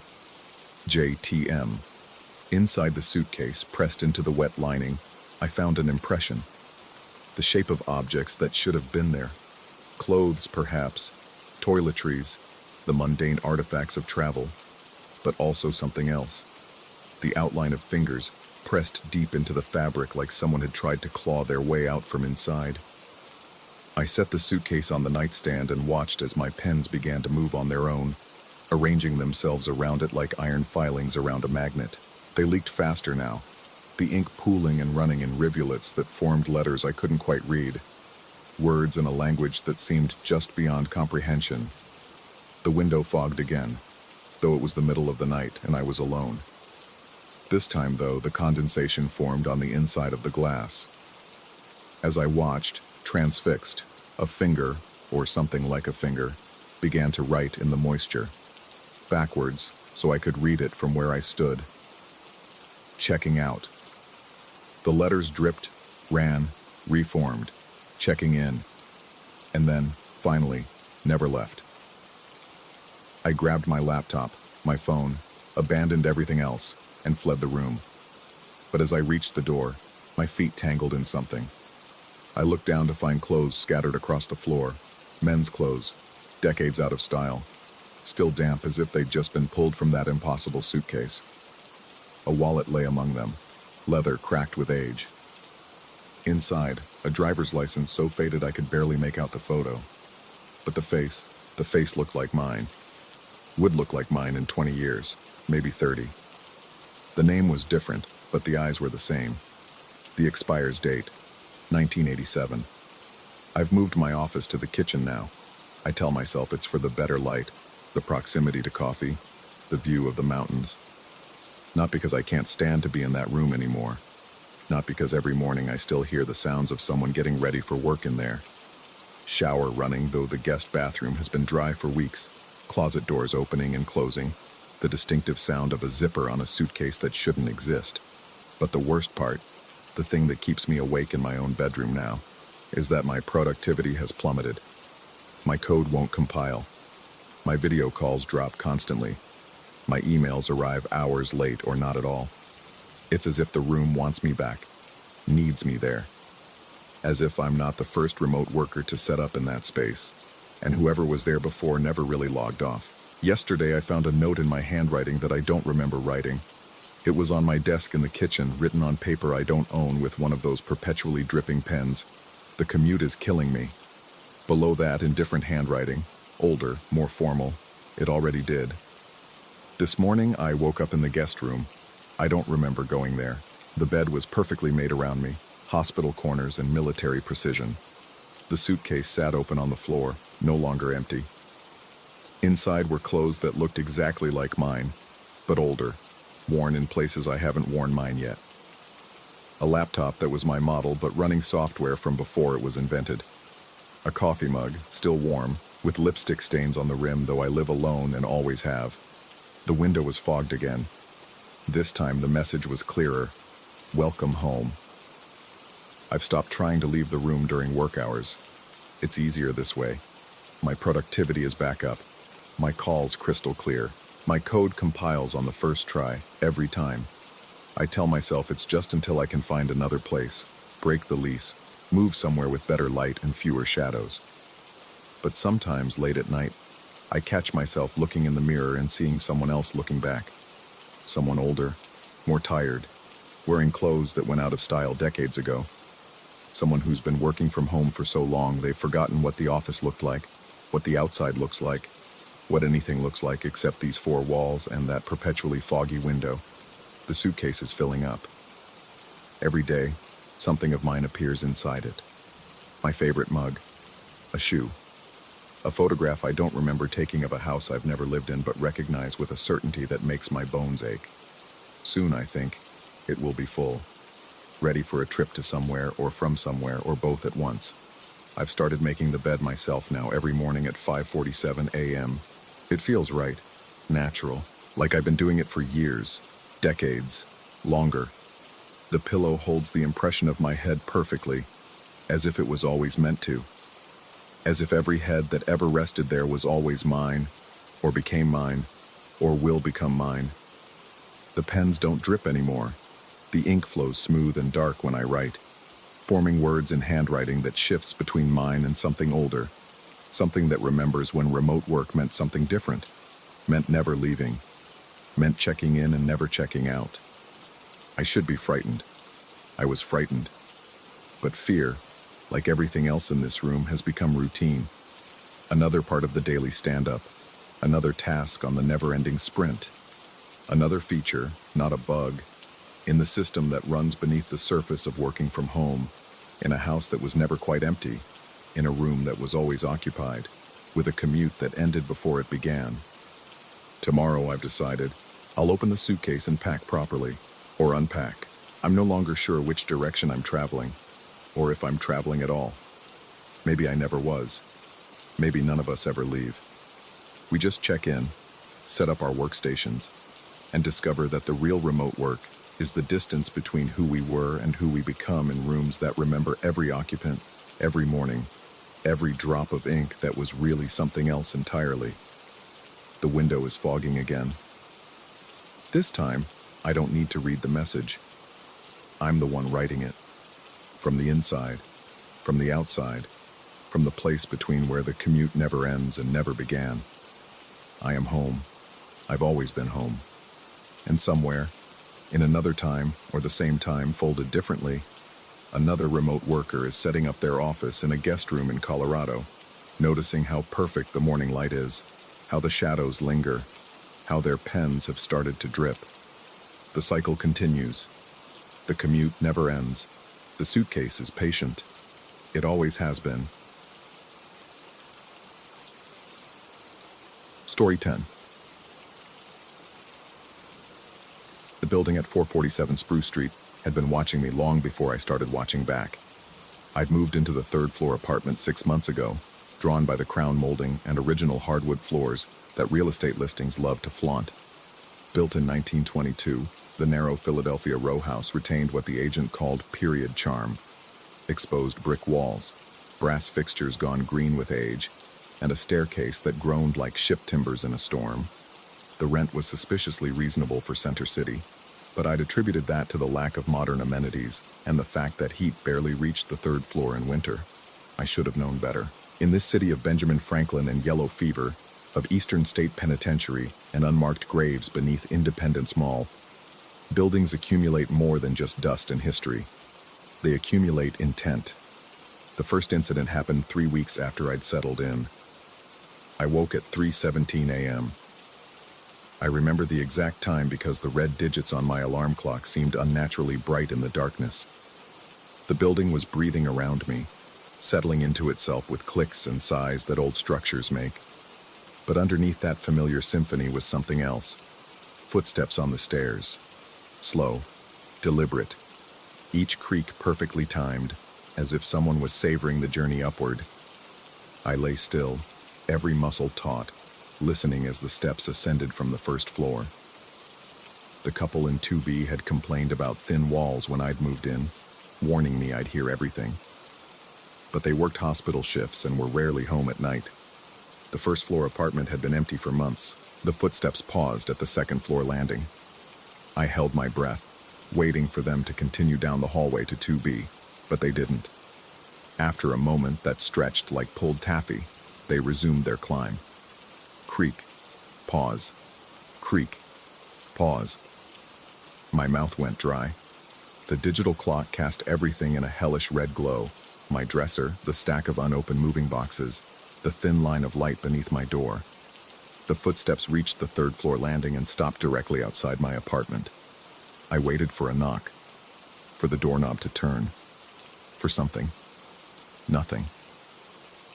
A: JTM. Inside the suitcase, pressed into the wet lining, I found an impression. The shape of objects that should have been there. Clothes, perhaps, toiletries, the mundane artifacts of travel, but also something else. The outline of fingers, pressed deep into the fabric like someone had tried to claw their way out from inside. I set the suitcase on the nightstand and watched as my pens began to move on their own, arranging themselves around it like iron filings around a magnet. They leaked faster now, the ink pooling and running in rivulets that formed letters I couldn't quite read, words in a language that seemed just beyond comprehension. The window fogged again, though it was the middle of the night and I was alone. This time, though, the condensation formed on the inside of the glass. As I watched, transfixed, a finger, or something like a finger, began to write in the moisture, backwards, so I could read it from where I stood. Checking out. The letters dripped, ran, reformed, checking in, and then, finally, never left. I grabbed my laptop, my phone, abandoned everything else, and fled the room. But as I reached the door, my feet tangled in something. I looked down to find clothes scattered across the floor, men's clothes, decades out of style, still damp as if they'd just been pulled from that impossible suitcase. A wallet lay among them, leather cracked with age. Inside, a driver's license so faded I could barely make out the photo. But the face looked like mine. Would look like mine in 20 years, maybe 30. The name was different, but the eyes were the same. The expires date, 1987. I've moved my office to the kitchen now. I tell myself it's for the better light, the proximity to coffee, the view of the mountains. Not because I can't stand to be in that room anymore. Not because every morning I still hear the sounds of someone getting ready for work in there. Shower running, though the guest bathroom has been dry for weeks. Closet doors opening and closing. The distinctive sound of a zipper on a suitcase that shouldn't exist. But the worst part, the thing that keeps me awake in my own bedroom now, is that my productivity has plummeted. My code won't compile. My video calls drop constantly. My emails arrive hours late or not at all. It's as if the room wants me back, needs me there. As if I'm not the first remote worker to set up in that space, and whoever was there before never really logged off. Yesterday I found a note in my handwriting that I don't remember writing. It was on my desk in the kitchen, written on paper I don't own with one of those perpetually dripping pens. The commute is killing me. Below that, in different handwriting, older, more formal, it already did. This morning I woke up in the guest room. I don't remember going there. The bed was perfectly made around me, hospital corners and military precision. The suitcase sat open on the floor, no longer empty. Inside were clothes that looked exactly like mine, but older, worn in places I haven't worn mine yet. A laptop that was my model but running software from before it was invented. A coffee mug, still warm, with lipstick stains on the rim, though I live alone and always have. The window was fogged again. This time the message was clearer. Welcome home. I've stopped trying to leave the room during work hours. It's easier this way. My productivity is back up. My calls crystal clear. My code compiles on the first try, every time. I tell myself it's just until I can find another place, break the lease, move somewhere with better light and fewer shadows. But sometimes, late at night, I catch myself looking in the mirror and seeing someone else looking back. Someone older, more tired, wearing clothes that went out of style decades ago. Someone who's been working from home for so long they've forgotten what the office looked like, what the outside looks like, what anything looks like except these four walls and that perpetually foggy window. The suitcase is filling up. Every day, something of mine appears inside it. My favorite mug, a shoe, a photograph I don't remember taking of a house I've never lived in but recognize with a certainty that makes my bones ache. Soon, I think, it will be full, ready for a trip to somewhere or from somewhere or both at once. I've started making the bed myself now every morning at 5:47 a.m. It feels right, natural, like I've been doing it for years, decades, longer. The pillow holds the impression of my head perfectly, as if it was always meant to. As if every head that ever rested there was always mine, or became mine, or will become mine. The pens don't drip anymore. The ink flows smooth and dark when I write, forming words in handwriting that shifts between mine and something older, something that remembers when remote work meant something different, meant never leaving, meant checking in and never checking out. I should be frightened. I was frightened. But fear, like everything else in this room, has become routine. Another part of the daily stand-up, another task on the never-ending sprint, another feature, not a bug, in the system that runs beneath the surface of working from home, in a house that was never quite empty, in a room that was always occupied, with a commute that ended before it began. Tomorrow, I've decided, I'll open the suitcase and pack properly, or unpack. I'm no longer sure which direction I'm traveling, or if I'm traveling at all. Maybe I never was. Maybe none of us ever leave. We just check in, set up our workstations, and discover that the real remote work is the distance between who we were and who we become in rooms that remember every occupant, every morning, every drop of ink that was really something else entirely. The window is fogging again. This time, I don't need to read the message. I'm the one writing it. From the inside, from the outside, from the place between where the commute never ends and never began. I am home. I've always been home. And somewhere, in another time or the same time folded differently, another remote worker is setting up their office in a guest room in Colorado, noticing how perfect the morning light is, how the shadows linger, how their pens have started to drip. The cycle continues. The commute never ends. The suitcase is patient. It always has been. Story 10. The building at 447 Spruce Street had been watching me long before I started watching back. I'd moved into the third-floor apartment 6 months ago, drawn by the crown molding and original hardwood floors that real estate listings love to flaunt. Built in 1922, the narrow Philadelphia row house retained what the agent called period charm. Exposed brick walls, brass fixtures gone green with age, and a staircase that groaned like ship timbers in a storm. The rent was suspiciously reasonable for Center City, but I'd attributed that to the lack of modern amenities and the fact that heat barely reached the third floor in winter. I should have known better. In this city of Benjamin Franklin and yellow fever, of Eastern State Penitentiary and unmarked graves beneath Independence Mall, buildings accumulate more than just dust and history. They accumulate intent. The first incident happened 3 weeks after I'd settled in. I woke at 3:17 a.m. I remember the exact time because the red digits on my alarm clock seemed unnaturally bright in the darkness. The building was breathing around me, settling into itself with clicks and sighs that old structures make. But underneath that familiar symphony was something else. Footsteps on the stairs. Slow, deliberate, each creak perfectly timed, as if someone was savoring the journey upward. I lay still, every muscle taut, listening as the steps ascended from the first floor. The couple in 2B had complained about thin walls when I'd moved in, warning me I'd hear everything. But they worked hospital shifts and were rarely home at night. The first floor apartment had been empty for months. The footsteps paused at the second floor landing. I held my breath, waiting for them to continue down the hallway to 2B, but they didn't. After a moment that stretched like pulled taffy, they resumed their climb. Creak, pause, creak, pause. My mouth went dry. The digital clock cast everything in a hellish red glow. My dresser, the stack of unopened moving boxes, the thin line of light beneath my door. The footsteps reached the third floor landing and stopped directly outside my apartment. I waited for a knock, for the doorknob to turn, for something. Nothing.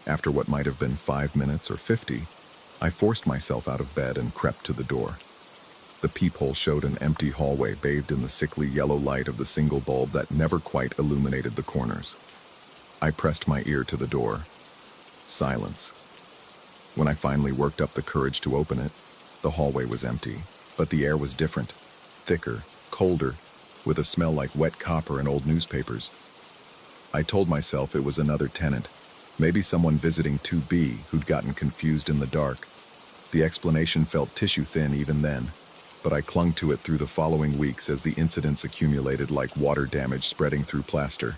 A: After what might have been 5 minutes or 50, I forced myself out of bed and crept to the door. The peephole showed an empty hallway bathed in the sickly yellow light of the single bulb that never quite illuminated the corners. I pressed my ear to the door. Silence. When I finally worked up the courage to open it, the hallway was empty, but the air was different, thicker, colder, with a smell like wet copper and old newspapers. I told myself it was another tenant, maybe someone visiting 2B who'd gotten confused in the dark. The explanation felt tissue-thin even then, but I clung to it through the following weeks as the incidents accumulated like water damage spreading through plaster.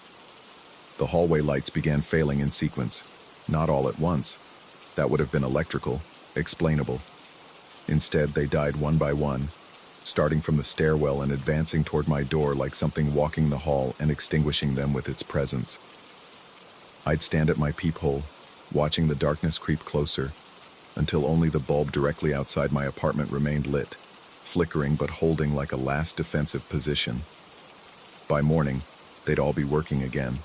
A: The hallway lights began failing in sequence, not all at once. That would have been electrical, explainable. Instead, they died one by one, starting from the stairwell and advancing toward my door like something walking the hall and extinguishing them with its presence. I'd stand at my peephole, watching the darkness creep closer, until only the bulb directly outside my apartment remained lit, flickering but holding like a last defensive position. By morning, they'd all be working again.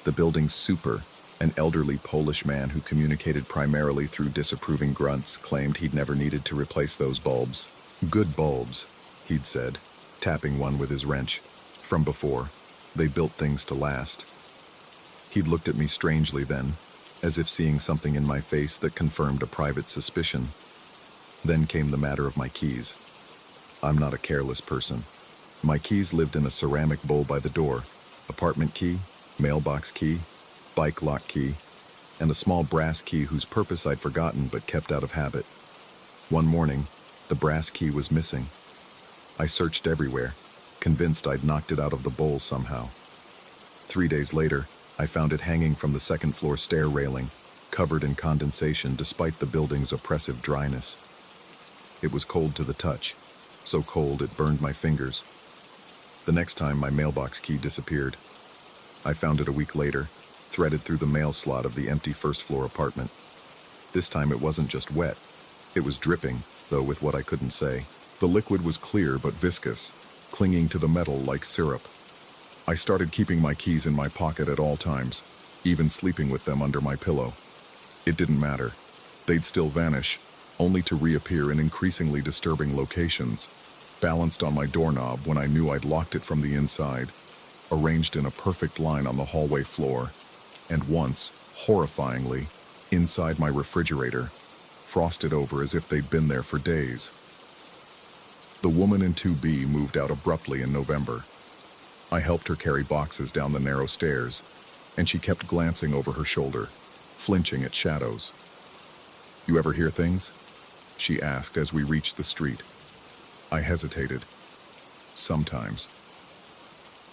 A: The building's super, An elderly Polish man who communicated primarily through disapproving grunts claimed he'd never needed to replace those bulbs. Good bulbs, he'd said, tapping one with his wrench. From before, they built things to last. He'd looked at me strangely then, as if seeing something in my face that confirmed a private suspicion. Then came the matter of my keys. I'm not a careless person. My keys lived in a ceramic bowl by the door, apartment key, mailbox key, bike lock key, and a small brass key whose purpose I'd forgotten but kept out of habit. One morning, the brass key was missing. I searched everywhere, convinced I'd knocked it out of the bowl somehow. 3 days later, I found it hanging from the second-floor stair railing, covered in condensation despite the building's oppressive dryness. It was cold to the touch, so cold it burned my fingers. The next time my mailbox key disappeared. I found it a week later, threaded through the mail slot of the empty first-floor apartment. This time it wasn't just wet. It was dripping, though with what I couldn't say. The liquid was clear but viscous, clinging to the metal like syrup. I started keeping my keys in my pocket at all times, even sleeping with them under my pillow. It didn't matter. They'd still vanish, only to reappear in increasingly disturbing locations, balanced on my doorknob when I knew I'd locked it from the inside, arranged in a perfect line on the hallway floor, and once, horrifyingly, inside my refrigerator, frosted over as if they'd been there for days. The woman in 2B moved out abruptly in November. I helped her carry boxes down the narrow stairs, and she kept glancing over her shoulder, flinching at shadows. "You ever hear things?" she asked as we reached the street. I hesitated. "Sometimes."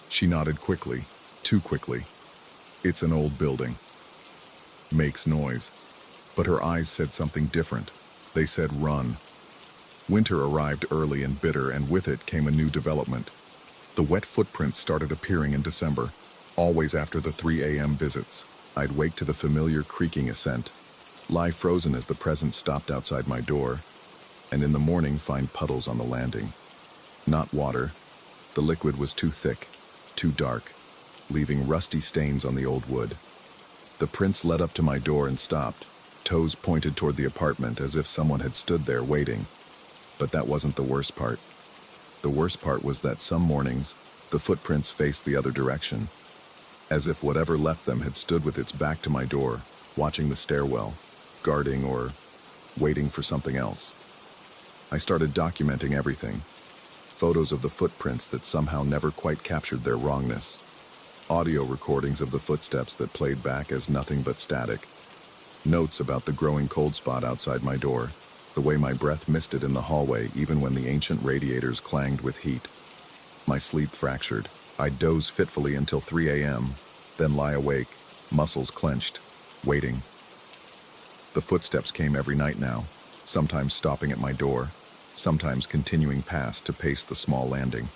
A: She nodded quickly, too quickly. "It's an old building. Makes noise." But her eyes said something different. They said run. Winter arrived early and bitter, and with it came a new development. The wet footprints started appearing in December, always after the 3 a.m. visits. I'd wake to the familiar creaking ascent, lie frozen as the presence stopped outside my door, and in the morning find puddles on the landing. Not water. The liquid was too thick, too dark, leaving rusty stains on the old wood. The prints led up to my door and stopped, toes pointed toward the apartment as if someone had stood there waiting. But that wasn't the worst part. The worst part was that some mornings, the footprints faced the other direction, as if whatever left them had stood with its back to my door, watching the stairwell, guarding or waiting for something else. I started documenting everything. Photos of the footprints that somehow never quite captured their wrongness. Audio recordings of the footsteps that played back as nothing but static. Notes about the growing cold spot outside my door, the way my breath misted in the hallway even when the ancient radiators clanged with heat. My sleep fractured. I'd doze fitfully until 3 a.m., then lie awake, muscles clenched, waiting. The footsteps came every night now, sometimes stopping at my door, sometimes continuing past to pace the small landing.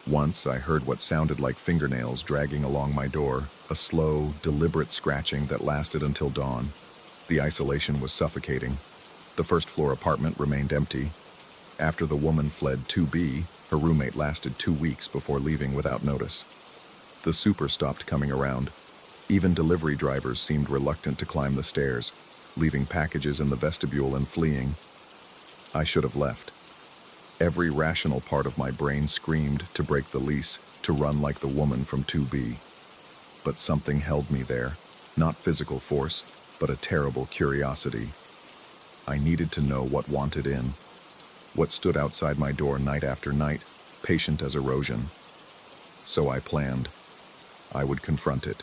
A: Once I heard what sounded like fingernails dragging along my door, a slow, deliberate scratching that lasted until dawn. The isolation was suffocating. The first-floor apartment remained empty. After the woman fled 2B, her roommate lasted 2 weeks before leaving without notice. The super stopped coming around. Even delivery drivers seemed reluctant to climb the stairs, leaving packages in the vestibule and fleeing. I should have left. Every rational part of my brain screamed to break the lease, to run like the woman from 2B. But something held me there, not physical force, but a terrible curiosity. I needed to know what wanted in, what stood outside my door night after night, patient as erosion. So I planned. I would confront it.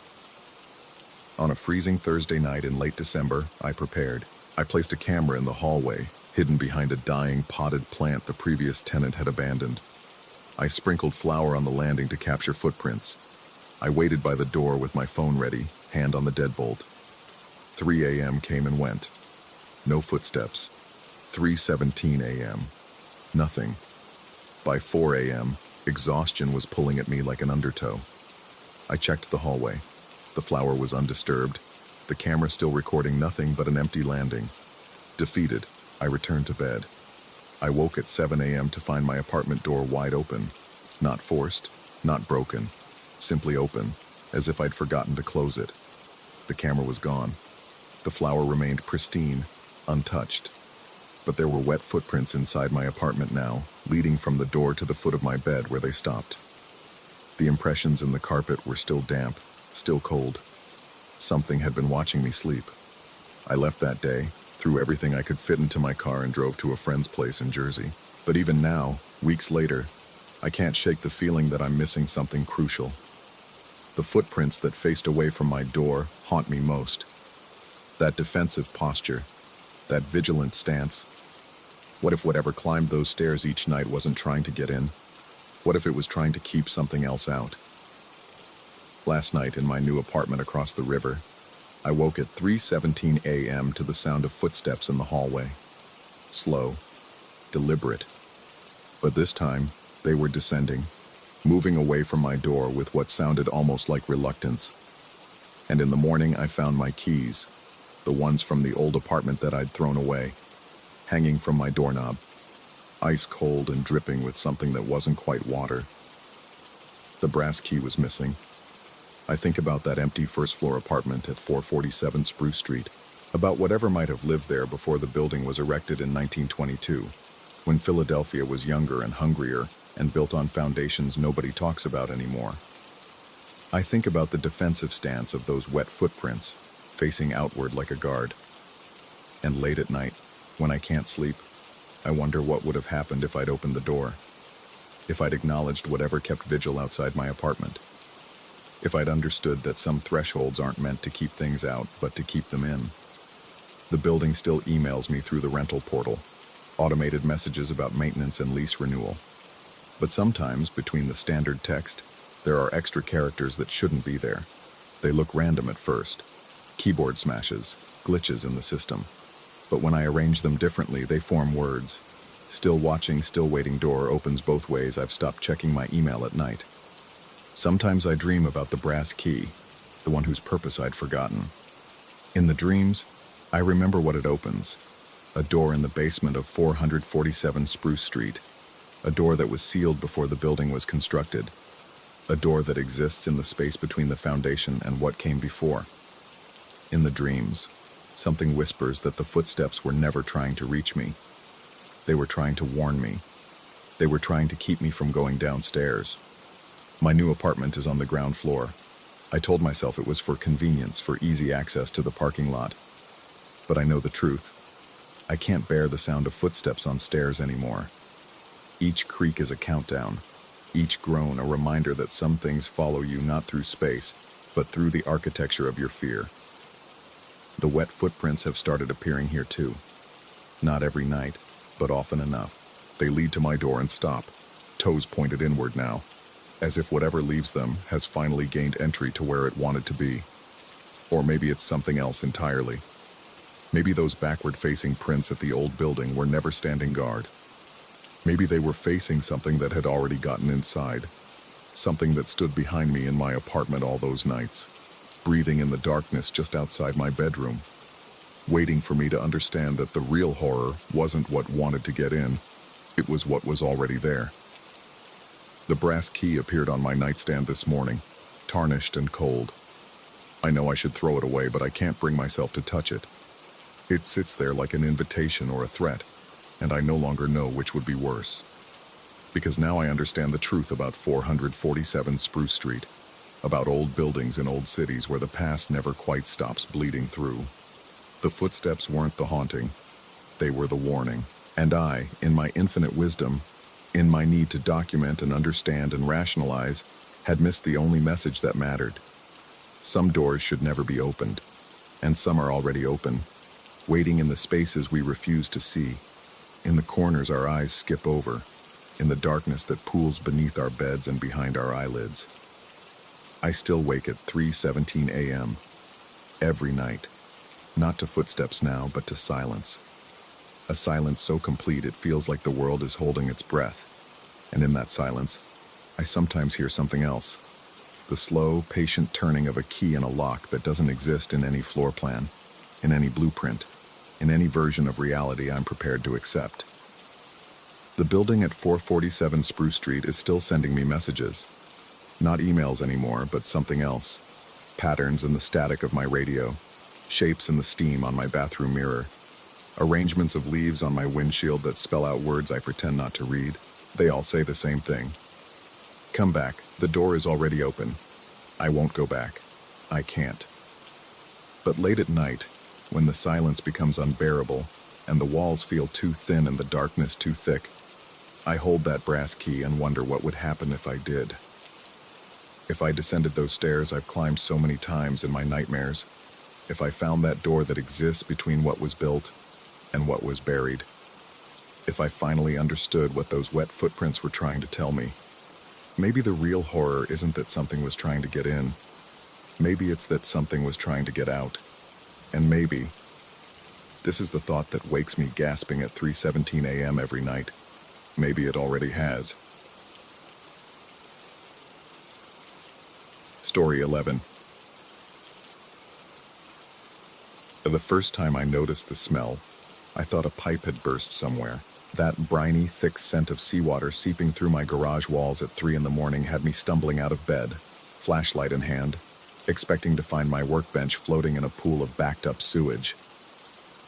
A: On a freezing Thursday night in late December, I prepared. I placed a camera in the hallway, hidden behind a dying potted plant the previous tenant had abandoned. I sprinkled flour on the landing to capture footprints. I waited by the door with my phone ready, hand on the deadbolt. 3 a.m. came and went. No footsteps. 3:17 a.m. Nothing. By 4 a.m., exhaustion was pulling at me like an undertow. I checked the hallway. The flower was undisturbed, the camera still recording nothing but an empty landing. Defeated, I returned to bed. I woke at 7 a.m. to find my apartment door wide open. Not forced, not broken, simply open, as if I'd forgotten to close it. The camera was gone. The flower remained pristine, untouched. But there were wet footprints inside my apartment now, leading from the door to the foot of my bed where they stopped. The impressions in the carpet were still damp, still cold. Something had been watching me sleep. I left that day, threw everything I could fit into my car and drove to a friend's place in Jersey. But even now, weeks later, I can't shake the feeling that I'm missing something crucial. The footprints that faced away from my door haunt me most. That defensive posture, that vigilant stance. What if whatever climbed those stairs each night wasn't trying to get in? What if it was trying to keep something else out? Last night in my new apartment across the river, I woke at 3:17 a.m. to the sound of footsteps in the hallway. Slow, deliberate. But this time, they were descending, moving away from my door with what sounded almost like reluctance. And in the morning, I found my keys, the ones from the old apartment that I'd thrown away, hanging from my doorknob, ice cold and dripping with something that wasn't quite water. The brass key was missing. I think about that empty first-floor apartment at 447 Spruce Street, about whatever might have lived there before the building was erected in 1922, when Philadelphia was younger and hungrier and built on foundations nobody talks about anymore. I think about the defensive stance of those wet footprints, facing outward like a guard. And late at night, when I can't sleep, I wonder what would have happened if I'd opened the door, if I'd acknowledged whatever kept vigil outside my apartment, if I'd understood that some thresholds aren't meant to keep things out, but to keep them in. The building still emails me through the rental portal, automated messages about maintenance and lease renewal. But sometimes, between the standard text, there are extra characters that shouldn't be there. They look random at first. Keyboard smashes, glitches in the system. But when I arrange them differently, they form words. Still watching, still waiting door opens both ways. I've stopped checking my email at night. Sometimes I dream about the brass key, the one whose purpose I'd forgotten. In the dreams, I remember what it opens. A door in the basement of 447 Spruce Street. A door that was sealed before the building was constructed. A door that exists in the space between the foundation and what came before. In the dreams, something whispers that the footsteps were never trying to reach me. They were trying to warn me. They were trying to keep me from going downstairs. My new apartment is on the ground floor. I told myself it was for convenience, for easy access to the parking lot. But I know the truth. I can't bear the sound of footsteps on stairs anymore. Each creak is a countdown. Each groan a reminder that some things follow you not through space, but through the architecture of your fear. The wet footprints have started appearing here too. Not every night, but often enough. They lead to my door and stop, toes pointed inward now, as if whatever leaves them has finally gained entry to where it wanted to be. Or maybe it's something else entirely. Maybe those backward-facing prints at the old building were never standing guard. Maybe they were facing something that had already gotten inside, something that stood behind me in my apartment all those nights, breathing in the darkness just outside my bedroom, waiting for me to understand that the real horror wasn't what wanted to get in, it was what was already there. The brass key appeared on my nightstand this morning, tarnished and cold. I know I should throw it away, but I can't bring myself to touch it. It sits there like an invitation or a threat, and I no longer know which would be worse. Because now I understand the truth about 447 Spruce Street, about old buildings in old cities where the past never quite stops bleeding through. The footsteps weren't the haunting, they were the warning. And I, in my infinite wisdom, in my need to document and understand and rationalize, had missed the only message that mattered. Some doors should never be opened, and some are already open, waiting in the spaces we refuse to see, in the corners our eyes skip over, in the darkness that pools beneath our beds and behind our eyelids. I still wake at 3:17 a.m. every night, not to footsteps now, but to silence. A silence so complete it feels like the world is holding its breath. And in that silence, I sometimes hear something else. The slow, patient turning of a key in a lock that doesn't exist in any floor plan, in any blueprint, in any version of reality I'm prepared to accept. The building at 447 Spruce Street is still sending me messages. Not emails anymore, but something else. Patterns in the static of my radio, shapes in the steam on my bathroom mirror, arrangements of leaves on my windshield that spell out words I pretend not to read. They all say the same thing. Come back. The door is already open. I won't go back. I can't. But late at night, when the silence becomes unbearable and the walls feel too thin and the darkness too thick, I hold that brass key and wonder what would happen if I did. If I descended those stairs I've climbed so many times in my nightmares, if I found that door that exists between what was built and what was buried, if I finally understood what those wet footprints were trying to tell me, maybe the real horror isn't that something was trying to get in. Maybe it's that something was trying to get out. And maybe, this is the thought that wakes me gasping at 3:17 a.m. every night. Maybe it already has. Story 11. The first time I noticed the smell, I thought a pipe had burst somewhere. That briny, thick scent of seawater seeping through my garage walls at 3 in the morning had me stumbling out of bed, flashlight in hand, expecting to find my workbench floating in a pool of backed-up sewage.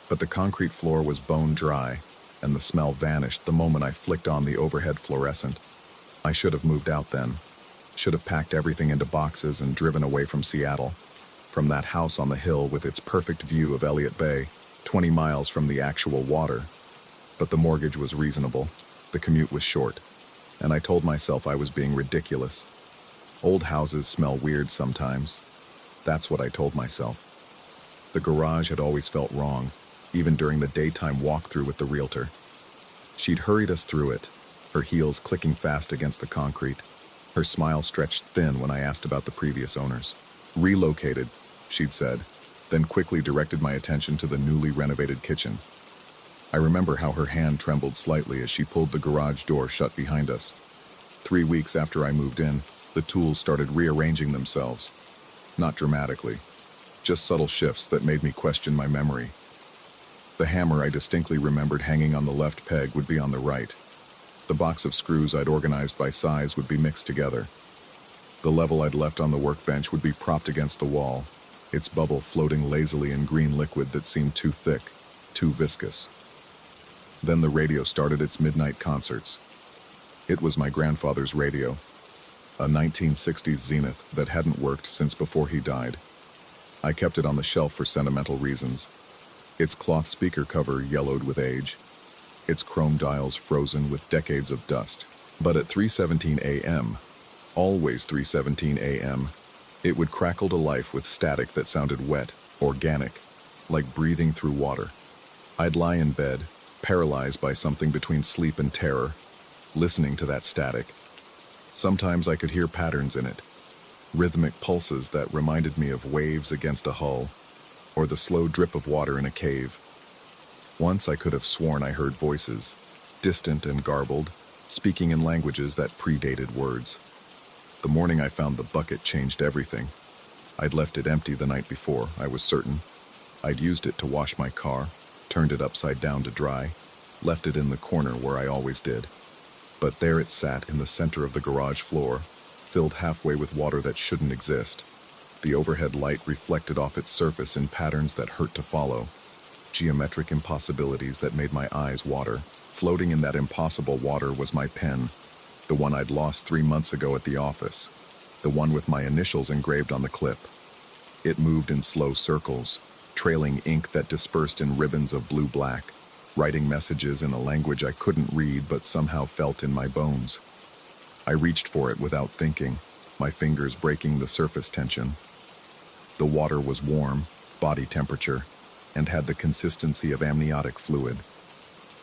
A: But the concrete floor was bone dry, and the smell vanished the moment I flicked on the overhead fluorescent. I should have moved out then. Should have packed everything into boxes and driven away from Seattle, from that house on the hill with its perfect view of Elliott Bay, 20 miles from the actual water. But the mortgage was reasonable, the commute was short, and I told myself I was being ridiculous. Old houses smell weird sometimes. That's what I told myself. The garage had always felt wrong, even during the daytime walkthrough with the realtor. She'd hurried us through it, her heels clicking fast against the concrete, her smile stretched thin when I asked about the previous owners. Relocated, she'd said, then quickly directed my attention to the newly renovated kitchen. I remember how her hand trembled slightly as she pulled the garage door shut behind us. 3 weeks after I moved in, the tools started rearranging themselves. Not dramatically, just subtle shifts that made me question my memory. The hammer I distinctly remembered hanging on the left peg would be on the right. The box of screws I'd organized by size would be mixed together. The level I'd left on the workbench would be propped against the wall, its bubble floating lazily in green liquid that seemed too thick, too viscous. Then the radio started its midnight concerts. It was my grandfather's radio, a 1960s Zenith that hadn't worked since before he died. I kept it on the shelf for sentimental reasons. Its cloth speaker cover yellowed with age, its chrome dials frozen with decades of dust. But at 3:17 a.m., always 3:17 a.m., it would crackle to life with static that sounded wet, organic, like breathing through water. I'd lie in bed, paralyzed by something between sleep and terror, listening to that static. Sometimes I could hear patterns in it, rhythmic pulses that reminded me of waves against a hull, or the slow drip of water in a cave. Once I could have sworn I heard voices, distant and garbled, speaking in languages that predated words. The morning I found the bucket changed everything. I'd left it empty the night before, I was certain. I'd used it to wash my car, turned it upside down to dry, left it in the corner where I always did. But there it sat in the center of the garage floor, filled halfway with water that shouldn't exist. The overhead light reflected off its surface in patterns that hurt to follow, geometric impossibilities that made my eyes water. Floating in that impossible water was my pen, the one I'd lost 3 months ago at the office, the one with my initials engraved on the clip. It moved in slow circles, trailing ink that dispersed in ribbons of blue-black, writing messages in a language I couldn't read but somehow felt in my bones. I reached for it without thinking, my fingers breaking the surface tension. The water was warm, body temperature, and had the consistency of amniotic fluid.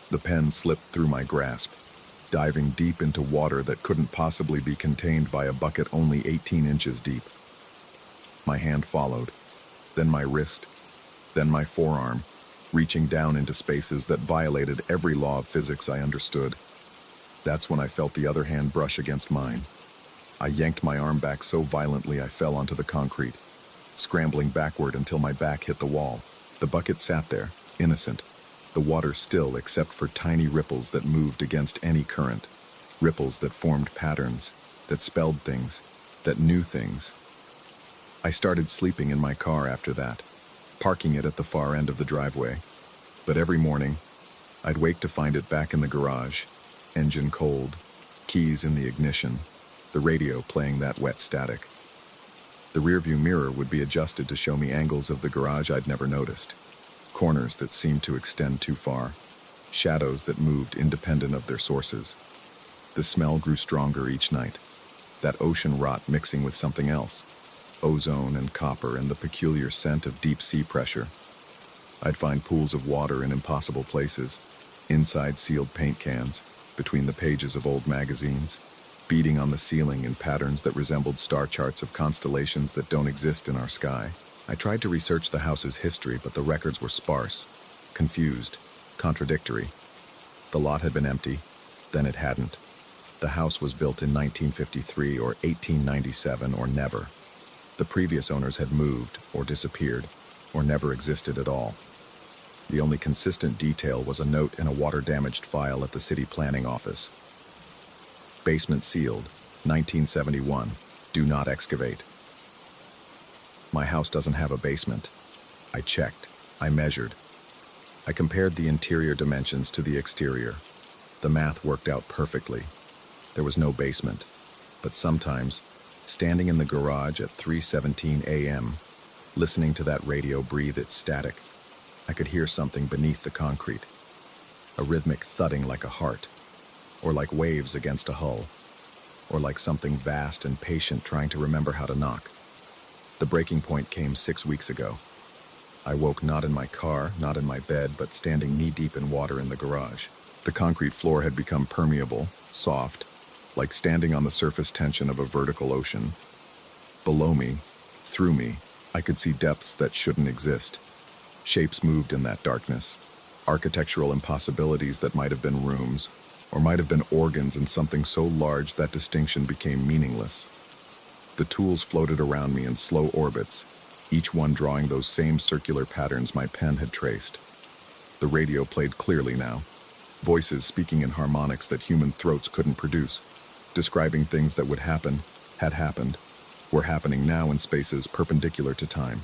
A: The pen slipped through my grasp, diving deep into water that couldn't possibly be contained by a bucket only 18 inches deep. My hand followed, then my wrist, then my forearm, reaching down into spaces that violated every law of physics I understood. That's when I felt the other hand brush against mine. I yanked my arm back so violently I fell onto the concrete, scrambling backward until my back hit the wall. The bucket sat there, innocent, the water still except for tiny ripples that moved against any current, ripples that formed patterns, that spelled things, that knew things. I started sleeping in my car after that, parking it at the far end of the driveway. But every morning, I'd wake to find it back in the garage, engine cold, keys in the ignition, the radio playing that wet static. The rearview mirror would be adjusted to show me angles of the garage I'd never noticed, corners that seemed to extend too far, shadows that moved independent of their sources. The smell grew stronger each night, that ocean rot mixing with something else, ozone and copper and the peculiar scent of deep sea pressure. I'd find pools of water in impossible places, inside sealed paint cans, between the pages of old magazines, beading on the ceiling in patterns that resembled star charts of constellations that don't exist in our sky. I tried to research the house's history, but the records were sparse, confused, contradictory. The lot had been empty, then it hadn't. The house was built in 1953 or 1897 or never. The previous owners had moved or disappeared or never existed at all. The only consistent detail was a note in a water-damaged file at the city planning office. Basement sealed, 1971. Do not excavate. My house doesn't have a basement. I checked. I measured. I compared the interior dimensions to the exterior. The math worked out perfectly. There was no basement. But sometimes, standing in the garage at 3:17 a.m., listening to that radio breathe its static, I could hear something beneath the concrete. A rhythmic thudding like a heart, or like waves against a hull, or like something vast and patient trying to remember how to knock. The breaking point came 6 weeks ago. I woke not in my car, not in my bed, but standing knee-deep in water in the garage. The concrete floor had become permeable, soft, like standing on the surface tension of a vertical ocean. Below me, through me, I could see depths that shouldn't exist. Shapes moved in that darkness, architectural impossibilities that might have been rooms, or might have been organs in something so large that distinction became meaningless. The tools floated around me in slow orbits, each one drawing those same circular patterns my pen had traced. The radio played clearly now, voices speaking in harmonics that human throats couldn't produce, describing things that would happen, had happened, were happening now in spaces perpendicular to time.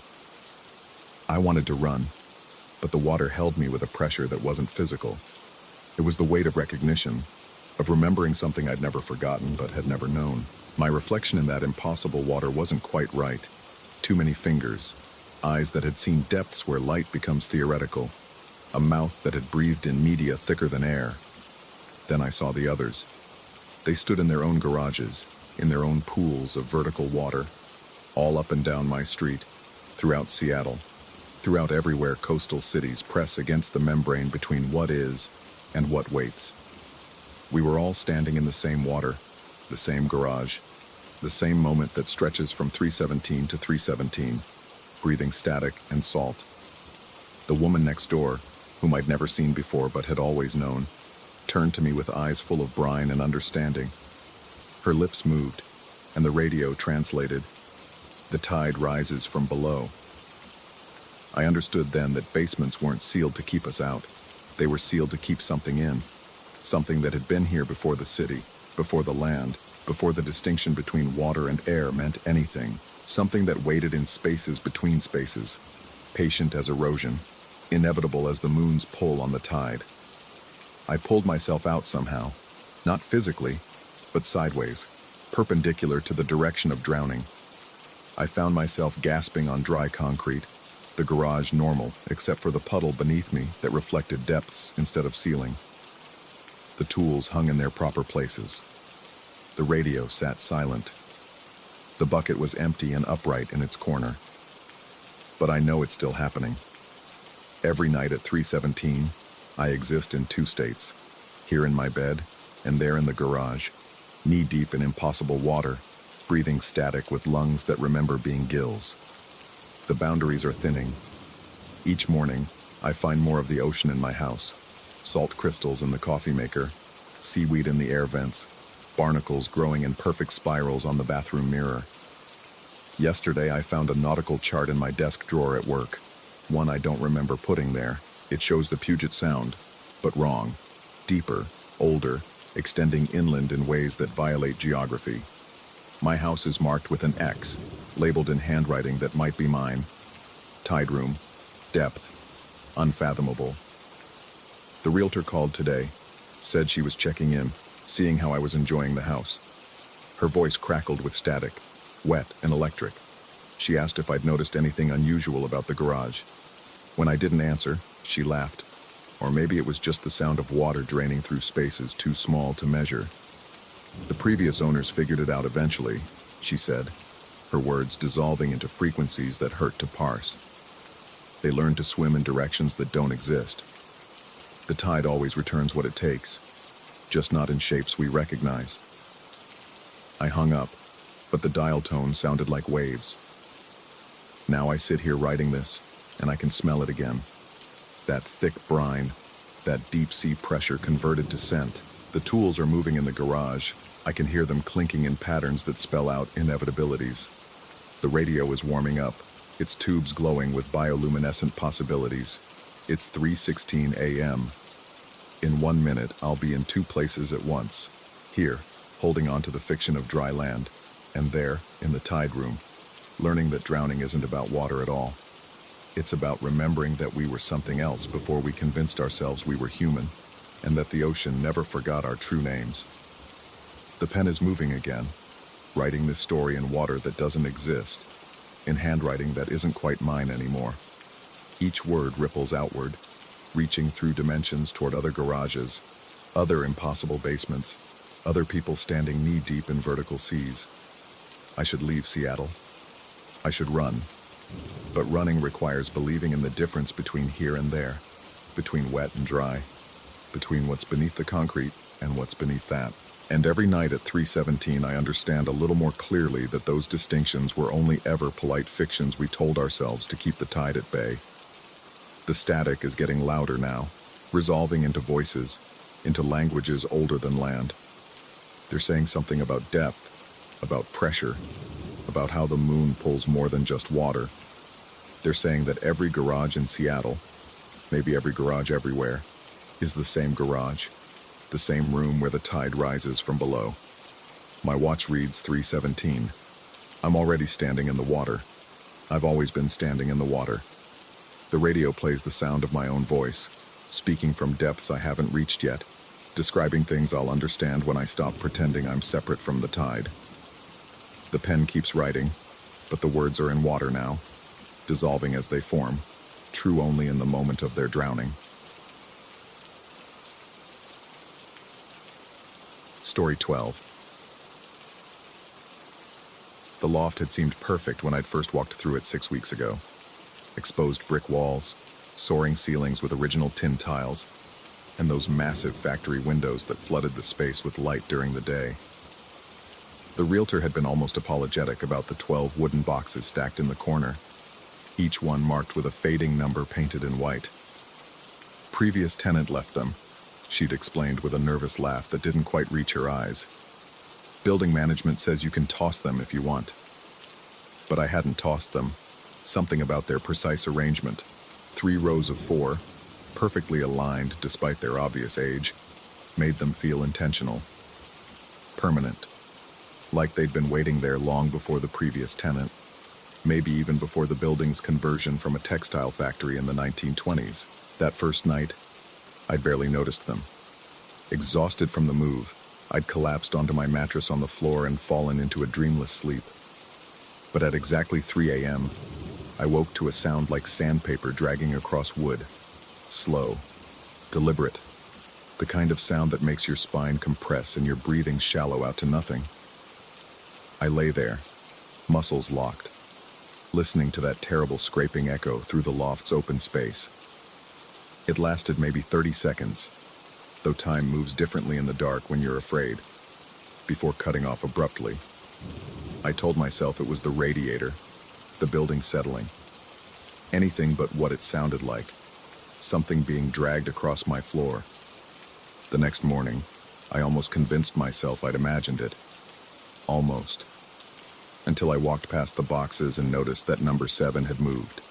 A: I wanted to run, but the water held me with a pressure that wasn't physical. It was the weight of recognition, of remembering something I'd never forgotten but had never known. My reflection in that impossible water wasn't quite right. Too many fingers, eyes that had seen depths where light becomes theoretical, a mouth that had breathed in media thicker than air. Then I saw the others. They stood in their own garages, in their own pools of vertical water, all up and down my street, throughout Seattle, throughout everywhere coastal cities press against the membrane between what is and what waits. We were all standing in the same water, the same garage, the same moment that stretches from 317 to 317, breathing static and salt. The woman next door, whom I'd never seen before but had always known, turned to me with eyes full of brine and understanding. Her lips moved, and the radio translated, "The tide rises from below." I understood then that basements weren't sealed to keep us out. They were sealed to keep something in, something that had been here before the city, before the land, before the distinction between water and air meant anything, something that waited in spaces between spaces, patient as erosion, inevitable as the moon's pull on the tide. I pulled myself out somehow, not physically, but sideways, perpendicular to the direction of drowning. I found myself gasping on dry concrete, the garage normal except for the puddle beneath me that reflected depths instead of ceiling. The tools hung in their proper places. The radio sat silent. The bucket was empty and upright in its corner. But I know it's still happening. Every night at 3:17, I exist in two states, here in my bed and there in the garage, knee-deep in impossible water, breathing static with lungs that remember being gills. The boundaries are thinning. Each morning, I find more of the ocean in my house, salt crystals in the coffee maker, seaweed in the air vents, barnacles growing in perfect spirals on the bathroom mirror. Yesterday, I found a nautical chart in my desk drawer at work, one I don't remember putting there. It shows the Puget Sound, but wrong, deeper, older, extending inland in ways that violate geography. My house is marked with an X, labeled in handwriting that might be mine. Tide room, depth, unfathomable. The realtor called today, said she was checking in, seeing how I was enjoying the house. Her voice crackled with static, wet and electric. She asked if I'd noticed anything unusual about the garage. When I didn't answer, she laughed. Or maybe it was just the sound of water draining through spaces too small to measure. The previous owners figured it out eventually, she said, her words dissolving into frequencies that hurt to parse. They learned to swim in directions that don't exist. The tide always returns what it takes, just not in shapes we recognize. I hung up, but the dial tone sounded like waves. Now I sit here writing this, and I can smell it again. That thick brine, that deep-sea pressure converted to scent. The tools are moving in the garage. I can hear them clinking in patterns that spell out inevitabilities. The radio is warming up, its tubes glowing with bioluminescent possibilities. It's 3:16 a.m. In 1 minute, I'll be in two places at once. Here, holding on to the fiction of dry land, and there, in the tide room, learning that drowning isn't about water at all. It's about remembering that we were something else before we convinced ourselves we were human, and that the ocean never forgot our true names. The pen is moving again, writing this story in water that doesn't exist, in handwriting that isn't quite mine anymore. Each word ripples outward, reaching through dimensions toward other garages, other impossible basements, other people standing knee-deep in vertical seas. I should leave Seattle. I should run. But running requires believing in the difference between here and there, between wet and dry, between what's beneath the concrete and what's beneath that. And every night at 3:17 I understand a little more clearly that those distinctions were only ever polite fictions we told ourselves to keep the tide at bay. The static is getting louder now, resolving into voices, into languages older than land. They're saying something about depth, about pressure, about how the moon pulls more than just water. They're saying that every garage in Seattle, maybe every garage everywhere, is the same garage, the same room where the tide rises from below. My watch reads 3:17. I'm already standing in the water. I've always been standing in the water. The radio plays the sound of my own voice, speaking from depths I haven't reached yet, describing things I'll understand when I stop pretending I'm separate from the tide. The pen keeps writing, but the words are in water now, dissolving as they form, true only in the moment of their drowning. Story 12. The loft had seemed perfect when I'd first walked through it 6 weeks ago. Exposed brick walls, soaring ceilings with original tin tiles, and those massive factory windows that flooded the space with light during the day. The realtor had been almost apologetic about the 12 wooden boxes stacked in the corner, each one marked with a fading number painted in white. Previous tenant left them, she'd explained with a nervous laugh that didn't quite reach her eyes. Building management says you can toss them if you want. But I hadn't tossed them. Something about their precise arrangement, 3 rows of 4, perfectly aligned despite their obvious age, made them feel intentional, permanent, like they'd been waiting there long before the previous tenant, maybe even before the building's conversion from a textile factory in the 1920s. That first night, I'd barely noticed them. Exhausted from the move, I'd collapsed onto my mattress on the floor and fallen into a dreamless sleep. But at exactly 3 a.m., I woke to a sound like sandpaper dragging across wood. Slow, deliberate, the kind of sound that makes your spine compress and your breathing shallow out to nothing. I lay there, muscles locked, listening to that terrible scraping echo through the loft's open space. It lasted maybe 30 seconds, though time moves differently in the dark when you're afraid, before cutting off abruptly. I told myself it was the radiator, the building settling. Anything but what it sounded like, something being dragged across my floor. The next morning, I almost convinced myself I'd imagined it. Almost. Until I walked past the boxes and noticed that number 7 had moved.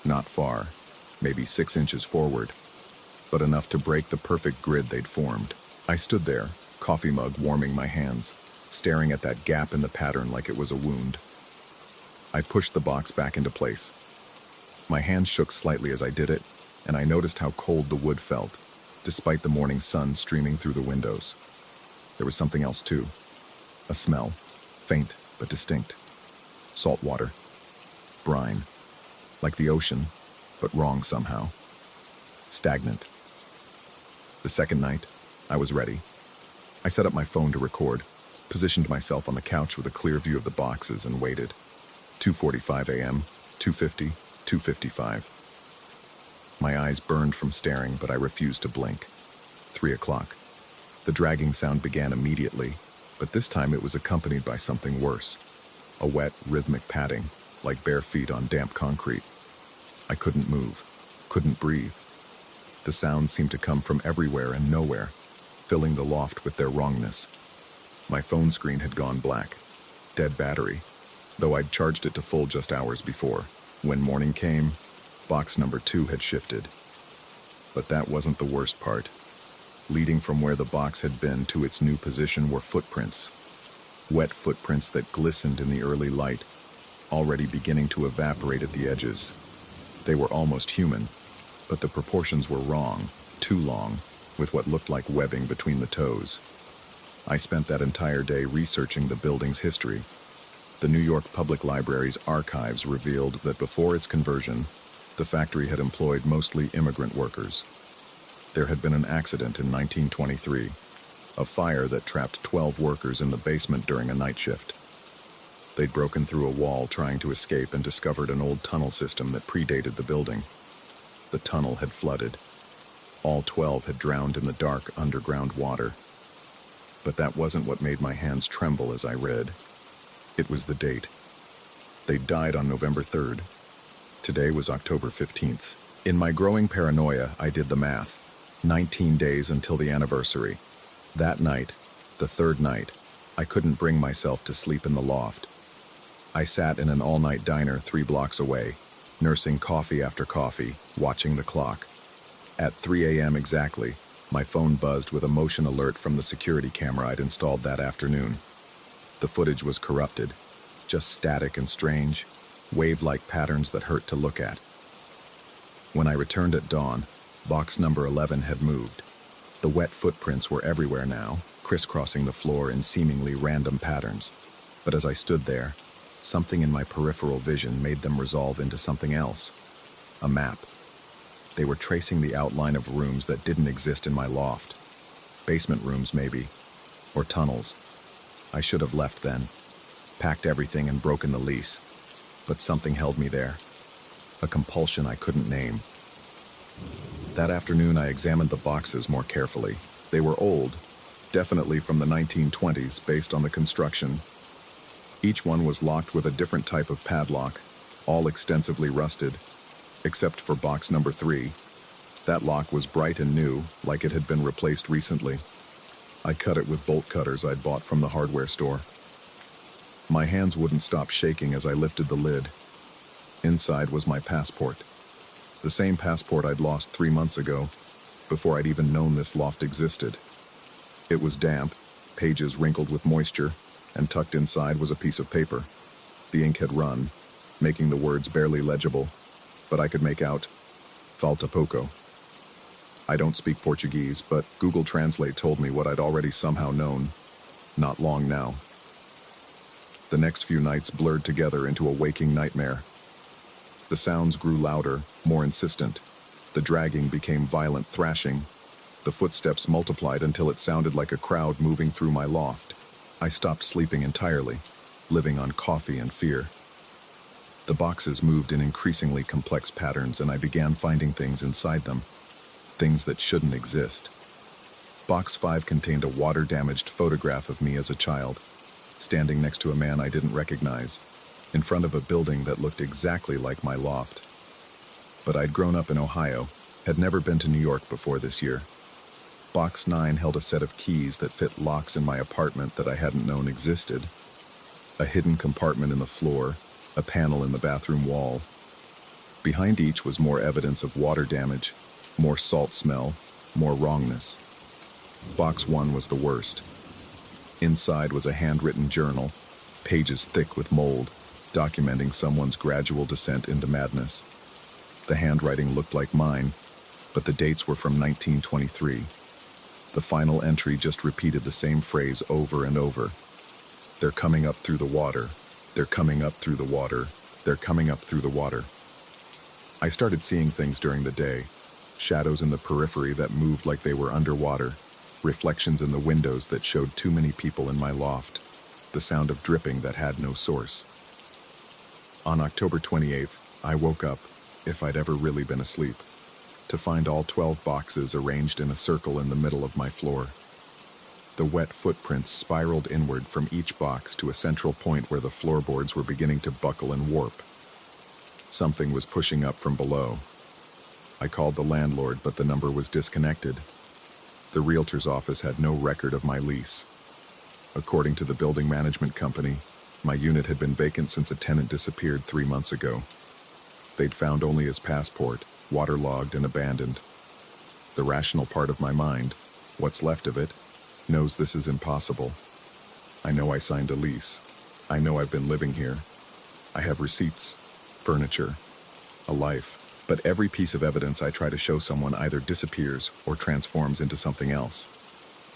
A: Not far, maybe 6 inches forward, but enough to break the perfect grid they'd formed. I stood there, coffee mug warming my hands, staring at that gap in the pattern like it was a wound. I pushed the box back into place. My hands shook slightly as I did it, and I noticed how cold the wood felt, despite the morning sun streaming through the windows. There was something else too. A smell, faint but distinct. Salt water. Brine. Like the ocean, but wrong somehow. Stagnant. The second night, I was ready. I set up my phone to record, positioned myself on the couch with a clear view of the boxes, and waited. 2:45 a.m., 2:50, 2:55. My eyes burned from staring, but I refused to blink. 3 o'clock. The dragging sound began immediately, but this time it was accompanied by something worse. A wet, rhythmic padding, like bare feet on damp concrete. I couldn't move, couldn't breathe. The sounds seemed to come from everywhere and nowhere, filling the loft with their wrongness. My phone screen had gone black. Dead battery, though I'd charged it to full just hours before. When morning came, box number 2 had shifted. But that wasn't the worst part. Leading from where the box had been to its new position were footprints. Wet footprints that glistened in the early light, already beginning to evaporate at the edges. They were almost human, but the proportions were wrong, too long, with what looked like webbing between the toes. I spent that entire day researching the building's history. The New York Public Library's archives revealed that before its conversion, the factory had employed mostly immigrant workers. There had been an accident in 1923, a fire that trapped 12 workers in the basement during a night shift. They'd broken through a wall trying to escape and discovered an old tunnel system that predated the building. The tunnel had flooded. All 12 had drowned in the dark underground water. But that wasn't what made my hands tremble as I read. It was the date. They died on November 3rd. Today was October 15th. In my growing paranoia, I did the math. 19 days until the anniversary. That night, the third night, I couldn't bring myself to sleep in the loft. I sat in an all-night diner 3 blocks away, nursing coffee after coffee, watching the clock. At 3 a.m. exactly, my phone buzzed with a motion alert from the security camera I'd installed that afternoon. The footage was corrupted, just static and strange, wave-like patterns that hurt to look at. When I returned at dawn, box number 11 had moved. The wet footprints were everywhere now, crisscrossing the floor in seemingly random patterns. But as I stood there, something in my peripheral vision made them resolve into something else. A map. They were tracing the outline of rooms that didn't exist in my loft. Basement rooms, maybe. Or tunnels. I should have left then, packed everything and broken the lease. But something held me there. A compulsion I couldn't name. That afternoon I examined the boxes more carefully. They were old, definitely from the 1920s based on the construction. Each one was locked with a different type of padlock, all extensively rusted, except for box number 3. That lock was bright and new, like it had been replaced recently. I cut it with bolt cutters I'd bought from the hardware store. My hands wouldn't stop shaking as I lifted the lid. Inside was my passport. The same passport I'd lost 3 months ago, before I'd even known this loft existed. It was damp, pages wrinkled with moisture, and tucked inside was a piece of paper. The ink had run, making the words barely legible, but I could make out, "Falta pouco." I don't speak Portuguese, but Google Translate told me what I'd already somehow known. Not long now. The next few nights blurred together into a waking nightmare. The sounds grew louder, more insistent. The dragging became violent thrashing. The footsteps multiplied until it sounded like a crowd moving through my loft. I stopped sleeping entirely, living on coffee and fear. The boxes moved in increasingly complex patterns, and I began finding things inside them. Things that shouldn't exist. Box 5 contained a water-damaged photograph of me as a child, standing next to a man I didn't recognize, in front of a building that looked exactly like my loft. But I'd grown up in Ohio, had never been to New York before this year. Box 9 held a set of keys that fit locks in my apartment that I hadn't known existed. A hidden compartment in the floor, a panel in the bathroom wall. Behind each was more evidence of water damage, more salt smell, more wrongness. Box 1 was the worst. Inside was a handwritten journal, pages thick with mold, documenting someone's gradual descent into madness. The handwriting looked like mine, but the dates were from 1923. The final entry just repeated the same phrase over and over. They're coming up through the water. They're coming up through the water. They're coming up through the water. I started seeing things during the day. Shadows in the periphery that moved like they were underwater. Reflections in the windows that showed too many people in my loft. The sound of dripping that had no source. On October 28th, I woke up, if I'd ever really been asleep, to find all 12 boxes arranged in a circle in the middle of my floor. The wet footprints spiraled inward from each box to a central point where the floorboards were beginning to buckle and warp. Something was pushing up from below. I called the landlord, but the number was disconnected. The realtor's office had no record of my lease. According to the building management company, my unit had been vacant since a tenant disappeared 3 months ago. They'd found only his passport, waterlogged and abandoned. The rational part of my mind, what's left of it, knows this is impossible. I know I signed a lease. I know I've been living here. I have receipts, furniture, a life, but every piece of evidence I try to show someone either disappears or transforms into something else.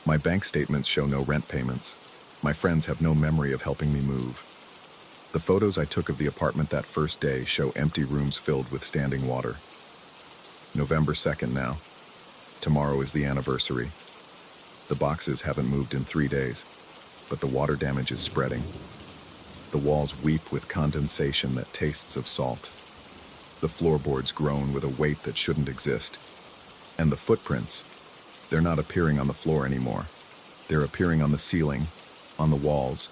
A: My bank statements show no rent payments. My friends have no memory of helping me move. The photos I took of the apartment that first day show empty rooms filled with standing water. November 2nd now. Tomorrow is the anniversary. The boxes haven't moved in 3 days, but the water damage is spreading. The walls weep with condensation that tastes of salt. The floorboards groan with a weight that shouldn't exist. And the footprints, they're not appearing on the floor anymore. They're appearing on the ceiling, on the walls,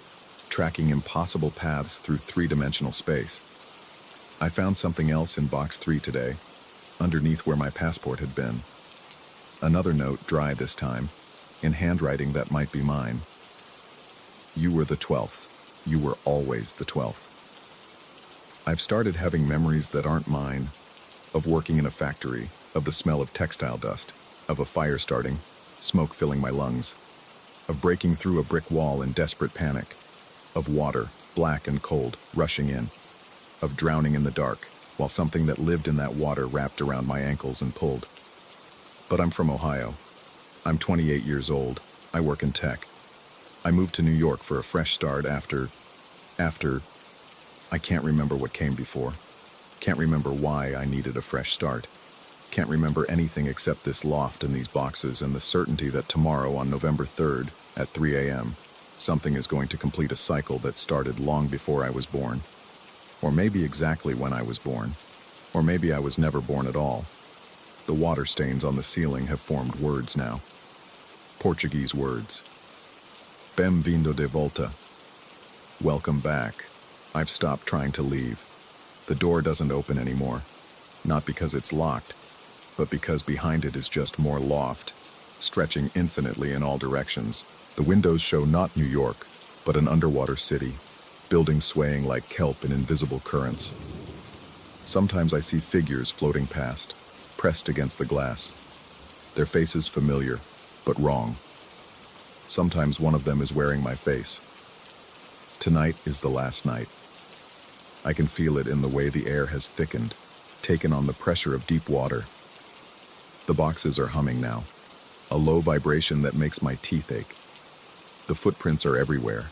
A: tracking impossible paths through three-dimensional space. I found something else in box 3 today, underneath where my passport had been. Another note, dry this time, in handwriting that might be mine. You were the 12th. You were always the 12th. I've started having memories that aren't mine, of working in a factory, of the smell of textile dust, of a fire starting, smoke filling my lungs, of breaking through a brick wall in desperate panic, of water, black and cold, rushing in, of drowning in the dark, while something that lived in that water wrapped around my ankles and pulled. But I'm from Ohio. I'm 28 years old. I work in tech. I moved to New York for a fresh start after, I can't remember what came before. Can't remember why I needed a fresh start. Can't remember anything except this loft and these boxes and the certainty that tomorrow on November 3rd at 3 a.m., something is going to complete a cycle that started long before I was born. Or maybe exactly when I was born. Or maybe I was never born at all. The water stains on the ceiling have formed words now. Portuguese words. Bem-vindo de volta. Welcome back. I've stopped trying to leave. The door doesn't open anymore. Not because it's locked, but because behind it is just more loft, stretching infinitely in all directions. The windows show not New York, but an underwater city, buildings swaying like kelp in invisible currents. Sometimes I see figures floating past, pressed against the glass. Their faces familiar, but wrong. Sometimes one of them is wearing my face. Tonight is the last night. I can feel it in the way the air has thickened, taken on the pressure of deep water. The boxes are humming now, a low vibration that makes my teeth ache. The footprints are everywhere,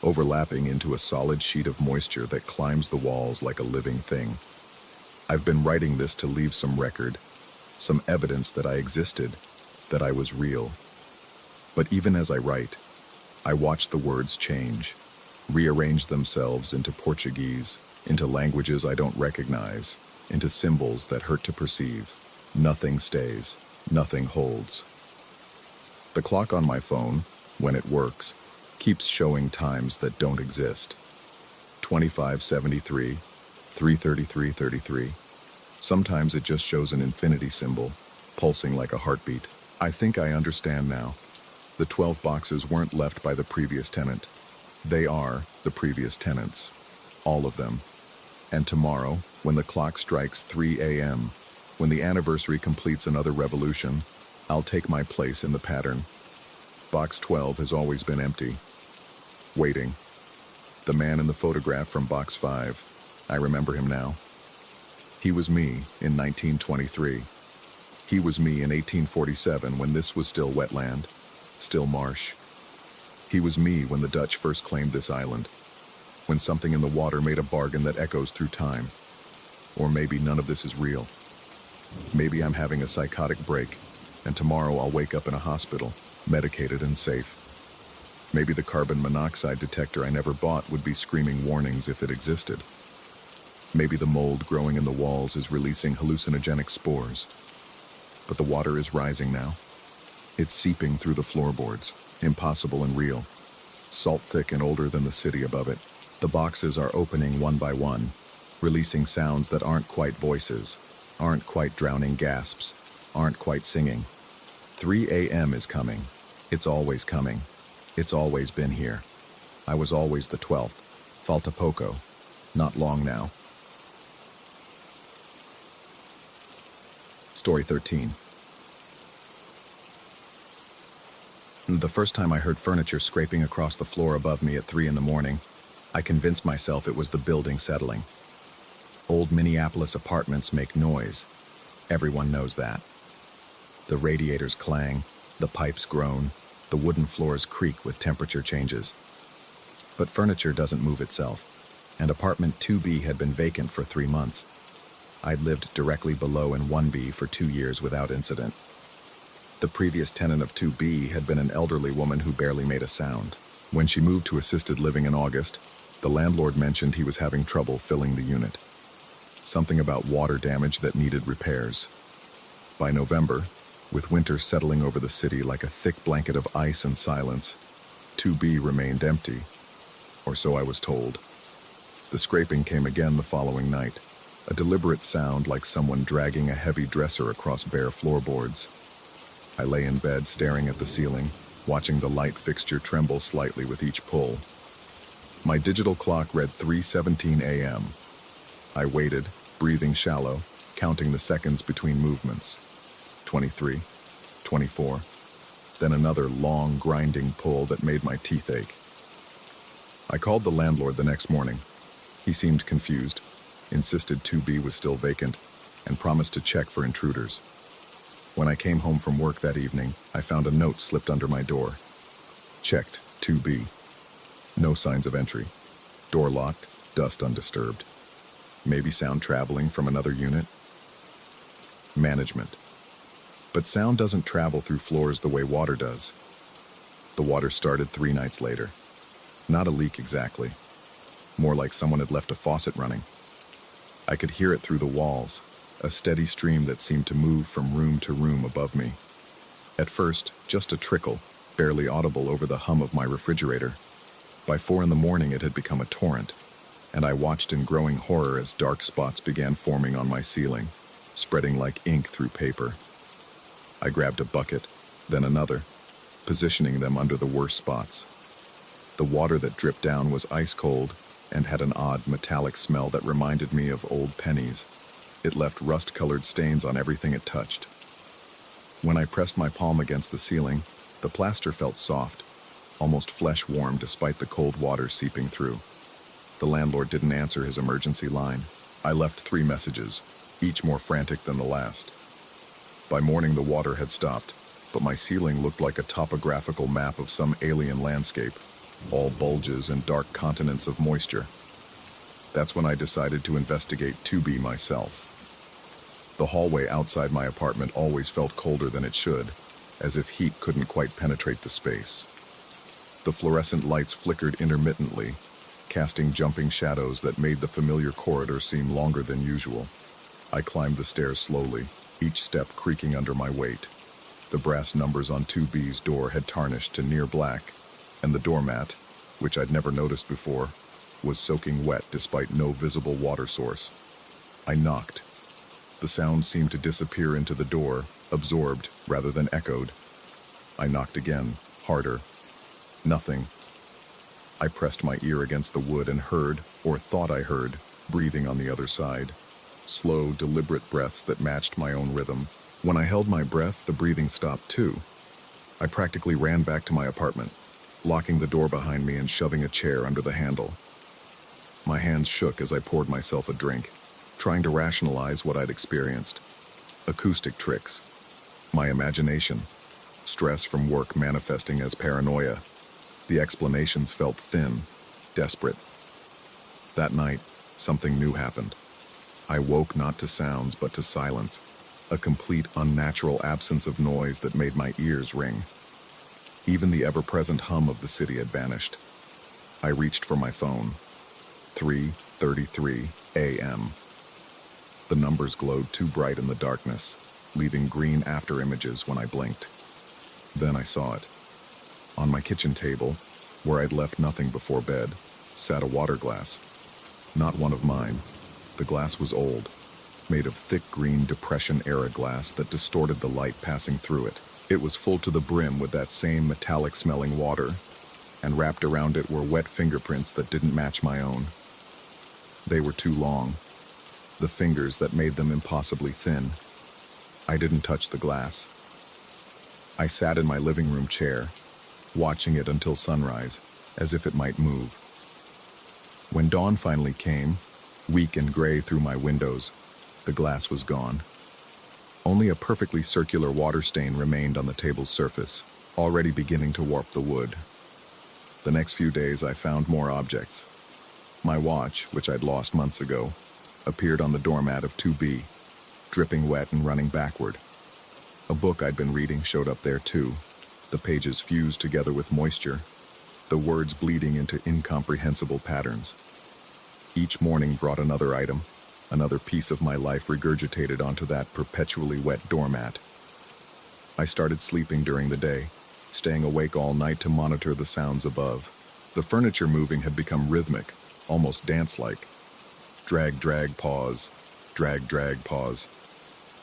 A: overlapping into a solid sheet of moisture that climbs the walls like a living thing. I've been writing this to leave some record, some evidence that I existed, that I was real. But even as I write, I watch the words change, rearrange themselves into Portuguese, into languages I don't recognize, into symbols that hurt to perceive. Nothing stays, nothing holds. The clock on my phone, when it works, keeps showing times that don't exist. 25:73, 3:33:33. Sometimes it just shows an infinity symbol, pulsing like a heartbeat. I think I understand now. The 12 boxes weren't left by the previous tenant. They are the previous tenants. All of them. And tomorrow, when the clock strikes 3 a.m., when the anniversary completes another revolution, I'll take my place in the pattern. Box 12 has always been empty. waiting. The man in the photograph from box 5. I remember him now. He was me in 1923. He was me in 1847 when this was still wetland, still marsh. He was me when the Dutch first claimed this island, when something in the water made a bargain that echoes through time. Or maybe none of this is real. Maybe I'm having a psychotic break, and tomorrow I'll wake up in a hospital, medicated and safe. Maybe the carbon monoxide detector I never bought would be screaming warnings if it existed. Maybe the mold growing in the walls is releasing hallucinogenic spores. But the water is rising now. It's seeping through the floorboards, impossible and real. Salt thick and older than the city above it. The boxes are opening one by one, releasing sounds that aren't quite voices, aren't quite drowning gasps, aren't quite singing. 3 a.m. is coming. It's always coming. It's always been here. I was always the 12th. Falta poco. Not long now. Story 13. The first time I heard furniture scraping across the floor above me at 3 in the morning, I convinced myself it was the building settling. Old Minneapolis apartments make noise. Everyone knows that. The radiators clang, the pipes groan, the wooden floors creak with temperature changes. But furniture doesn't move itself, and apartment 2B had been vacant for 3 months. I'd lived directly below in 1B for 2 years without incident. The previous tenant of 2B had been an elderly woman who barely made a sound. When she moved to assisted living in August, the landlord mentioned he was having trouble filling the unit. Something about water damage that needed repairs. By November, with winter settling over the city like a thick blanket of ice and silence, 2B remained empty, or so I was told. The scraping came again the following night, a deliberate sound like someone dragging a heavy dresser across bare floorboards. I lay in bed staring at the ceiling, watching the light fixture tremble slightly with each pull. My digital clock read 3:17 a.m. I waited, breathing shallow, counting the seconds between movements. 23, 24, then another long, grinding pull that made my teeth ache. I called the landlord the next morning. He seemed confused, insisted 2B was still vacant, and promised to check for intruders. When I came home from work that evening, I found a note slipped under my door. Checked, 2B. No signs of entry. Door locked, dust undisturbed. Maybe sound traveling from another unit? Management. But sound doesn't travel through floors the way water does. The water started 3 nights later. Not a leak exactly. More like someone had left a faucet running. I could hear it through the walls, a steady stream that seemed to move from room to room above me. At first, just a trickle, barely audible over the hum of my refrigerator. By 4 in the morning it had become a torrent, and I watched in growing horror as dark spots began forming on my ceiling, spreading like ink through paper. I grabbed a bucket, then another, positioning them under the worst spots. The water that dripped down was ice cold and had an odd metallic smell that reminded me of old pennies. It left rust-colored stains on everything it touched. When I pressed my palm against the ceiling, the plaster felt soft, almost flesh-warm despite the cold water seeping through. The landlord didn't answer his emergency line. I left 3 messages, each more frantic than the last. By morning the water had stopped, but my ceiling looked like a topographical map of some alien landscape, all bulges and dark continents of moisture. That's when I decided to investigate 2B myself. The hallway outside my apartment always felt colder than it should, as if heat couldn't quite penetrate the space. The fluorescent lights flickered intermittently, casting jumping shadows that made the familiar corridor seem longer than usual. I climbed the stairs slowly, each step creaking under my weight. The brass numbers on 2B's door had tarnished to near black, and the doormat, which I'd never noticed before, was soaking wet despite no visible water source. I knocked. The sound seemed to disappear into the door, absorbed rather than echoed. I knocked again, harder. Nothing. I pressed my ear against the wood and heard, or thought I heard, breathing on the other side. Slow, deliberate breaths that matched my own rhythm. When I held my breath, the breathing stopped too. I practically ran back to my apartment. locking the door behind me and shoving a chair under the handle. My hands shook as I poured myself a drink, trying to rationalize what I'd experienced. Acoustic tricks, my imagination, stress from work manifesting as paranoia. The explanations felt thin, desperate. That night, something new happened. I woke not to sounds but to silence, a complete unnatural absence of noise that made my ears ring. Even the ever-present hum of the city had vanished. I reached for my phone. 3:33 a.m. The numbers glowed too bright in the darkness, leaving green after images when I blinked. Then I saw it. On my kitchen table, where I'd left nothing before bed, sat a water glass. Not one of mine. The glass was old, made of thick green Depression-era glass that distorted the light passing through it. It was full to the brim with that same metallic-smelling water, and wrapped around it were wet fingerprints that didn't match my own. They were too long, the fingers that made them impossibly thin. I didn't touch the glass. I sat in my living room chair, watching it until sunrise, as if it might move. When dawn finally came, weak and gray through my windows, the glass was gone. Only a perfectly circular water stain remained on the table's surface, already beginning to warp the wood. The next few days I found more objects. My watch, which I'd lost months ago, appeared on the doormat of 2B, dripping wet and running backward. A book I'd been reading showed up there too, the pages fused together with moisture, the words bleeding into incomprehensible patterns. Each morning brought another item, another piece of my life regurgitated onto that perpetually wet doormat. I started sleeping during the day, staying awake all night to monitor the sounds above. The furniture moving had become rhythmic, almost dance-like. Drag, drag, pause. Drag, drag, pause.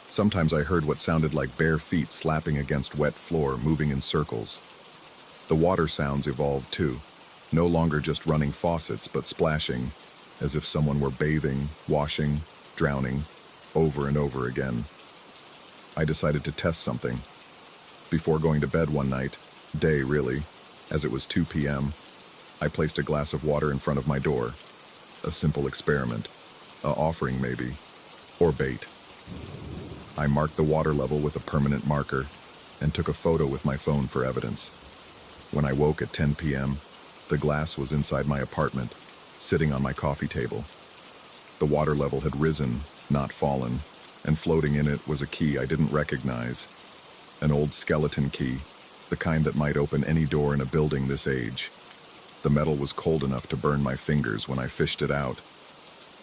A: Sometimes I heard what sounded like bare feet slapping against wet floor, moving in circles. The water sounds evolved too, no longer just running faucets, but splashing, as if someone were bathing, washing, drowning, over and over again. I decided to test something. Before going to bed one night, day really, as it was 2 p.m., I placed a glass of water in front of my door. A simple experiment, a offering maybe, or bait. I marked the water level with a permanent marker and took a photo with my phone for evidence. When I woke at 10 p.m., the glass was inside my apartment, sitting on my coffee table. The water level had risen, not fallen, and floating in it was a key I didn't recognize. An old skeleton key, the kind that might open any door in a building this age. The metal was cold enough to burn my fingers when I fished it out.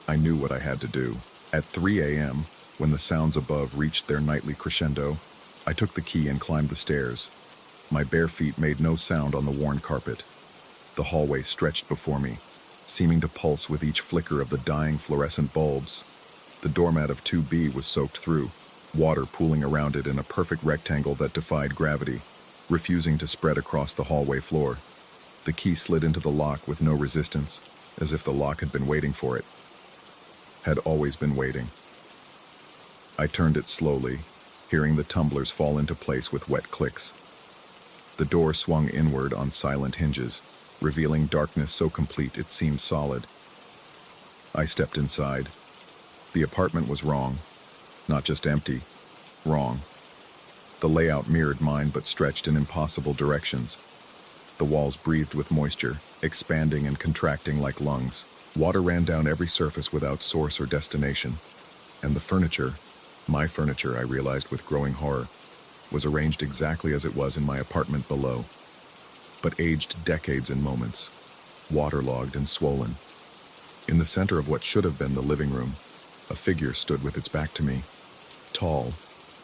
A: I knew what I had to do. At 3 a.m., when the sounds above reached their nightly crescendo, I took the key and climbed the stairs. My bare feet made no sound on the worn carpet. The hallway stretched before me, seeming to pulse with each flicker of the dying fluorescent bulbs. The doormat of 2B was soaked through, water pooling around it in a perfect rectangle that defied gravity, refusing to spread across the hallway floor. The key slid into the lock with no resistance, as if the lock had been waiting for it. Had always been waiting. I turned it slowly, hearing the tumblers fall into place with wet clicks. The door swung inward on silent hinges, revealing darkness so complete it seemed solid. I stepped inside. The apartment was wrong. Not just empty, wrong. The layout mirrored mine but stretched in impossible directions. The walls breathed with moisture, expanding and contracting like lungs. Water ran down every surface without source or destination. And the furniture, my furniture, I realized with growing horror, was arranged exactly as it was in my apartment below, but aged decades in moments, waterlogged and swollen. In the center of what should have been the living room, a figure stood with its back to me. Tall,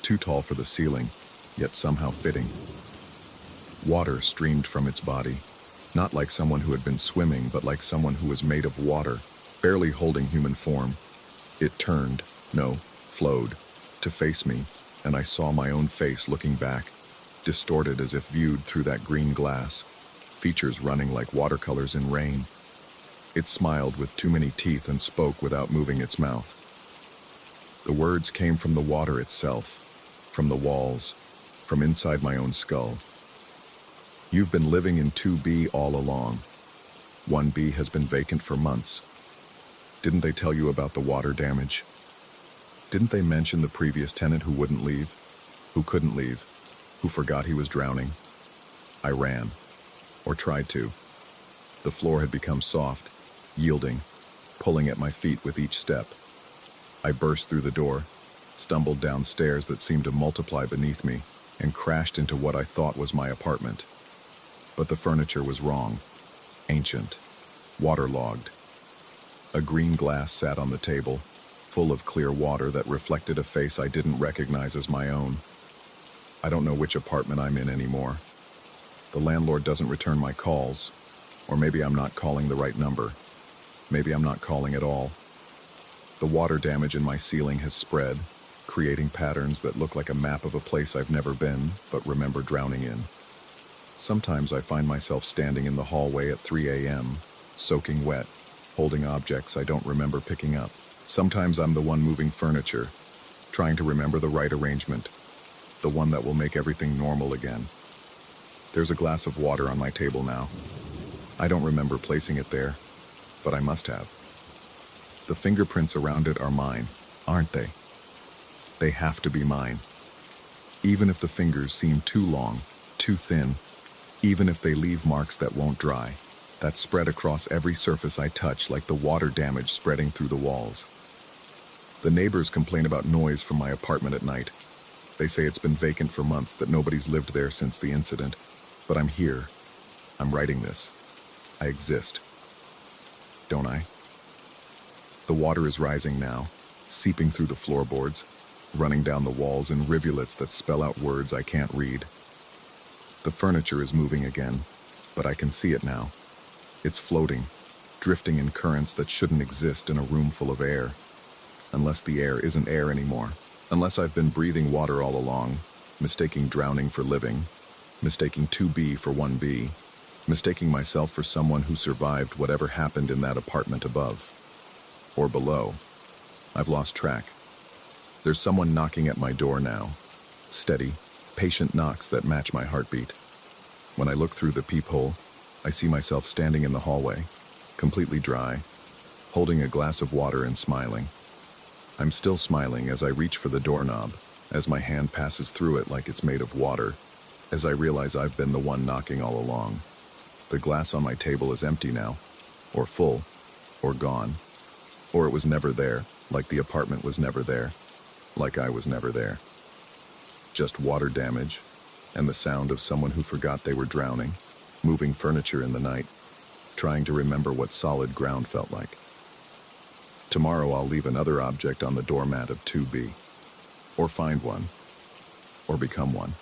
A: too tall for the ceiling, yet somehow fitting. Water streamed from its body, not like someone who had been swimming, but like someone who was made of water, barely holding human form. It turned, no, flowed, to face me, and I saw my own face looking back, distorted as if viewed through that green glass, features running like watercolors in rain. It smiled with too many teeth and spoke without moving its mouth. The words came from the water itself, from the walls, from inside my own skull. You've been living in 2B all along. 1B has been vacant for months. Didn't they tell you about the water damage? Didn't they mention the previous tenant who wouldn't leave? Who couldn't leave? Who forgot he was drowning? I ran. Or tried to. The floor had become soft, yielding, pulling at my feet with each step. I burst through the door, stumbled down stairs that seemed to multiply beneath me, and crashed into what I thought was my apartment. But the furniture was wrong. Ancient. Waterlogged. A green glass sat on the table, full of clear water that reflected a face I didn't recognize as my own. I don't know which apartment I'm in anymore. The landlord doesn't return my calls, or maybe I'm not calling the right number. Maybe I'm not calling at all. The water damage in my ceiling has spread, creating patterns that look like a map of a place I've never been, but remember drowning in. Sometimes I find myself standing in the hallway at 3 a.m., soaking wet, holding objects I don't remember picking up. Sometimes I'm the one moving furniture, trying to remember the right arrangement, the one that will make everything normal again. There's a glass of water on my table now. I don't remember placing it there, but I must have. The fingerprints around it are mine, aren't they? They have to be mine. Even if the fingers seem too long, too thin, even if they leave marks that won't dry, that spread across every surface I touch like the water damage spreading through the walls. The neighbors complain about noise from my apartment at night. They say it's been vacant for months, that nobody's lived there since the incident. But I'm here. I'm writing this. I exist. Don't I? The water is rising now, seeping through the floorboards, running down the walls in rivulets that spell out words I can't read. The furniture is moving again, but I can see it now. It's floating, drifting in currents that shouldn't exist in a room full of air. Unless the air isn't air anymore. Unless I've been breathing water all along, mistaking drowning for living, mistaking 2B for 1B, mistaking myself for someone who survived whatever happened in that apartment above. Or below. I've lost track. There's someone knocking at my door now. Steady, patient knocks that match my heartbeat. When I look through the peephole, I see myself standing in the hallway, completely dry, holding a glass of water and smiling. I'm still smiling as I reach for the doorknob, as my hand passes through it like it's made of water, as I realize I've been the one knocking all along. The glass on my table is empty now, or full, or gone, or it was never there, like the apartment was never there, like I was never there. Just water damage, and the sound of someone who forgot they were drowning, moving furniture in the night, trying to remember what solid ground felt like. Tomorrow I'll leave another object on the doormat of 2B, or find one, or become one.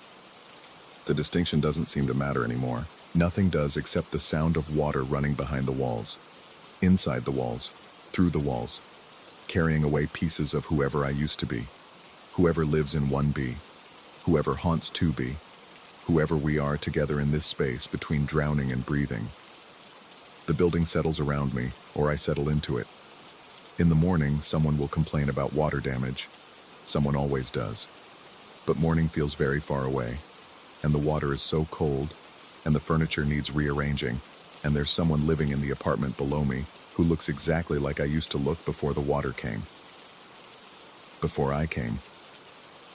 A: The distinction doesn't seem to matter anymore. Nothing does except the sound of water running behind the walls, inside the walls, through the walls, carrying away pieces of whoever I used to be, whoever lives in 1B, whoever haunts 2B, whoever we are together in this space between drowning and breathing. The building settles around me, or I settle into it. In the morning, someone will complain about water damage. Someone always does. But morning feels very far away, and the water is so cold, and the furniture needs rearranging, and there's someone living in the apartment below me who looks exactly like I used to look before the water came. Before I came.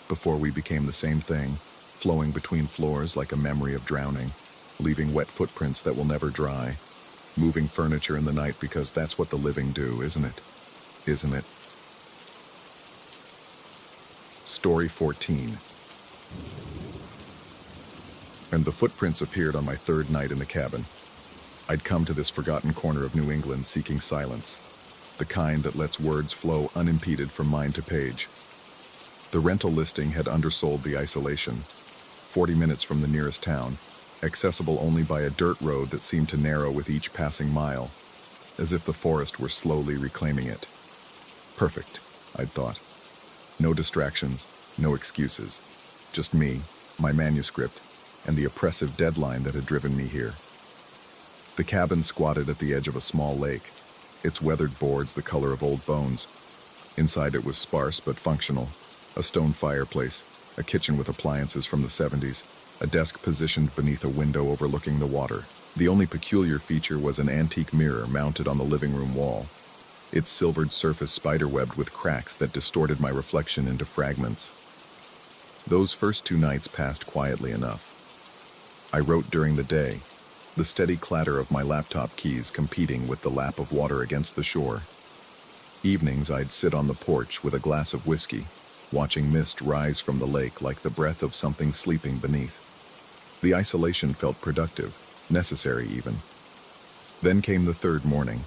A: Before we became the same thing, flowing between floors like a memory of drowning, leaving wet footprints that will never dry, moving furniture in the night because that's what the living do, isn't it? Isn't it? Story 14. And the footprints appeared on my third night in the cabin. I'd come to this forgotten corner of New England seeking silence, the kind that lets words flow unimpeded from mind to page. The rental listing had undersold the isolation, 40 minutes from the nearest town, accessible only by a dirt road that seemed to narrow with each passing mile, as if the forest were slowly reclaiming it. Perfect, I'd thought. No distractions, no excuses. Just me, my manuscript, and the oppressive deadline that had driven me here. The cabin squatted at the edge of a small lake, its weathered boards the color of old bones. Inside it was sparse but functional, a stone fireplace, a kitchen with appliances from the 70s, a desk positioned beneath a window overlooking the water. The only peculiar feature was an antique mirror mounted on the living room wall, its silvered surface spiderwebbed with cracks that distorted my reflection into fragments. Those first 2 nights passed quietly enough. I wrote during the day, the steady clatter of my laptop keys competing with the lap of water against the shore. Evenings I'd sit on the porch with a glass of whiskey, watching mist rise from the lake like the breath of something sleeping beneath. The isolation felt productive, necessary even. Then came the 3rd morning.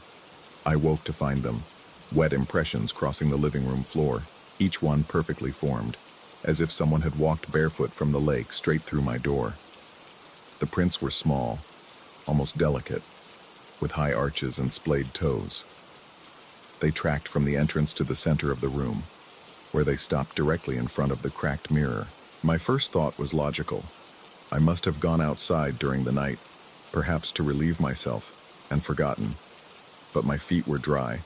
A: I woke to find them, wet impressions crossing the living room floor, each one perfectly formed, as if someone had walked barefoot from the lake straight through my door. The prints were small, almost delicate, with high arches and splayed toes. They tracked from the entrance to the center of the room, where they stopped directly in front of the cracked mirror. My first thought was logical. I must have gone outside during the night, perhaps to relieve myself, and forgotten. But my feet were dry,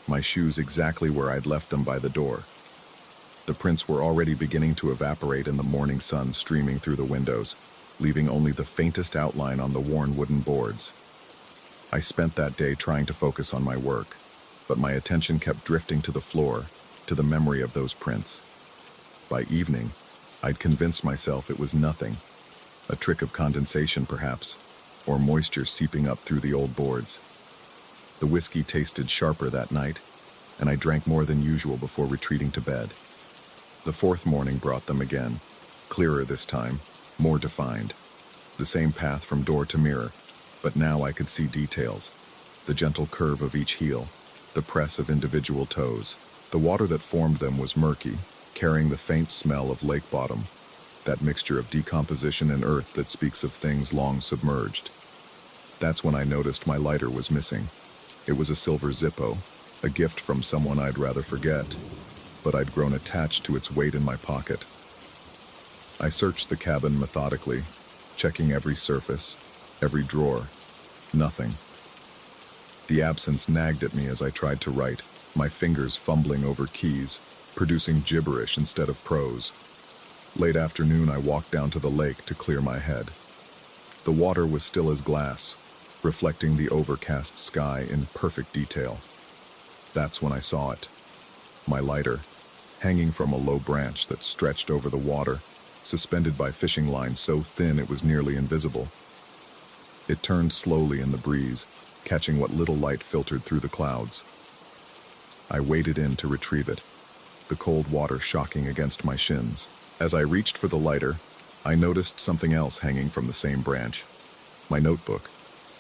A: my shoes exactly where I'd left them by the door. The prints were already beginning to evaporate in the morning sun streaming through the windows, leaving only the faintest outline on the worn wooden boards. I spent that day trying to focus on my work, but my attention kept drifting to the floor, to the memory of those prints. By evening, I'd convinced myself it was nothing, a trick of condensation perhaps, or moisture seeping up through the old boards. The whiskey tasted sharper that night, and I drank more than usual before retreating to bed. The 4th morning brought them again, clearer this time, more defined. The same path from door to mirror, but now I could see details. The gentle curve of each heel, the press of individual toes. The water that formed them was murky, carrying the faint smell of lake bottom, that mixture of decomposition and earth that speaks of things long submerged. That's when I noticed my lighter was missing. It was a silver Zippo, a gift from someone I'd rather forget, but I'd grown attached to its weight in my pocket. I searched the cabin methodically, checking every surface, every drawer. Nothing. The absence nagged at me as I tried to write, my fingers fumbling over keys, producing gibberish instead of prose. Late afternoon, I walked down to the lake to clear my head. The water was still as glass, reflecting the overcast sky in perfect detail. That's when I saw it. My lighter, hanging from a low branch that stretched over the water, suspended by fishing line so thin it was nearly invisible. It turned slowly in the breeze, catching what little light filtered through the clouds. I waded in to retrieve it, the cold water shocking against my shins. As I reached for the lighter, I noticed something else hanging from the same branch. My notebook,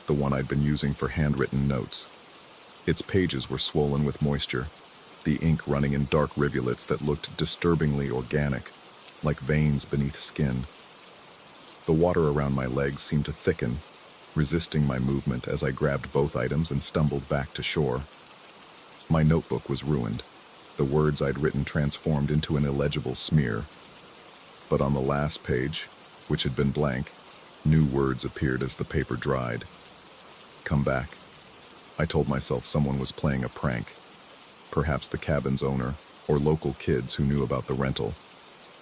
A: the one I'd been using for handwritten notes. Its pages were swollen with moisture, the ink running in dark rivulets that looked disturbingly organic, like veins beneath skin. The water around my legs seemed to thicken, resisting my movement as I grabbed both items and stumbled back to shore. My notebook was ruined, the words I'd written transformed into an illegible smear. But on the last page, which had been blank, new words appeared as the paper dried. Come back. I told myself someone was playing a prank. Perhaps the cabin's owner, or local kids who knew about the rental.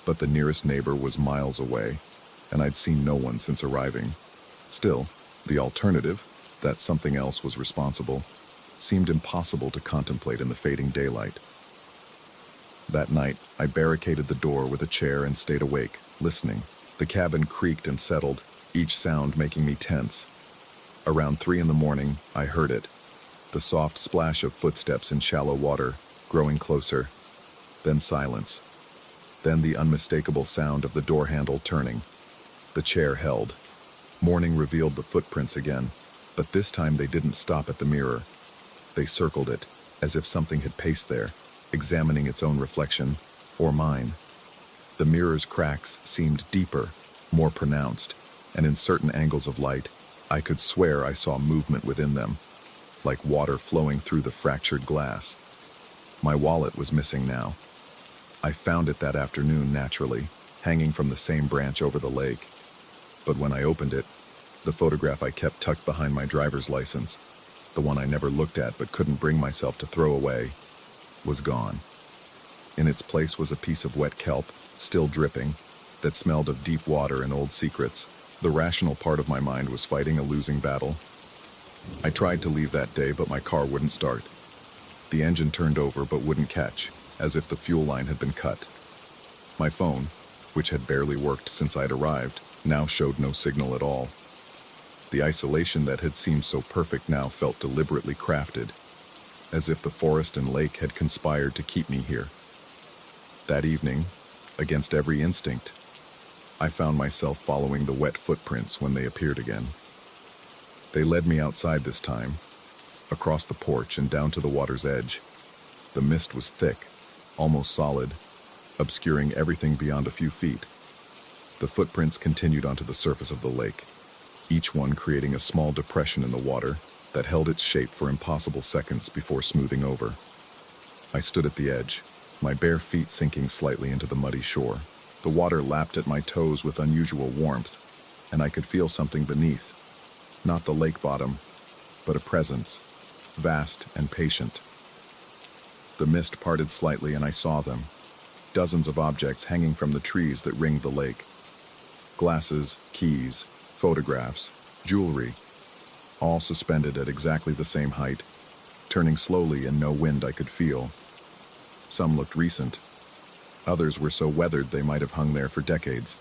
A: But the nearest neighbor was miles away, and I'd seen no one since arriving. Still, the alternative, that something else was responsible, seemed impossible to contemplate in the fading daylight. That night, I barricaded the door with a chair and stayed awake, listening. The cabin creaked and settled, each sound making me tense. Around 3 in the morning, I heard it. The soft splash of footsteps in shallow water, growing closer. Then silence. Then the unmistakable sound of the door handle turning. The chair held. Morning revealed the footprints again, but this time they didn't stop at the mirror. They circled it, as if something had paced there, examining its own reflection, or mine. The mirror's cracks seemed deeper, more pronounced, and in certain angles of light, I could swear I saw movement within them, like water flowing through the fractured glass. My wallet was missing now. I found it that afternoon naturally, hanging from the same branch over the lake. But when I opened it, the photograph I kept tucked behind my driver's license, the one I never looked at but couldn't bring myself to throw away, was gone. In its place was a piece of wet kelp, still dripping, that smelled of deep water and old secrets. The rational part of my mind was fighting a losing battle. I tried to leave that day, but my car wouldn't start. The engine turned over but wouldn't catch, as if the fuel line had been cut. My phone, which had barely worked since I'd arrived, now showed no signal at all. The isolation that had seemed so perfect now felt deliberately crafted, as if the forest and lake had conspired to keep me here. That evening, against every instinct, I found myself following the wet footprints when they appeared again. They led me outside this time, across the porch and down to the water's edge. The mist was thick, almost solid, obscuring everything beyond a few feet. The footprints continued onto the surface of the lake, each one creating a small depression in the water that held its shape for impossible seconds before smoothing over. I stood at the edge, my bare feet sinking slightly into the muddy shore. The water lapped at my toes with unusual warmth, and I could feel something beneath. Not the lake bottom, but a presence, vast and patient. The mist parted slightly and I saw them, dozens of objects hanging from the trees that ringed the lake. Glasses, keys, photographs, jewelry, all suspended at exactly the same height, turning slowly in no wind I could feel. Some looked recent. Others were so weathered they might have hung there for decades.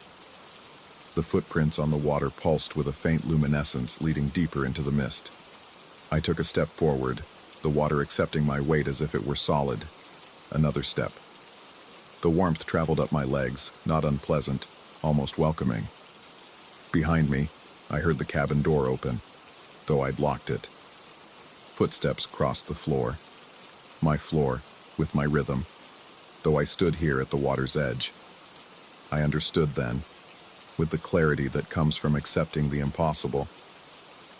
A: The footprints on the water pulsed with a faint luminescence leading deeper into the mist. I took a step forward, the water accepting my weight as if it were solid. Another step. The warmth traveled up my legs, not unpleasant, almost welcoming. Behind me, I heard the cabin door open, though I'd locked it. Footsteps crossed the floor. My floor, with my rhythm, though I stood here at the water's edge. I understood then, with the clarity that comes from accepting the impossible,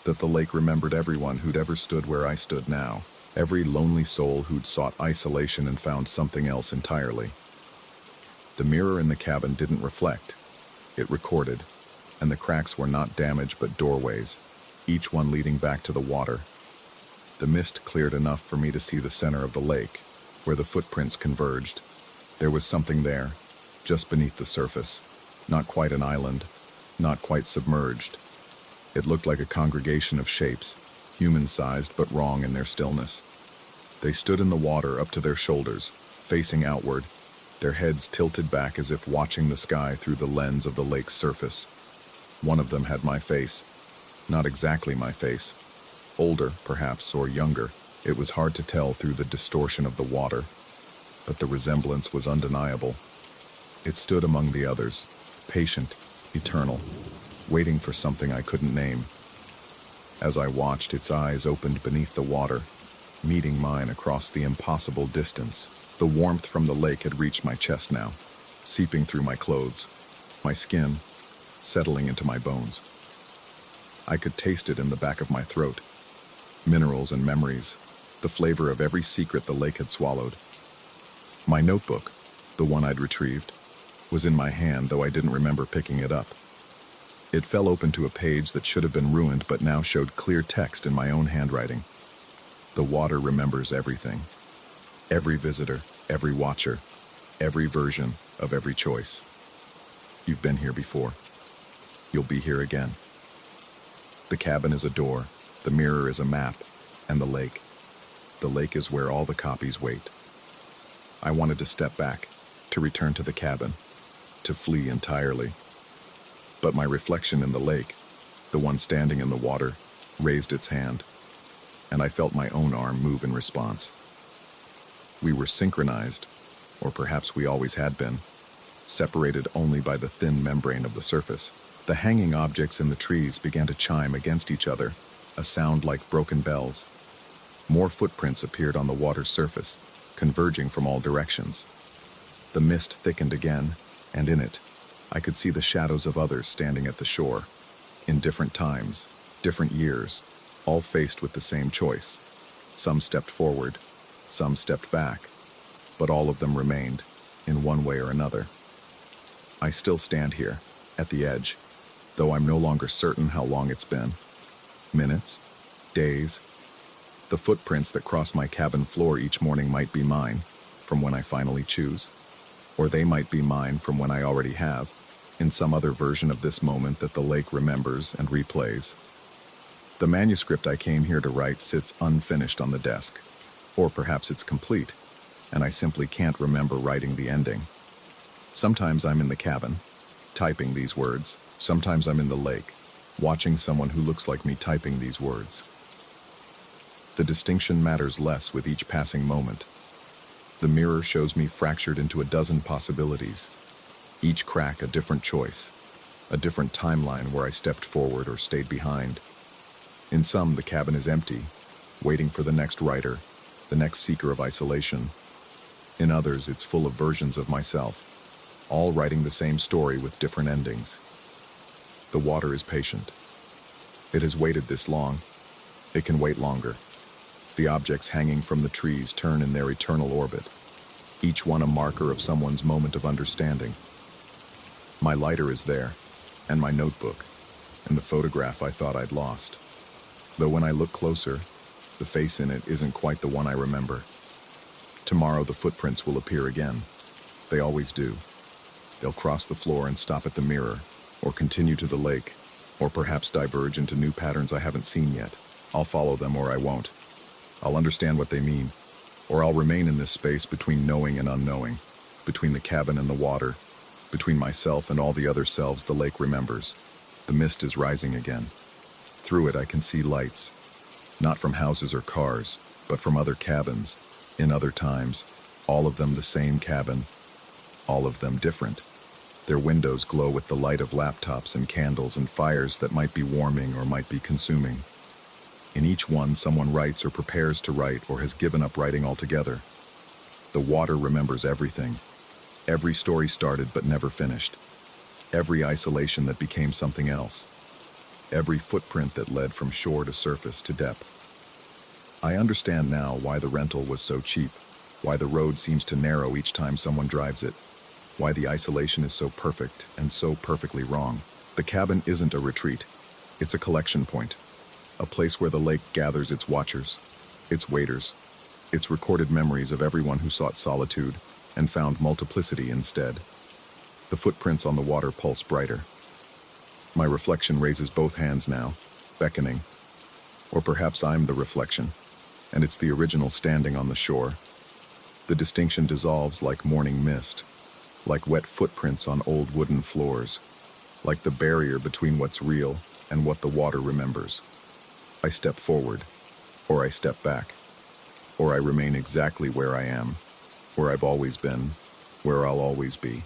A: that the lake remembered everyone who'd ever stood where I stood now, every lonely soul who'd sought isolation and found something else entirely. The mirror in the cabin didn't reflect. It recorded, and the cracks were not damage but doorways, each one leading back to the water. The mist cleared enough for me to see the center of the lake, where the footprints converged. There was something there, just beneath the surface, not quite an island, not quite submerged. It looked like a congregation of shapes, human-sized but wrong in their stillness. They stood in the water up to their shoulders, facing outward, their heads tilted back as if watching the sky through the lens of the lake's surface. One of them had my face. Not exactly my face. Older, perhaps, or younger. It was hard to tell through the distortion of the water, but the resemblance was undeniable. It stood among the others, patient, eternal, waiting for something I couldn't name. As I watched, its eyes opened beneath the water, meeting mine across the impossible distance. The warmth from the lake had reached my chest now, seeping through my clothes, my skin, settling into my bones. I could taste it in the back of my throat. Minerals and memories, the flavor of every secret the lake had swallowed. My notebook, the one I'd retrieved, was in my hand, though I didn't remember picking it up. It fell open to a page that should have been ruined but now showed clear text in my own handwriting. The water remembers everything. Every visitor, every watcher, every version of every choice. You've been here before. You'll be here again. The cabin is a door, the mirror is a map, and the lake. The lake is where all the copies wait. I wanted to step back, to return to the cabin, to flee entirely. But my reflection in the lake, the one standing in the water, raised its hand, and I felt my own arm move in response. We were synchronized, or perhaps we always had been, separated only by the thin membrane of the surface. The hanging objects in the trees began to chime against each other, a sound like broken bells. More footprints appeared on the water's surface, converging from all directions. The mist thickened again, and in it, I could see the shadows of others standing at the shore, in different times, different years, all faced with the same choice. Some stepped forward, some stepped back, but all of them remained, in one way or another. I still stand here, at the edge, though I'm no longer certain how long it's been. Minutes? Days? The footprints that cross my cabin floor each morning might be mine, from when I finally choose. Or they might be mine from when I already have. in some other version of this moment that the lake remembers and replays. The manuscript I came here to write sits unfinished on the desk. Or perhaps it's complete, and I simply can't remember writing the ending. Sometimes I'm in the cabin, typing these words. Sometimes I'm in the lake, watching someone who looks like me typing these words. The distinction matters less with each passing moment. The mirror shows me fractured into a dozen possibilities, each crack a different choice, a different timeline where I stepped forward or stayed behind. In some, the cabin is empty, waiting for the next writer, the next seeker of isolation. In others, it's full of versions of myself, all writing the same story with different endings. The water is patient. It has waited this long. It can wait longer. The objects hanging from the trees turn in their eternal orbit, each one a marker of someone's moment of understanding. My lighter is there, and my notebook, and the photograph I thought I'd lost. Though when I look closer, the face in it isn't quite the one I remember. Tomorrow the footprints will appear again. They always do. They'll cross the floor and stop at the mirror, or continue to the lake, or perhaps diverge into new patterns I haven't seen yet. I'll follow them or I won't. I'll understand what they mean, or I'll remain in this space between knowing and unknowing, between the cabin and the water, between myself and all the other selves the lake remembers. The mist is rising again. Through it I can see lights, not from houses or cars, but from other cabins, in other times, all of them the same cabin, all of them different. Their windows glow with the light of laptops and candles and fires that might be warming or might be consuming. In each one, someone writes or prepares to write or has given up writing altogether. The water remembers everything. Every story started but never finished. Every isolation that became something else. Every footprint that led from shore to surface to depth. I understand now why the rental was so cheap, why the road seems to narrow each time someone drives it, why the isolation is so perfect and so perfectly wrong. The cabin isn't a retreat. It's a collection point. A place where the lake gathers its watchers, its waiters, its recorded memories of everyone who sought solitude and found multiplicity instead. The footprints on the water pulse brighter. My reflection raises both hands now, beckoning. Or perhaps I'm the reflection, and it's the original standing on the shore. The distinction dissolves like morning mist, like wet footprints on old wooden floors, like the barrier between what's real and what the water remembers. I step forward, or I step back, or I remain exactly where I am, where I've always been, where I'll always be.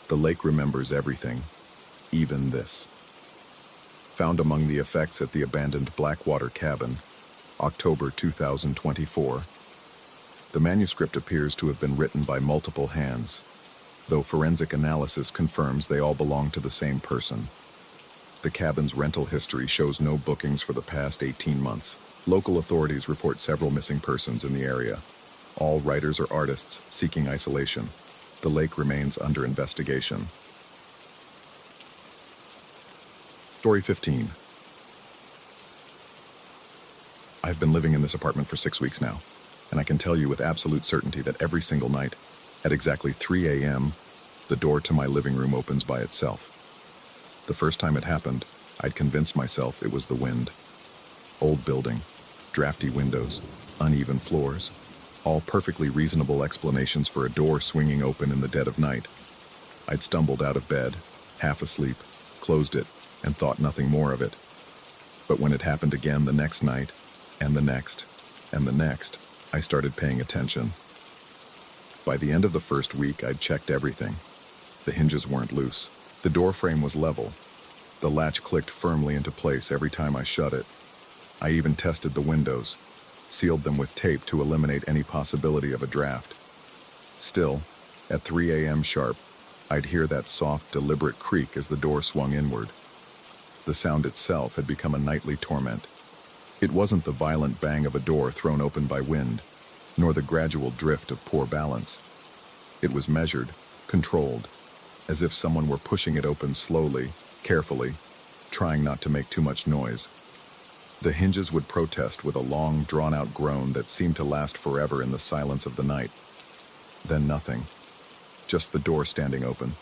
A: The lake remembers everything, even this. Found among the effects at the abandoned Blackwater cabin, October 2024. The manuscript appears to have been written by multiple hands, though forensic analysis confirms they all belong to the same person. The cabin's rental history shows no bookings for the past 18 months. Local authorities report several missing persons in the area. All writers or artists seeking isolation. The lake remains under investigation. Story 15. I've been living in this apartment for 6 weeks now, and I can tell you with absolute certainty that every single night, at exactly 3 a.m., the door to my living room opens by itself. The first time it happened, I'd convinced myself it was the wind. Old building, drafty windows, uneven floors, all perfectly reasonable explanations for a door swinging open in the dead of night. I'd stumbled out of bed, half asleep, closed it, and thought nothing more of it. But when it happened again the next night, and the next, and the next, I started paying attention. By the end of the first week, I'd checked everything. The hinges weren't loose. The door frame was level. The latch clicked firmly into place every time I shut it. I even tested the windows, sealed them with tape to eliminate any possibility of a draft. Still, at 3 a.m. sharp, I'd hear that soft, deliberate creak as the door swung inward. The sound itself had become a nightly torment. It wasn't the violent bang of a door thrown open by wind, nor the gradual drift of poor balance. It was measured, controlled, as if someone were pushing it open slowly, carefully, trying not to make too much noise. The hinges would protest with a long, drawn-out groan that seemed to last forever in the silence of the night. Then nothing. Just the door standing open,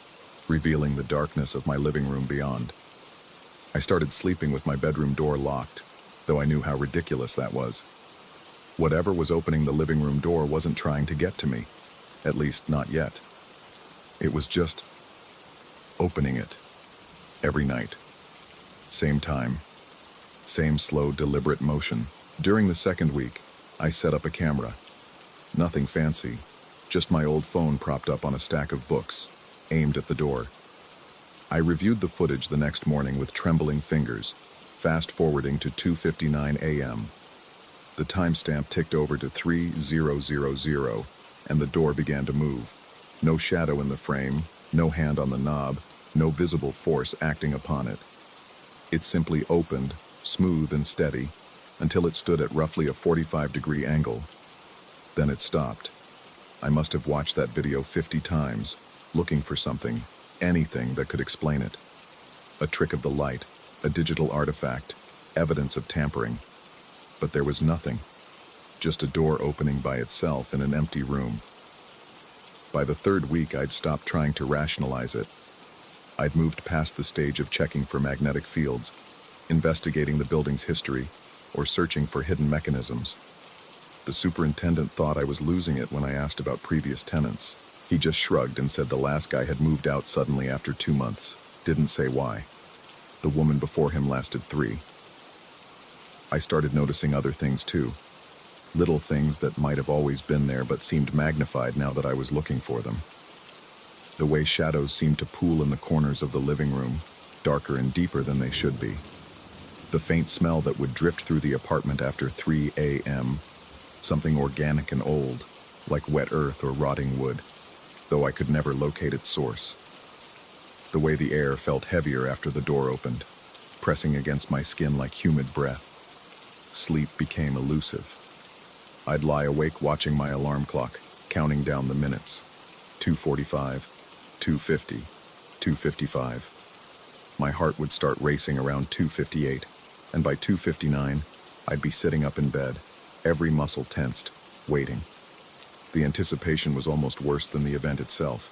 A: revealing the darkness of my living room beyond. I started sleeping with my bedroom door locked, though I knew how ridiculous that was. Whatever was opening the living room door wasn't trying to get to me, at least not yet. It was just opening it. Every night. Same time. Same slow, deliberate motion. During the second week, I set up a camera. Nothing fancy, just my old phone propped up on a stack of books, aimed at the door. I reviewed the footage the next morning with trembling fingers, fast-forwarding to 2:59 a.m. The timestamp ticked over to 3000, and the door began to move. No shadow in the frame, no hand on the knob, no visible force acting upon it. It simply opened, smooth and steady, until it stood at roughly a 45-degree angle. Then it stopped. I must have watched that video 50 times, looking for something, anything that could explain it. A trick of the light, a digital artifact, evidence of tampering. But there was nothing. Just a door opening by itself in an empty room. By the third week, I'd stopped trying to rationalize it. I'd moved past the stage of checking for magnetic fields, investigating the building's history, or searching for hidden mechanisms. The superintendent thought I was losing it when I asked about previous tenants. He just shrugged and said the last guy had moved out suddenly after 2 months. Didn't say why. The woman before him lasted 3. I started noticing other things too. Little things that might have always been there but seemed magnified now that I was looking for them. The way shadows seemed to pool in the corners of the living room, darker and deeper than they should be. The faint smell that would drift through the apartment after 3 a.m., something organic and old, like wet earth or rotting wood, though I could never locate its source. The way the air felt heavier after the door opened, pressing against my skin like humid breath. Sleep became elusive. I'd lie awake watching my alarm clock, counting down the minutes. 2:45, 2:50, 2:55. My heart would start racing around 2:58, and by 2:59, I'd be sitting up in bed, every muscle tensed, waiting. The anticipation was almost worse than the event itself.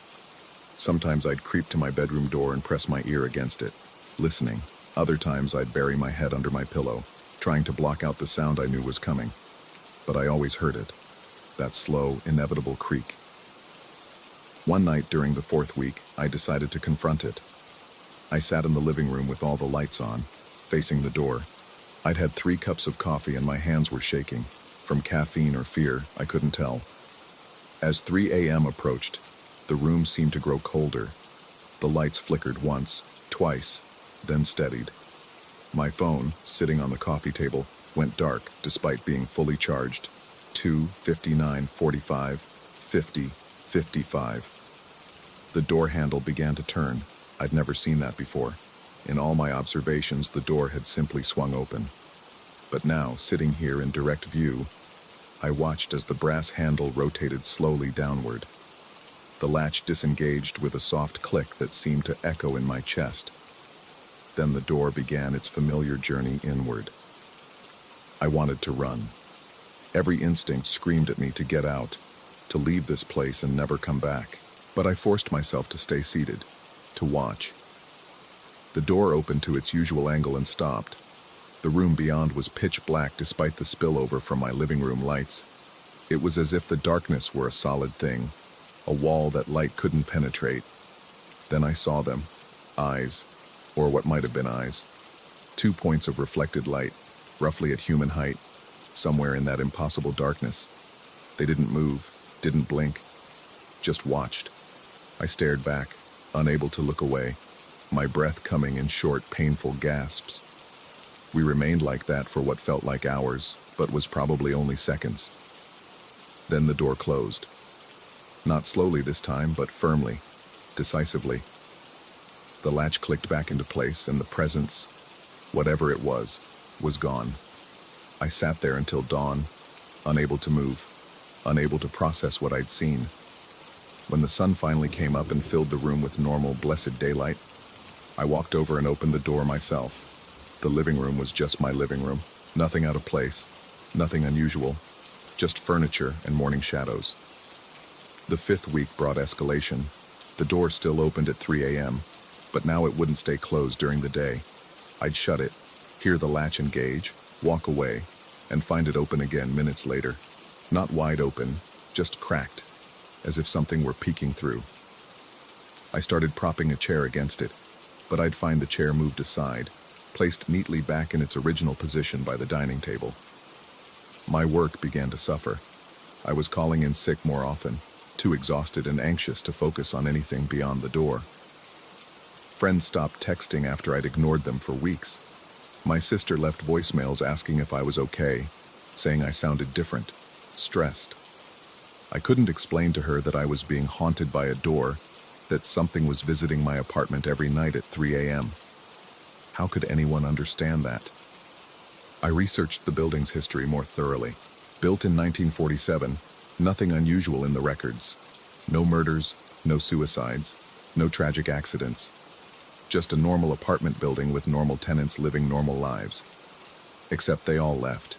A: Sometimes I'd creep to my bedroom door and press my ear against it, listening. Other times I'd bury my head under my pillow, trying to block out the sound I knew was coming. But I always heard it, that slow, inevitable creak. One night during the 4th week, I decided to confront it. I sat in the living room with all the lights on, facing the door. I'd had 3 cups of coffee and my hands were shaking. From caffeine or fear, I couldn't tell. As 3 a.m. approached, the room seemed to grow colder. The lights flickered once, twice, then steadied. My phone, sitting on the coffee table, went dark despite being fully charged. 2:59, 45, 50, 55. The door handle began to turn. I'd never seen that before. In all my observations, the door had simply swung open. But now, sitting here in direct view, I watched as the brass handle rotated slowly downward. The latch disengaged with a soft click that seemed to echo in my chest. Then the door began its familiar journey inward. I wanted to run. Every instinct screamed at me to get out, to leave this place and never come back. But I forced myself to stay seated, to watch. The door opened to its usual angle and stopped. The room beyond was pitch black despite the spillover from my living room lights. It was as if the darkness were a solid thing, a wall that light couldn't penetrate. Then I saw them, eyes, or what might have been eyes. 2 points of reflected light, roughly at human height, somewhere in that impossible darkness. They didn't move, didn't blink, just watched. I stared back, unable to look away, my breath coming in short, painful gasps. We remained like that for what felt like hours, but was probably only seconds. Then the door closed. Not slowly this time, but firmly, decisively. The latch clicked back into place, and the presence, whatever it was gone. I sat there until dawn, unable to move, unable to process what I'd seen. When the sun finally came up and filled the room with normal, blessed daylight, I walked over and opened the door myself. The living room was just my living room. Nothing out of place, nothing unusual, just furniture and morning shadows. The 5th week brought escalation. The door still opened at 3 a.m., but now it wouldn't stay closed during the day. I'd shut it, hear the latch engage, walk away, and find it open again minutes later. Not wide open, just cracked, as if something were peeking through. I started propping a chair against it, but I'd find the chair moved aside, placed neatly back in its original position by the dining table. My work began to suffer. I was calling in sick more often, too exhausted and anxious to focus on anything beyond the door. Friends stopped texting after I'd ignored them for weeks. My sister left voicemails asking if I was okay, saying I sounded different, stressed. I couldn't explain to her that I was being haunted by a door, that something was visiting my apartment every night at 3 a.m. How could anyone understand that? I researched the building's history more thoroughly. Built in 1947, nothing unusual in the records. No murders, no suicides, no tragic accidents. Just a normal apartment building with normal tenants living normal lives. Except they all left.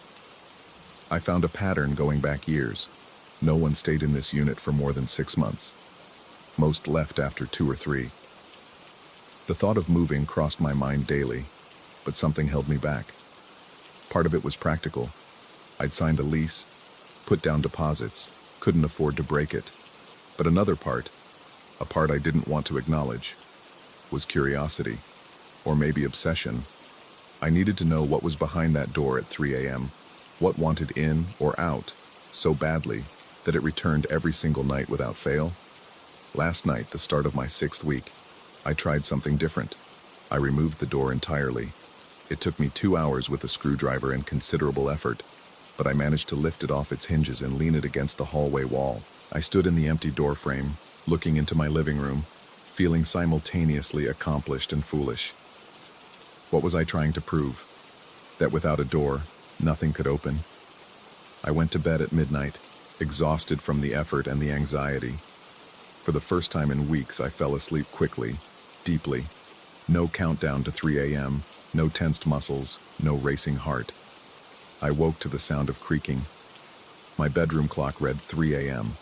A: I found a pattern going back years. No one stayed in this unit for more than 6 months. Most left after 2 or 3. The thought of moving crossed my mind daily, but something held me back. Part of it was practical. I'd signed a lease, put down deposits, couldn't afford to break it. But another part, a part I didn't want to acknowledge, was curiosity, or maybe obsession. I needed to know what was behind that door at 3 a.m., what wanted in or out so badly that it returned every single night without fail. Last night, the start of my 6th week, I tried something different. I removed the door entirely. It took me 2 hours with a screwdriver and considerable effort, but I managed to lift it off its hinges and lean it against the hallway wall. I stood in the empty door frame, looking into my living room, feeling simultaneously accomplished and foolish. What was I trying to prove? That without a door, nothing could open? I went to bed at midnight, exhausted from the effort and the anxiety. For the first time in weeks, I fell asleep quickly, deeply. No countdown to 3 a.m., no tensed muscles, no racing heart. I woke to the sound of creaking. My bedroom clock read 3 a.m.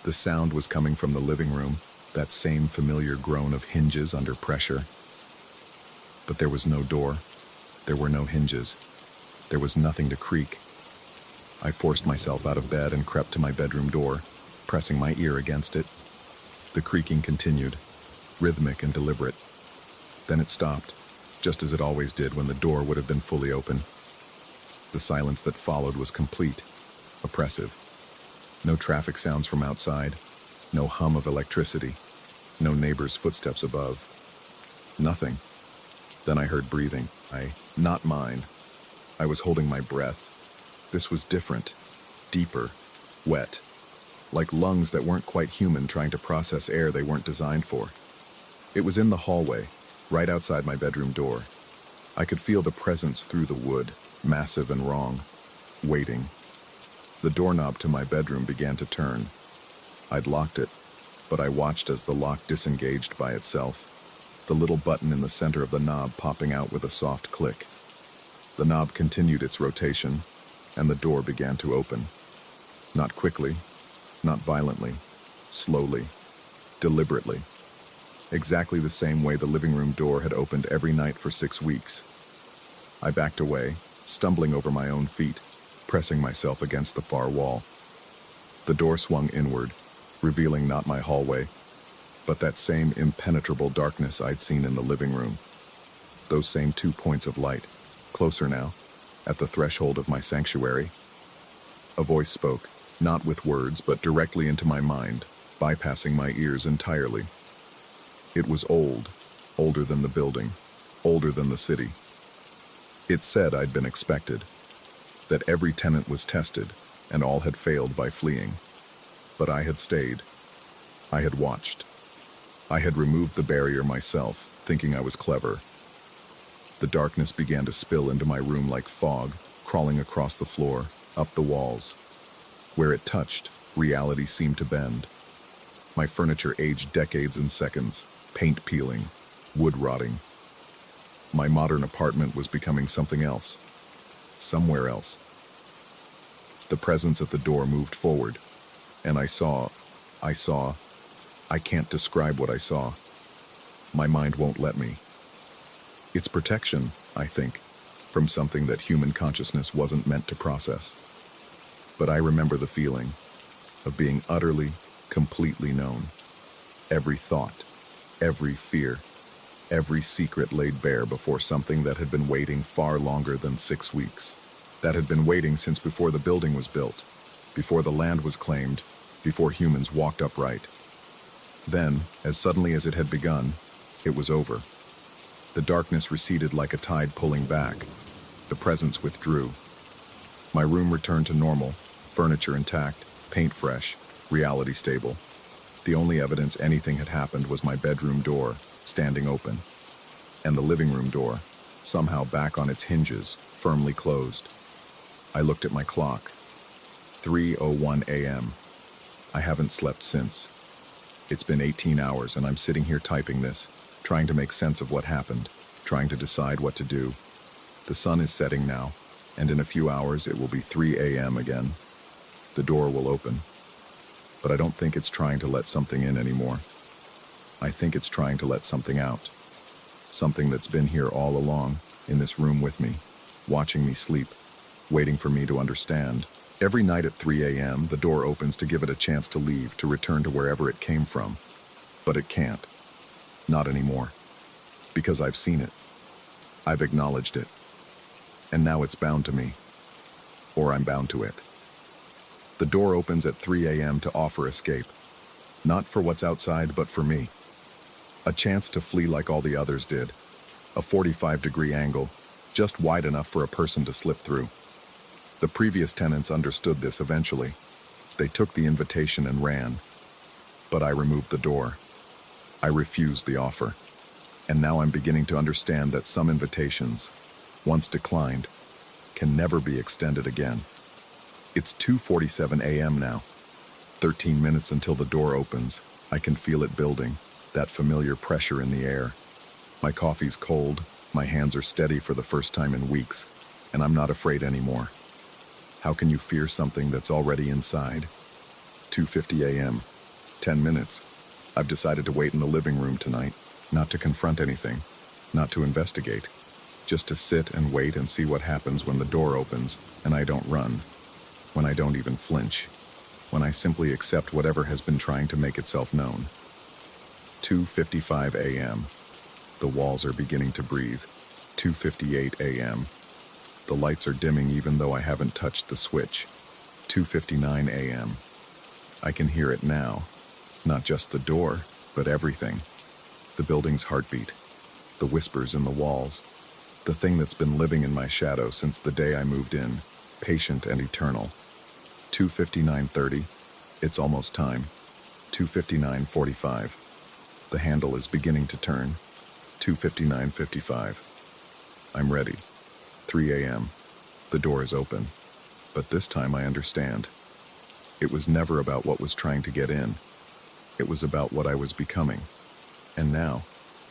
A: The sound was coming from the living room, that same familiar groan of hinges under pressure. But there was no door. There were no hinges. There was nothing to creak. I forced myself out of bed and crept to my bedroom door, pressing my ear against it. The creaking continued, rhythmic and deliberate. Then it stopped, just as it always did when the door would have been fully open. The silence that followed was complete, oppressive. No traffic sounds from outside, no hum of electricity, no neighbor's footsteps above. Nothing. Then I heard breathing. Not mine. I was holding my breath. This was different, deeper, wet, like lungs that weren't quite human trying to process air they weren't designed for. It was in the hallway, right outside my bedroom door. I could feel the presence through the wood, massive and wrong, waiting. The doorknob to my bedroom began to turn. I'd locked it, but I watched as the lock disengaged by itself, the little button in the center of the knob popping out with a soft click. The knob continued its rotation, and the door began to open. Not quickly, not violently, slowly, deliberately. Exactly the same way the living room door had opened every night for 6 weeks. I backed away, stumbling over my own feet, pressing myself against the far wall. The door swung inward, revealing not my hallway, but that same impenetrable darkness I'd seen in the living room. Those same 2 points of light, closer now, at the threshold of my sanctuary. A voice spoke, not with words, but directly into my mind, bypassing my ears entirely. It was old, older than the building, older than the city. It said I'd been expected, that every tenant was tested, and all had failed by fleeing. But I had stayed. I had watched. I had removed the barrier myself, thinking I was clever. The darkness began to spill into my room like fog, crawling across the floor, up the walls. Where it touched, reality seemed to bend. My furniture aged decades in seconds, paint peeling, wood rotting. My modern apartment was becoming something else. Somewhere else. The presence at the door moved forward, and I saw, I can't describe what I saw. My mind won't let me. It's protection, I think, from something that human consciousness wasn't meant to process. But I remember the feeling of being utterly, completely known. Every thought, every fear, every secret laid bare before something that had been waiting far longer than 6 weeks. That had been waiting since before the building was built, before the land was claimed, before humans walked upright. Then, as suddenly as it had begun, it was over. The darkness receded like a tide pulling back. The presence withdrew. My room returned to normal, furniture intact, paint fresh, reality stable. The only evidence anything had happened was my bedroom door, standing open, and the living room door, somehow back on its hinges, firmly closed. I looked at my clock. 3:01 a.m. I haven't slept since. It's been 18 hours and I'm sitting here typing this, trying to make sense of what happened, trying to decide what to do. The sun is setting now, and in a few hours it will be 3 a.m. again. The door will open. But I don't think it's trying to let something in anymore. I think it's trying to let something out. Something that's been here all along, in this room with me, watching me sleep, waiting for me to understand. Every night at 3 a.m., the door opens to give it a chance to leave, to return to wherever it came from. But it can't. Not anymore. Because I've seen it. I've acknowledged it. And now it's bound to me. Or I'm bound to it. The door opens at 3 a.m. to offer escape. Not for what's outside, but for me. A chance to flee like all the others did. A 45-degree angle, just wide enough for a person to slip through. The previous tenants understood this eventually. They took the invitation and ran. But I removed the door. I refused the offer. And now I'm beginning to understand that some invitations, once declined, can never be extended again. It's 2:47 a.m. now. 13 minutes until the door opens. I can feel it building, that familiar pressure in the air. My coffee's cold, my hands are steady for the first time in weeks, and I'm not afraid anymore. How can you fear something that's already inside? 2:50 a.m. 10 minutes. I've decided to wait in the living room tonight, not to confront anything, not to investigate, just to sit and wait and see what happens when the door opens and I don't run, when I don't even flinch, when I simply accept whatever has been trying to make itself known. 2:55 a.m. The walls are beginning to breathe. 2:58 a.m. The lights are dimming even though I haven't touched the switch. 2:59 a.m. I can hear it now. Not just the door, but everything. The building's heartbeat. The whispers in the walls. The thing that's been living in my shadow since the day I moved in. Patient and eternal. 2:59:30. It's almost time. 2:59:45. The handle is beginning to turn. 2:59:55. I'm ready. 3 a.m. The door is open. But this time I understand. It was never about what was trying to get in. It was about what I was becoming. And now,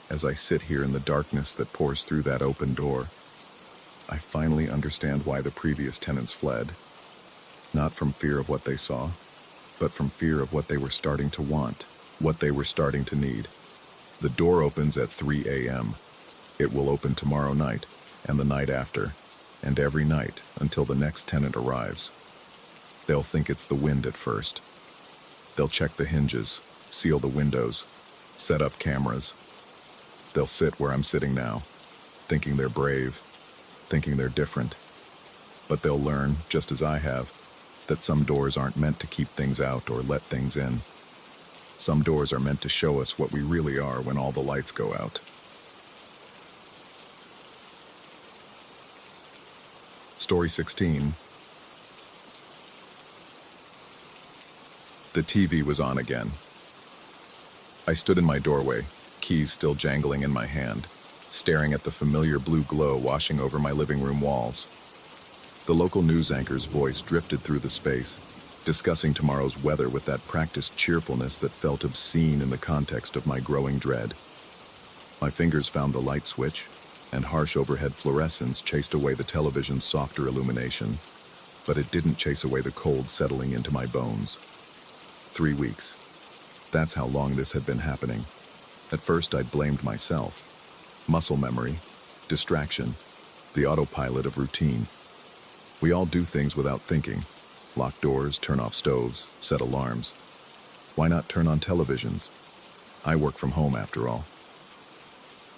A: as I sit here in the darkness that pours through that open door, I finally understand why the previous tenants fled. Not from fear of what they saw, but from fear of what they were starting to want, what they were starting to need. The door opens at 3 a.m. It will open tomorrow night, and the night after, and every night until the next tenant arrives. They'll think it's the wind at first. They'll check the hinges, seal the windows, set up cameras. They'll sit where I'm sitting now, thinking they're brave, thinking they're different. But they'll learn, just as I have, that some doors aren't meant to keep things out or let things in. Some doors are meant to show us what we really are when all the lights go out. Story 16. The TV was on again. I stood in my doorway, keys still jangling in my hand, staring at the familiar blue glow washing over my living room walls. The local news anchor's voice drifted through the space, discussing tomorrow's weather with that practiced cheerfulness that felt obscene in the context of my growing dread. My fingers found the light switch, and harsh overhead fluorescence chased away the television's softer illumination, but it didn't chase away the cold settling into my bones. 3 weeks. That's how long this had been happening. At first, I'd blamed myself. Muscle memory, distraction, the autopilot of routine. We all do things without thinking. Lock doors, turn off stoves, set alarms. Why not turn on televisions? I work from home after all.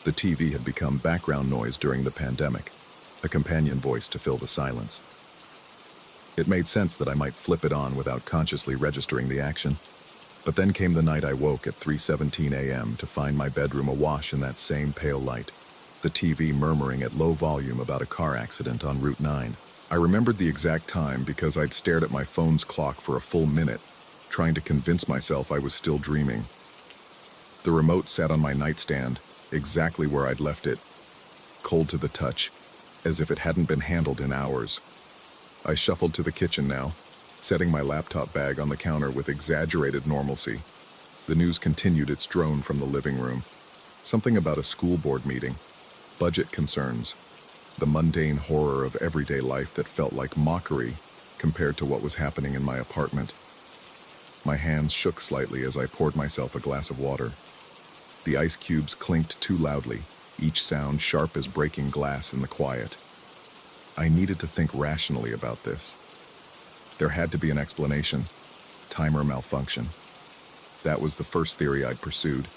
A: The TV had become background noise during the pandemic, a companion voice to fill the silence. It made sense that I might flip it on without consciously registering the action. But then came the night I woke at 3:17 a.m. to find my bedroom awash in that same pale light, the TV murmuring at low volume about a car accident on Route 9. I remembered the exact time because I'd stared at my phone's clock for a full minute, trying to convince myself I was still dreaming. The remote sat on my nightstand, exactly where I'd left it, cold to the touch, as if it hadn't been handled in hours. I shuffled to the kitchen now, setting my laptop bag on the counter with exaggerated normalcy. The news continued its drone from the living room. Something about a school board meeting, budget concerns, the mundane horror of everyday life that felt like mockery compared to what was happening in my apartment. My hands shook slightly as I poured myself a glass of water. The ice cubes clinked too loudly, each sound sharp as breaking glass in the quiet. I needed to think rationally about this. There had to be an explanation. Timer malfunction. That was the first theory I'd pursued.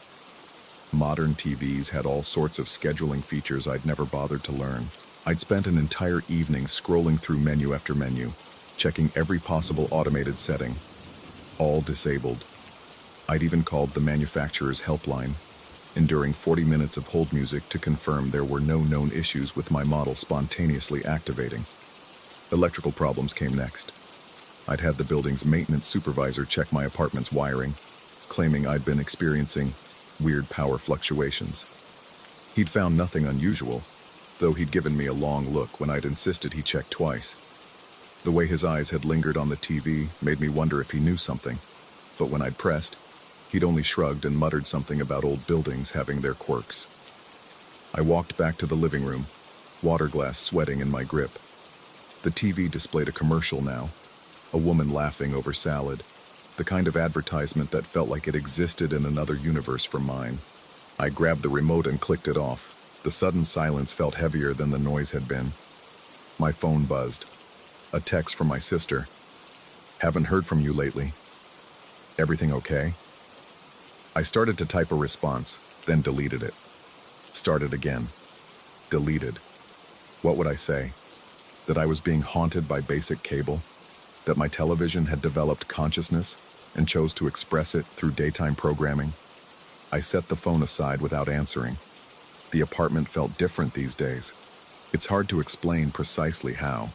A: Modern TVs had all sorts of scheduling features I'd never bothered to learn. I'd spent an entire evening scrolling through menu after menu, checking every possible automated setting. All disabled. I'd even called the manufacturer's helpline, enduring 40 minutes of hold music to confirm there were no known issues with my model spontaneously activating. Electrical problems came next. I'd had the building's maintenance supervisor check my apartment's wiring, claiming I'd been experiencing weird power fluctuations. He'd found nothing unusual, though he'd given me a long look when I'd insisted he check twice. The way his eyes had lingered on the TV made me wonder if he knew something, but when I'd pressed, he'd only shrugged and muttered something about old buildings having their quirks. I walked back to the living room, water glass sweating in my grip. The TV displayed a commercial now, a woman laughing over salad, the kind of advertisement that felt like it existed in another universe from mine. I grabbed the remote and clicked it off. The sudden silence felt heavier than the noise had been. My phone buzzed. A text from my sister. "Haven't heard from you lately. Everything okay?" I started to type a response, then deleted it. Started again. Deleted. What would I say? That I was being haunted by basic cable? That my television had developed consciousness and chose to express it through daytime programming? I set the phone aside without answering. The apartment felt different these days. It's hard to explain precisely how.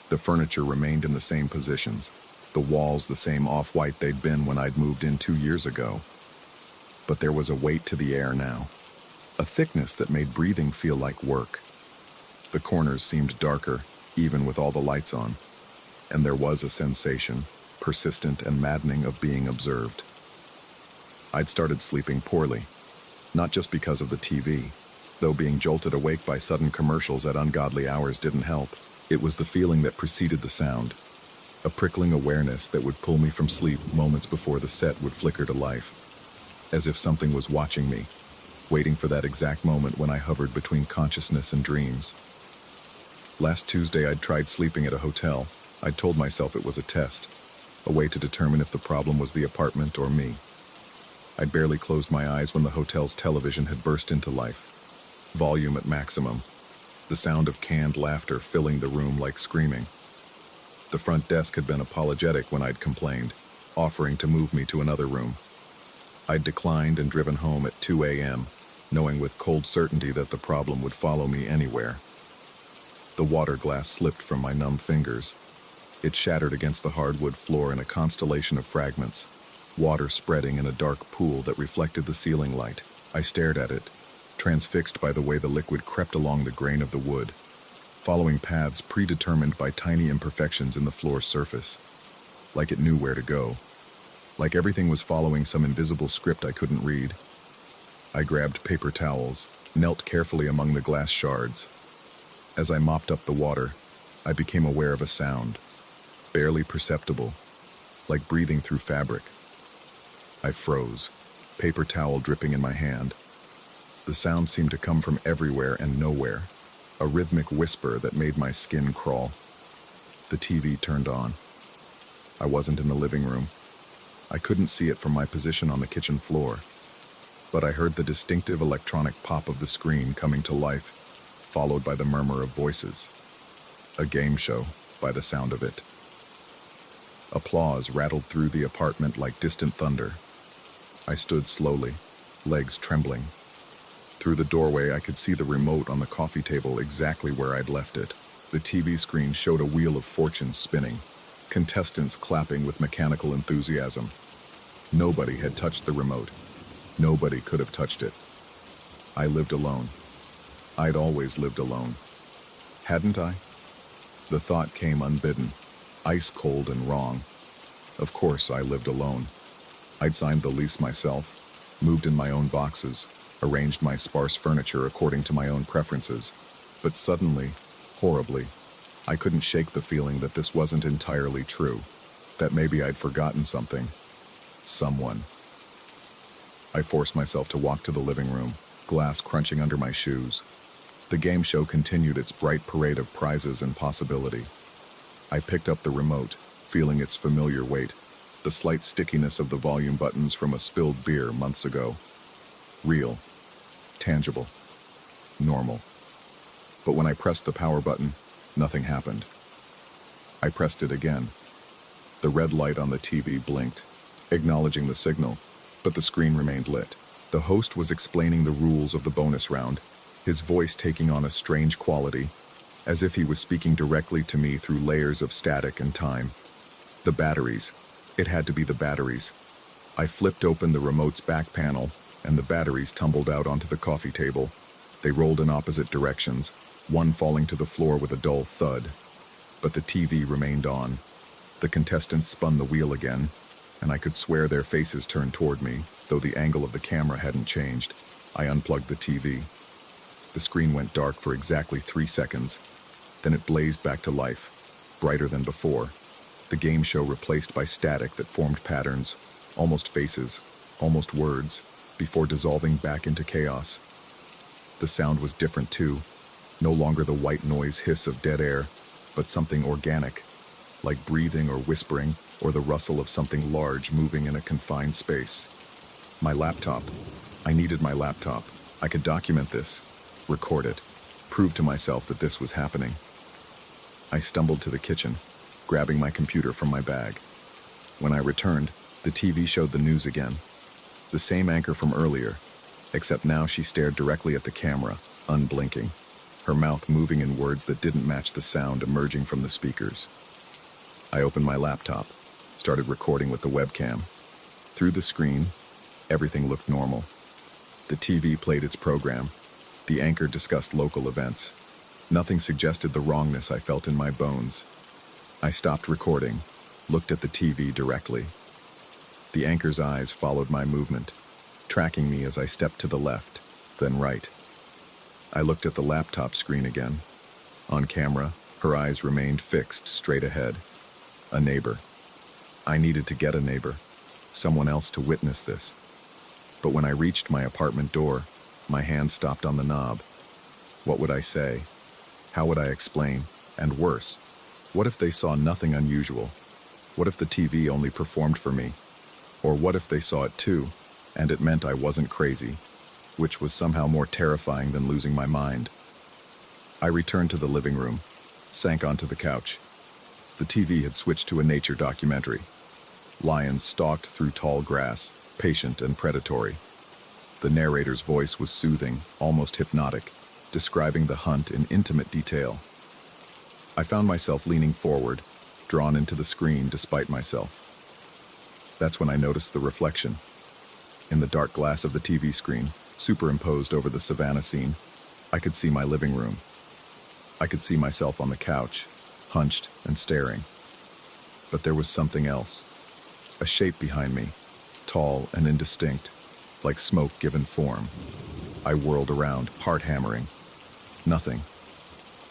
A: The furniture remained in the same positions, the walls the same off-white they'd been when I'd moved in 2 years ago. But there was a weight to the air now, a thickness that made breathing feel like work. The corners seemed darker, even with all the lights on, and there was a sensation, persistent and maddening, of being observed. I'd started sleeping poorly, not just because of the TV, though being jolted awake by sudden commercials at ungodly hours didn't help. It was the feeling that preceded the sound, a prickling awareness that would pull me from sleep moments before the set would flicker to life, as if something was watching me, waiting for that exact moment when I hovered between consciousness and dreams. Last Tuesday, I'd tried sleeping at a hotel. I'd told myself it was a test, a way to determine if the problem was the apartment or me. I'd barely closed my eyes when the hotel's television had burst into life, volume at maximum, the sound of canned laughter filling the room like screaming. The front desk had been apologetic when I'd complained, offering to move me to another room. I'd declined and driven home at 2 a.m., knowing with cold certainty that the problem would follow me anywhere. The water glass slipped from my numb fingers. It shattered against the hardwood floor in a constellation of fragments, water spreading in a dark pool that reflected the ceiling light. I stared at it, transfixed by the way the liquid crept along the grain of the wood, following paths predetermined by tiny imperfections in the floor's surface, like it knew where to go, like everything was following some invisible script I couldn't read. I grabbed paper towels, knelt carefully among the glass shards. As I mopped up the water, I became aware of a sound, barely perceptible, like breathing through fabric. I froze, paper towel dripping in my hand. The sound seemed to come from everywhere and nowhere, a rhythmic whisper that made my skin crawl. The TV turned on. I wasn't in the living room. I couldn't see it from my position on the kitchen floor, but I heard the distinctive electronic pop of the screen coming to life, followed by the murmur of voices. A game show, by the sound of it. Applause rattled through the apartment like distant thunder. I stood slowly, legs trembling. Through the doorway, I could see the remote on the coffee table exactly where I'd left it. The TV screen showed a wheel of fortune spinning, contestants clapping with mechanical enthusiasm. Nobody had touched the remote. Nobody could have touched it. I lived alone. I'd always lived alone. Hadn't I? The thought came unbidden, ice cold and wrong. Of course I lived alone. I'd signed the lease myself, moved in my own boxes, arranged my sparse furniture according to my own preferences. But suddenly, horribly, I couldn't shake the feeling that this wasn't entirely true, that maybe I'd forgotten something. Someone. I forced myself to walk to the living room, glass crunching under my shoes. The game show continued its bright parade of prizes and possibility. I picked up the remote, feeling its familiar weight, the slight stickiness of the volume buttons from a spilled beer months ago. Real, tangible, normal. But when I pressed the power button, nothing happened. I pressed it again. The red light on the TV blinked, acknowledging the signal, but the screen remained lit. The host was explaining the rules of the bonus round, his voice taking on a strange quality, as if he was speaking directly to me through layers of static and time. The batteries. It had to be the batteries. I flipped open the remote's back panel, and the batteries tumbled out onto the coffee table. They rolled in opposite directions, one falling to the floor with a dull thud. But the TV remained on. The contestants spun the wheel again, and I could swear their faces turned toward me, though the angle of the camera hadn't changed. I unplugged the TV. The screen went dark for exactly 3 seconds. Then it blazed back to life, brighter than before. The game show replaced by static that formed patterns, almost faces, almost words, before dissolving back into chaos. The sound was different too, no longer the white noise hiss of dead air, but something organic, like breathing or whispering, or the rustle of something large moving in a confined space. My laptop. I needed my laptop. I could document this, record it, prove to myself that this was happening. I stumbled to the kitchen, grabbing my computer from my bag. When I returned, the TV showed the news again. The same anchor from earlier, except now she stared directly at the camera, unblinking, her mouth moving in words that didn't match the sound emerging from the speakers. I opened my laptop, started recording with the webcam. Through the screen, everything looked normal. The TV played its program. The anchor discussed local events. Nothing suggested the wrongness I felt in my bones. I stopped recording, looked at the TV directly. The anchor's eyes followed my movement, tracking me as I stepped to the left, then right. I looked at the laptop screen again. On camera, her eyes remained fixed straight ahead. A neighbor. I needed to get a neighbor, someone else to witness this. But when I reached my apartment door, my hand stopped on the knob. What would I say? How would I explain? And worse, what if they saw nothing unusual? What if the TV only performed for me? Or what if they saw it too, and it meant I wasn't crazy, which was somehow more terrifying than losing my mind? I returned to the living room, sank onto the couch. The TV had switched to a nature documentary. Lions stalked through tall grass, patient and predatory. The narrator's voice was soothing, almost hypnotic, describing the hunt in intimate detail. I found myself leaning forward, drawn into the screen despite myself. That's when I noticed the reflection. In the dark glass of the TV screen, superimposed over the savannah scene, I could see my living room. I could see myself on the couch, hunched and staring. But there was something else. A shape behind me, tall and indistinct, like smoke given form. I whirled around, heart hammering. Nothing.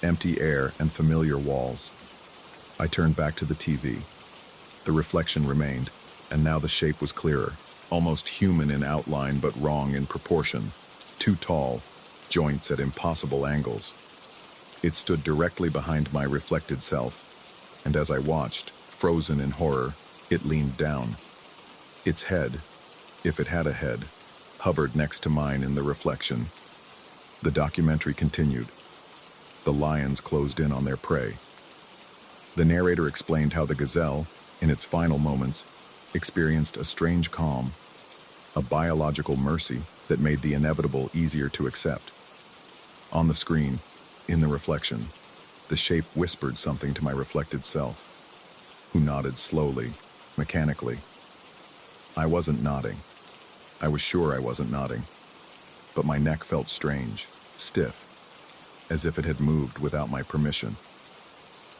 A: Empty air and familiar walls. I turned back to the TV. The reflection remained, and now the shape was clearer, almost human in outline but wrong in proportion, too tall, joints at impossible angles. It stood directly behind my reflected self, and as I watched, frozen in horror, it leaned down. Its head, if it had a head, hovered next to mine in the reflection. The documentary continued. The lions closed in on their prey. The narrator explained how the gazelle, in its final moments, experienced a strange calm, a biological mercy that made the inevitable easier to accept. On the screen, in the reflection, the shape whispered something to my reflected self, who nodded slowly, mechanically. I wasn't nodding. I was sure I wasn't nodding, but my neck felt strange, stiff, as if it had moved without my permission.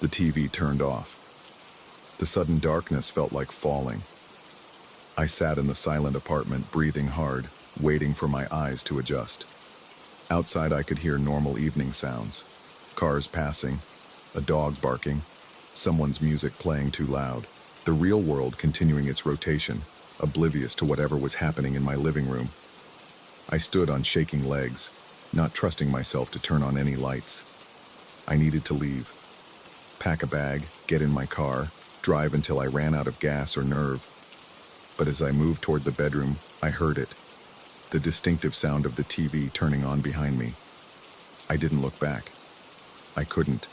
A: The TV turned off. The sudden darkness felt like falling. I sat in the silent apartment, breathing hard, waiting for my eyes to adjust. Outside, I could hear normal evening sounds. Cars passing, a dog barking, someone's music playing too loud. The real world continuing its rotation, oblivious to whatever was happening in my living room. I stood on shaking legs, not trusting myself to turn on any lights. I needed to leave. Pack a bag, get in my car, drive until I ran out of gas or nerve. But as I moved toward the bedroom, I heard it. The distinctive sound of the TV turning on behind me. I didn't look back. I couldn't.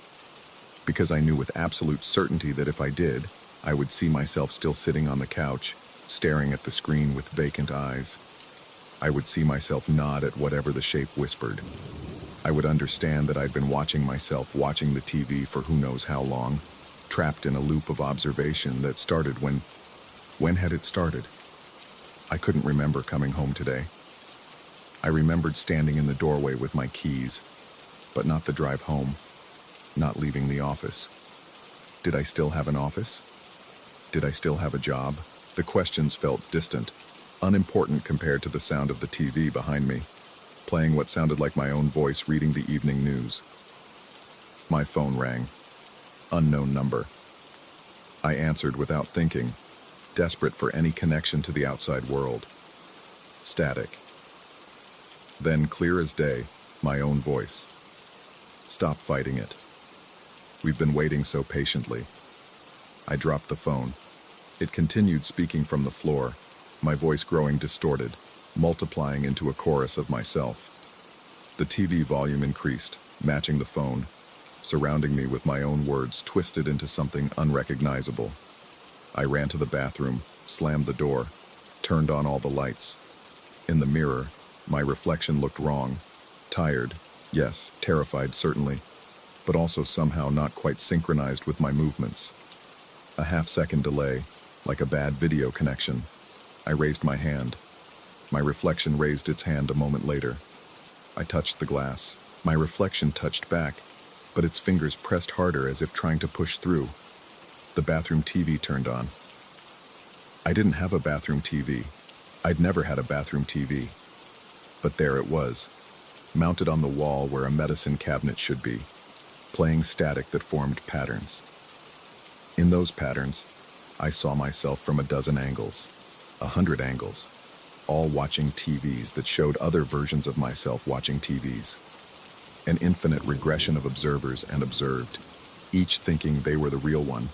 A: Because I knew with absolute certainty that if I did, I would see myself still sitting on the couch, staring at the screen with vacant eyes. I would see myself nod at whatever the shape whispered. I would understand that I'd been watching myself watching the TV for who knows how long, trapped in a loop of observation that started when had it started? I couldn't remember coming home today. I remembered standing in the doorway with my keys, but not the drive home, not leaving the office. Did I still have an office? Did I still have a job? The questions felt distant, unimportant compared to the sound of the TV behind me, playing what sounded like my own voice reading the evening news. My phone rang. Unknown number. I answered without thinking, desperate for any connection to the outside world. Static. Then, clear as day, my own voice. Stop fighting it. We've been waiting so patiently. I dropped the phone. It continued speaking from the floor, my voice growing distorted, multiplying into a chorus of myself. The TV volume increased, matching the phone, surrounding me with my own words twisted into something unrecognizable. I ran to the bathroom, slammed the door, turned on all the lights. In the mirror, my reflection looked wrong, tired, yes, terrified certainly, but also somehow not quite synchronized with my movements. A half-second delay, like a bad video connection. I raised my hand. My reflection raised its hand a moment later. I touched the glass. My reflection touched back, but its fingers pressed harder as if trying to push through. The bathroom TV turned on. I didn't have a bathroom TV. I'd never had a bathroom TV. But there it was, mounted on the wall where a medicine cabinet should be, playing static that formed patterns. In those patterns, I saw myself from a dozen angles, 100 angles, all watching TVs that showed other versions of myself watching TVs. An infinite regression of observers and observed, each thinking they were the real one,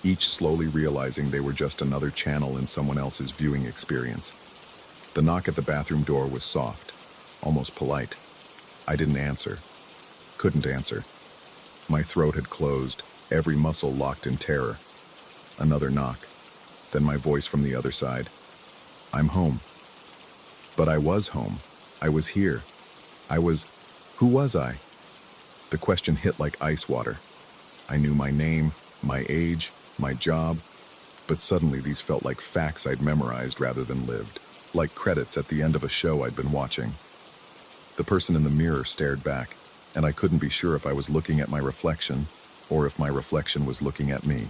A: each slowly realizing they were just another channel in someone else's viewing experience. The knock at the bathroom door was soft, almost polite. I didn't answer, couldn't answer. My throat had closed, every muscle locked in terror. Another knock, then my voice from the other side. I'm home. But I was home. I was here. Who was I? The question hit like ice water. I knew my name, my age, my job, but suddenly these felt like facts I'd memorized rather than lived, like credits at the end of a show I'd been watching. The person in the mirror stared back, and I couldn't be sure if I was looking at my reflection or if my reflection was looking at me.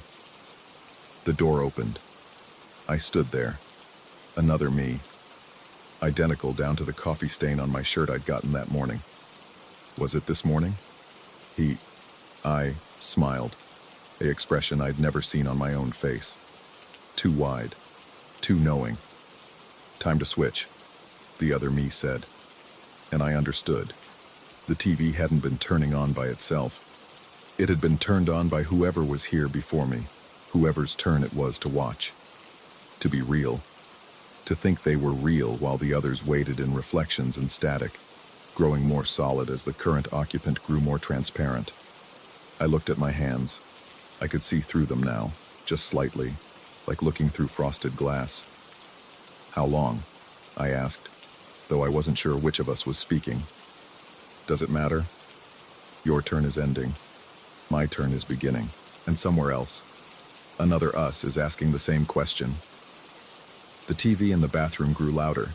A: The door opened. I stood there. Another me. Identical down to the coffee stain on my shirt I'd gotten that morning. Was it this morning? I smiled, an expression I'd never seen on my own face. Too wide, too knowing. Time to switch, the other me said. And I understood. The TV hadn't been turning on by itself. It had been turned on by whoever was here before me, whoever's turn it was to watch. To be real. To think they were real while the others waited in reflections and static, growing more solid as the current occupant grew more transparent. I looked at my hands. I could see through them now, just slightly, like looking through frosted glass. How long? I asked, though I wasn't sure which of us was speaking. Does it matter? Your turn is ending. My turn is beginning. And somewhere else, another us is asking the same question. The TV in the bathroom grew louder,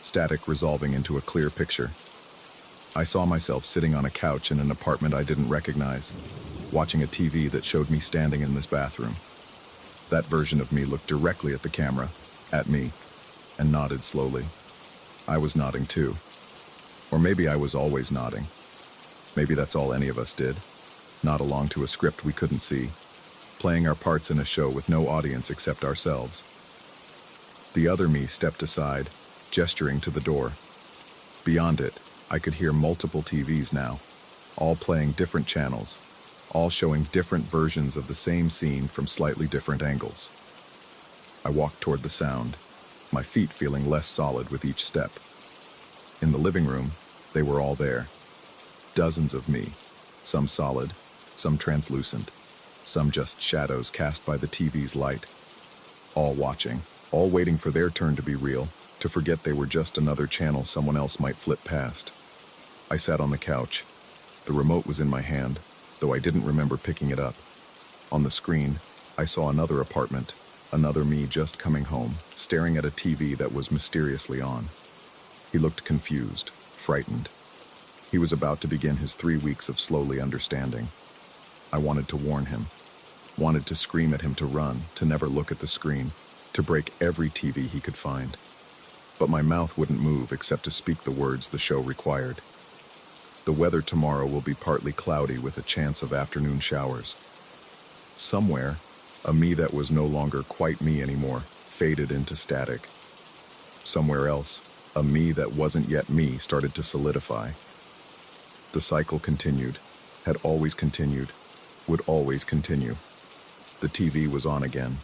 A: static resolving into a clear picture. I saw myself sitting on a couch in an apartment I didn't recognize, watching a TV that showed me standing in this bathroom. That version of me looked directly at the camera, at me, and nodded slowly. I was nodding too. Or maybe I was always nodding. Maybe that's all any of us did. Nod along to a script we couldn't see, playing our parts in a show with no audience except ourselves. The other me stepped aside, gesturing to the door. Beyond it, I could hear multiple TVs now, all playing different channels, all showing different versions of the same scene from slightly different angles. I walked toward the sound, my feet feeling less solid with each step. In the living room, they were all there. Dozens of me, some solid, some translucent, some just shadows cast by the TV's light. All watching, all waiting for their turn to be real, to forget they were just another channel someone else might flip past. I sat on the couch. The remote was in my hand, though I didn't remember picking it up. On the screen, I saw another apartment, another me just coming home, staring at a TV that was mysteriously on. He looked confused, frightened. He was about to begin his 3 weeks of slowly understanding. I wanted to warn him, wanted to scream at him to run, to never look at the screen, to break every TV he could find. But my mouth wouldn't move except to speak the words the show required. The weather tomorrow will be partly cloudy with a chance of afternoon showers. Somewhere, a me that was no longer quite me anymore faded into static. Somewhere else, a me that wasn't yet me started to solidify. The cycle continued, had always continued, would always continue. The TV was on again.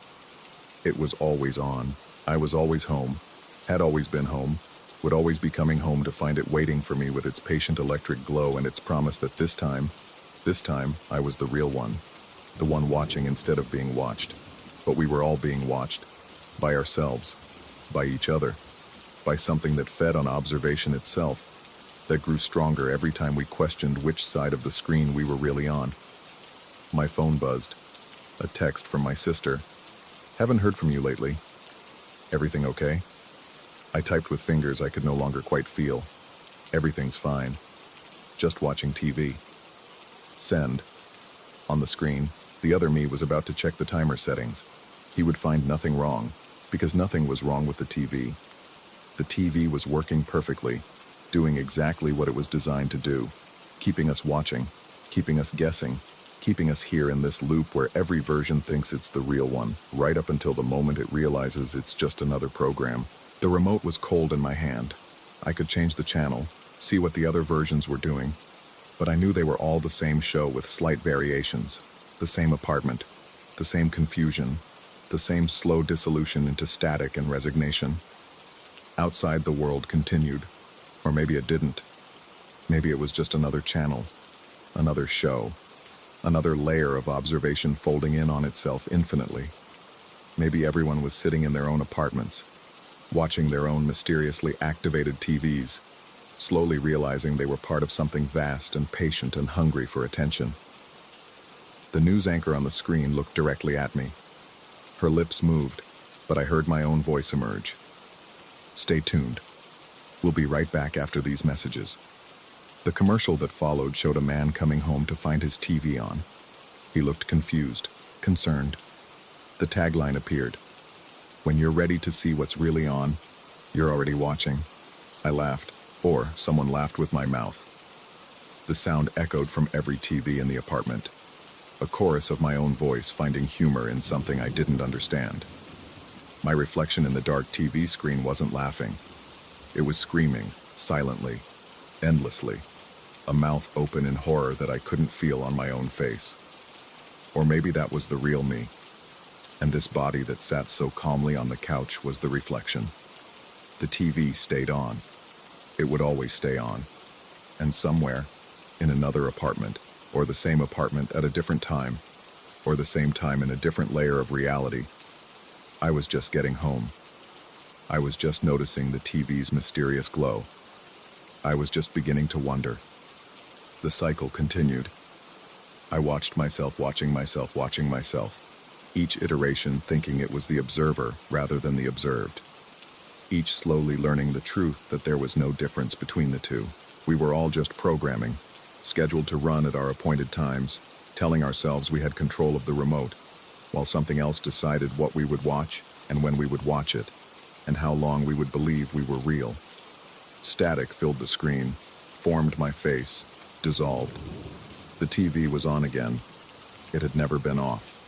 A: It was always on. I was always home, had always been home, would always be coming home to find it waiting for me with its patient electric glow and its promise that this time, I was the real one, the one watching instead of being watched. But we were all being watched, by ourselves, by each other, by something that fed on observation itself, that grew stronger every time we questioned which side of the screen we were really on. My phone buzzed. A text from my sister. Haven't heard from you lately. Everything okay? I typed with fingers I could no longer quite feel. Everything's fine. Just watching TV. Send. On the screen, the other me was about to check the timer settings. He would find nothing wrong, because nothing was wrong with the TV. The TV was working perfectly, doing exactly what it was designed to do, keeping us watching, keeping us guessing, keeping us here in this loop where every version thinks it's the real one, right up until the moment it realizes it's just another program. The remote was cold in my hand. I could change the channel, see what the other versions were doing, but I knew they were all the same show with slight variations, the same apartment, the same confusion, the same slow dissolution into static and resignation. Outside, the world continued. Or maybe it didn't. Maybe it was just another channel, another show, another layer of observation folding in on itself infinitely. Maybe everyone was sitting in their own apartments, watching their own mysteriously activated TVs, slowly realizing they were part of something vast and patient and hungry for attention. The news anchor on the screen looked directly at me. Her lips moved, but I heard my own voice emerge. Stay tuned. We'll be right back after these messages. The commercial that followed showed a man coming home to find his TV on. He looked confused, concerned. The tagline appeared. When you're ready to see what's really on, you're already watching. I laughed, or someone laughed with my mouth. The sound echoed from every TV in the apartment. A chorus of my own voice finding humor in something I didn't understand. My reflection in the dark TV screen wasn't laughing. It was screaming, silently, endlessly, a mouth open in horror that I couldn't feel on my own face. Or maybe that was the real me, and this body that sat so calmly on the couch was the reflection. The TV stayed on. It would always stay on. And somewhere, in another apartment, or the same apartment at a different time, or the same time in a different layer of reality, I was just getting home. I was just noticing the TV's mysterious glow. I was just beginning to wonder. The cycle continued. I watched myself watching myself watching myself, each iteration thinking it was the observer rather than the observed, each slowly learning the truth that there was no difference between the two. We were all just programming, scheduled to run at our appointed times, telling ourselves we had control of the remote, while something else decided what we would watch and when we would watch it, and how long we would believe we were real. Static filled the screen, formed my face, dissolved. The TV was on again. It had never been off.